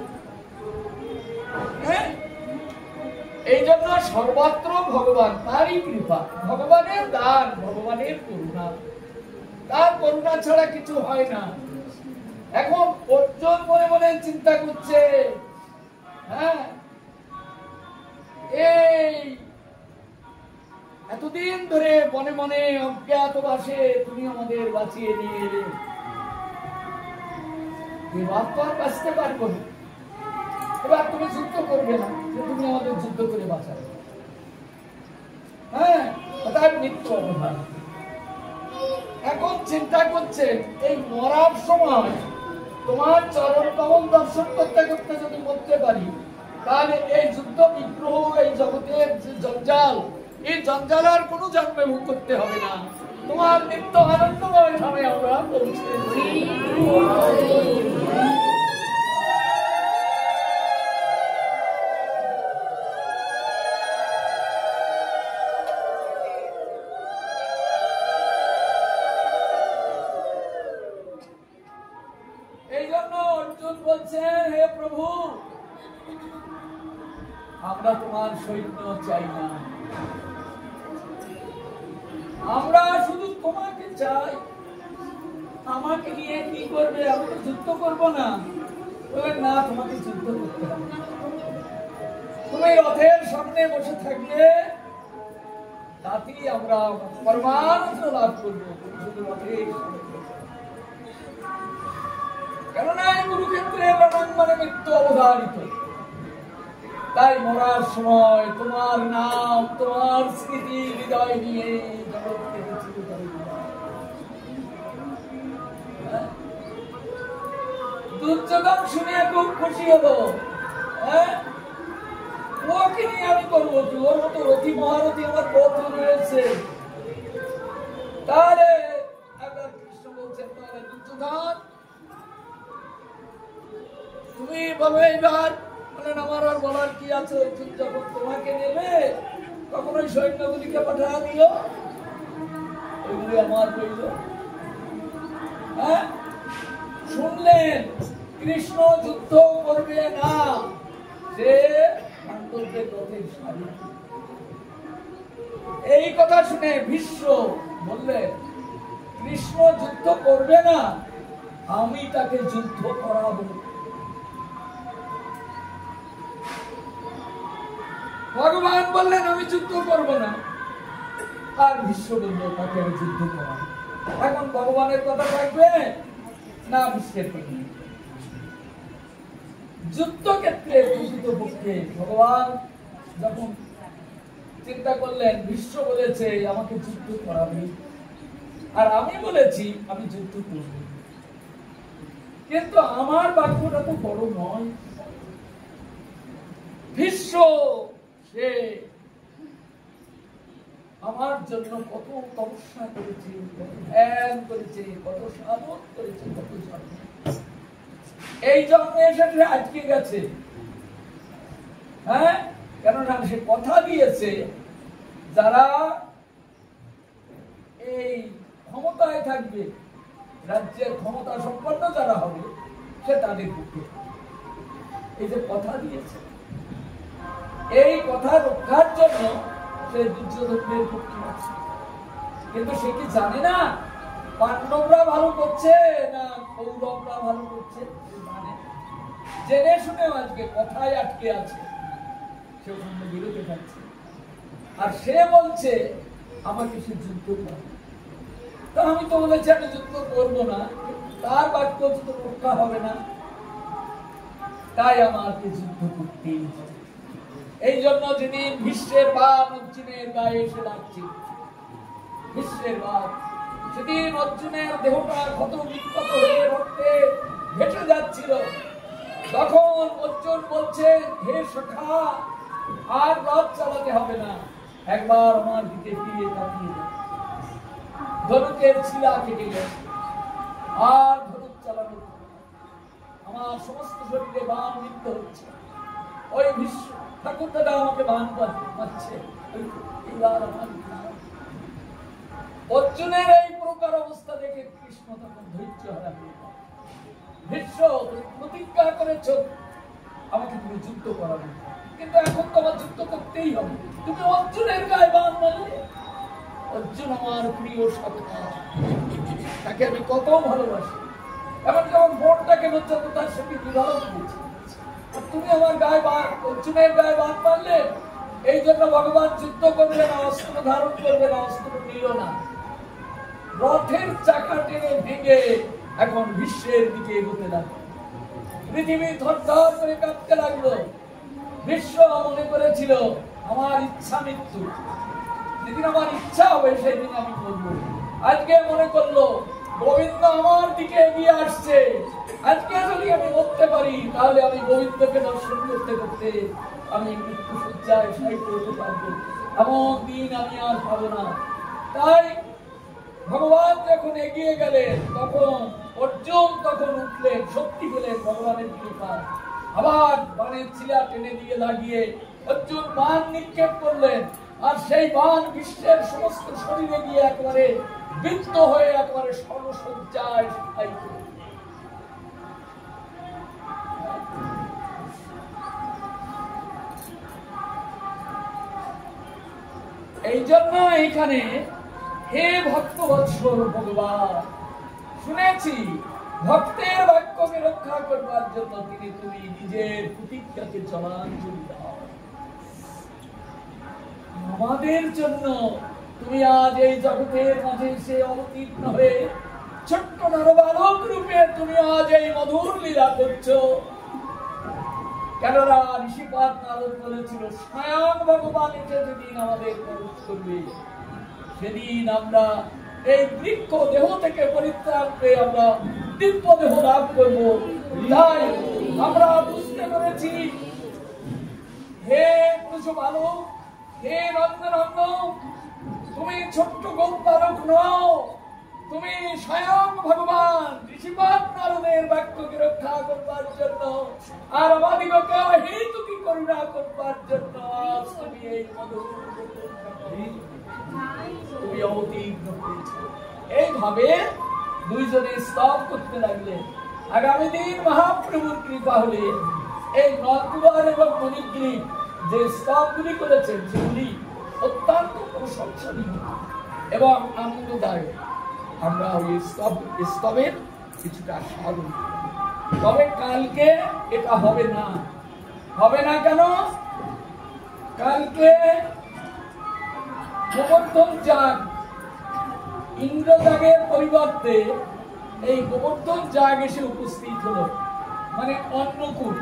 এই জন্য সর্বত্র ভগবান, তারই কৃপা, ভগবানের দান, ভগবানের করুণা, তার করুণা ছাড়া কিছু হয় না। এখন অর্জুন মনে মনে চিন্তা করছে, এই এতদিন ধরে মনে মনে অজ্ঞাতবাসে তুমি আমাদের বাঁচিয়ে নিয়ে এলে, এবার তো আর বাঁচতে পারবো না, এবার তুমি যুদ্ধ করবে না, তুমি আমাদের যুদ্ধ করে বাঁচাবে। নিত্য অবধান। এখন চিন্তা করছে এই মরার সময় তোমার চরণ কমল দর্শন করতে করতে যদি মরতে পারি, তাহলে এই যুদ্ধ বিগ্রহ, এই জগতের যে জঞ্জাল, এই জঞ্জাল আর কোনো জন্মে ভোগ করতে হবে না। তোমার নিত্য আনন্দময় ভাবে আমরা পৌঁছে এই জন্য অর্জুন বলছেন, হে প্রভু, আমরা তোমার সৈন্য চাই না, আমরা শুধু তোমাকে চাই। আমাকে নিয়ে কি করবে? আমি তো যুদ্ধ করবো না। না, তোমাকে যুদ্ধ করতে হবে। তুমি রথের সামনে বসে থাকলে তাতেই আমরা পরমানন্দ লাভ করবো। শুধু রথের সামনে, কেননা এই কুরুক্ষেত্রে রণাঙ্গনে মৃত্যু অবধারিত। তাই মরার সময় তোমার নাম, তোমার স্মৃতি হৃদয় নিয়ে জগৎকে দুর্যোধন শুনে খুব খুশি হলো। ওকে নিয়ে আমি করবো কি? ওর মতো রথী মহারথী আমার কত রয়েছে। তাহলে একবার কৃষ্ণ বলছেন, তাহলে দুর্যোধন তুমি বলো এইবার। বলেন, আমার আর বলার কি আছে? যখন তোমাকে নেবে তখন ওই সৈন্যগুলিকে পাঠা দিও, ওইগুলি আমার রইল। হ্যাঁ, শুনলেন কৃষ্ণ যুদ্ধ করবে না, সে পাণ্ডবদের রথের সারি। এই কথা শুনে ভীষ্ম বললেন, কৃষ্ণ যুদ্ধ করবে না, আমি তাকে যুদ্ধ করাবো। ভগবান বললেন, আমি যুদ্ধ করব না, আর ভীষ্ম বলল তাকে আমি যুদ্ধ করাবো। এখন ভগবানের কথা থাকবে না ভীষ্মের কথা? যুদ্ধক্ষেত্রে প্রকৃতপক্ষে ভগবান যখন চিন্তা করলেন, ভীষ্ম বলেছে আমাকে যুদ্ধ করাবে, আর আমি বলেছি আমি যুদ্ধ করব, কিন্তু আমার বাক্যটা তো বড় নয়। ভীষ্ম সে আমার জন্য কত তপস্যা করেছে, কত ধ্যান করেছে, কত সাধন করেছে, কত জন্ম, এই জন্মে এসে আটকে গেছে। হ্যাঁ, কেননা সে কথা দিয়েছে যারা এই ক্ষমতায় থাকবে, রাজ্যের ক্ষমতা সম্পন্ন যারা হবে, সে তাদের পক্ষে। এই যে কথা দিয়েছে, এই কথা রক্ষার জন্য সে দুর্যোধনের পক্ষে আছে। কিন্তু সে কি জানে না পাণ্ডবরা ভালো করছে না কৌরবরা ভালো করছে? মানে জেনে শুনে আজকে কথায় আটকে আছে, সে অন্য বিরোধে থাকছে। আর সে বলছে আমাকে সে যুদ্ধ করে। তা আমি তো বলেছি আমি যুদ্ধ করবো না, তার বাক্য যুদ্ধ রক্ষা হবে না, তাই আমাকে যুদ্ধ করতেই হবে। এই জন্য যেদিন ভীষ্মের বাণ অর্জুনের গায়ে এসে লাগছে, ভীষ্মের বাণ, সেদিন অর্জুনের দেহটা ক্ষত বিক্ষত হয়ে রক্তে ভেসে যাচ্ছিল, তখন অর্জুন বলছে, হে সখা, আর রথ চালাতে হবে না, একবার আমার দিকে ফিরে তাকিয়ে যাও। ধনুকের ছিলা কেটে গেছে, আর ধনুক চালানো, আমার সমস্ত শরীরে বাণ বিদ্ধ হচ্ছে। ওই ভীষ্ম ঠাকুর দাদা আমাকে বাণ মারছে। অর্জুনের এই প্রকার অবস্থা দেখে কৃষ্ণ তখন ধৈর্য হারান। ভীষ্ম প্রতিজ্ঞা করেছ আমাকে তুমি যুদ্ধ করাবে, কিন্তু এখন তো আমার যুদ্ধ করতেই হবে। তুমি অর্জুনের গায়ে বাণ মারলে। অর্জুন আমার প্রিয় সখা, তাকে আমি কত ভালোবাসি, এমন যেমন বোনটাকে পর্যন্ত তার সঙ্গে বিবাহ দিয়েছি। তুমি আমার গায়ে অর্জুনের গায়ে বাণ মারলে। এই জন্য ভগবান যুদ্ধ করবে না, অস্ত্র ধারণ করবে না, অস্ত্র নিল না। রথের চাকা টেনে ভেঙে এখন ভীষ্মের দিকে এগোতে লাগলো। পৃথিবী থরথর করে কাঁপতে লাগলো। ভীষ্ম মনে করেছিল আমার ইচ্ছা মৃত্যু, যেদিন আমার ইচ্ছা হবে সেদিন আমি বলবো। আজকে মনে করলো গোবিন্দ আমার দিকে এগিয়ে আসছে, আজকে যদি আমি বলতে পারি তাহলে আমি গোবিন্দকে দর্শন করতে করতে আমি মৃত্যু সজ্জায় শায়িত হতে পারবো। এমন দিন আমি আর পাবো না। তাই ভগবান যখন এগিয়ে গেলেন তখন অর্জুন তখন উঠলেন, শক্তি পেলেন ভগবানের কৃপা। আবার বানের ছিলা টেনে দিয়ে লাগিয়ে অর্জুন বাণ নিক্ষেপ করলেন, আর সেই বাণ বিশ্বের সমস্ত শরীরে গিয়ে একেবারে বৃত্ত হয়ে একেবারে সর্বসজ্জায় শায়িত। এই জন্য এখানে হে ভক্ত বৎসল ভগবান, শুনেছি ভক্তের বাক্যকে রক্ষা করবার জন্য তুমি নিজের প্রতিজ্ঞাকে জলাঞ্জলি দাও। আমাদের জন্য তুমি আজ এই জগতের মাঝে সে অবতীর্ণ হয়ে ছোট্ট নরবালক রূপে তুমি আজ এই মধুর লীলা করছো। কেননা ঋষিপাদ নারদ বলেছিল স্বয়ং ভগবান এসে যেদিন আমাদের প্রবেশ করবে সেদিন আমরা এই বৃক্ষ দেহ থেকে পরিত্রাণ পেয়ে আমরা দিব্য দেহ লাভ করবো। তাই আমরা বুঝতে পেরেছি হে ব্রজবালক, হে নন্দনন্দন, তুমি ছোট্ট গোপবালক নও, তুমি স্বয়ং ভগবান ঋষিপাদ নারদের বাক্যকে রক্ষা করবার জন্য আর আমাদিগকে হেতুকি করুণা করবার জন্য আজ তুমি এই মধুর তুমি অবতীর্ণ হয়েছো। এইভাবে দুইজনে স্তব করতে লাগলেন। আগামী দিন মহাপ্রভুর কৃপা হলে এই নন্দকুমার এবং মণিগ্রীব যে স্তবগুলি করেছেন সেগুলি অত্যন্ত প্রশংসনীয় এবং আনন্দদায়ক। আমরা ওই স্তবের কিছুটা সাধন, তবে কালকে এটা হবে না। হবে না কেন? কালকে গোবর্ধন যাগ, ইন্দ্রযাগের পরিবর্তে এই গোবর্ধন যাগ এসে উপস্থিত হলো, মানে অন্নকূট।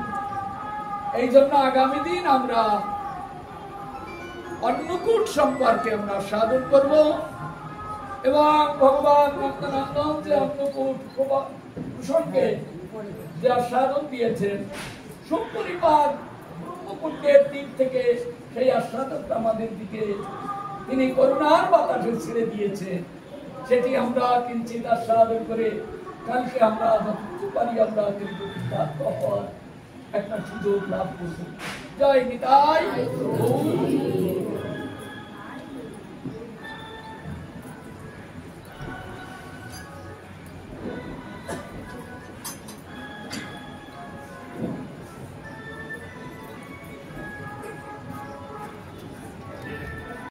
এই জন্য আগামী দিন আমরা অন্নকূট সম্পর্কে আমরা সাধন করব এবং ভগবান নন্দনন্দন যে অন্নকূট প্রসঙ্গে যে আস্বাদন দিয়েছেন সুপরিবার ব্রহ্মকুণ্ডের দিক থেকে সেই আস্বাদনটা আমাদের দিকে তিনি করুণার বাতাসে ছেড়ে দিয়েছেন। সেটি আমরা কিঞ্চিত আস্বাদন করে কালকে আমরা যতটুকু পারি আমরা কিন্তু একটা সুযোগ লাভ করব। জয় নিতাই।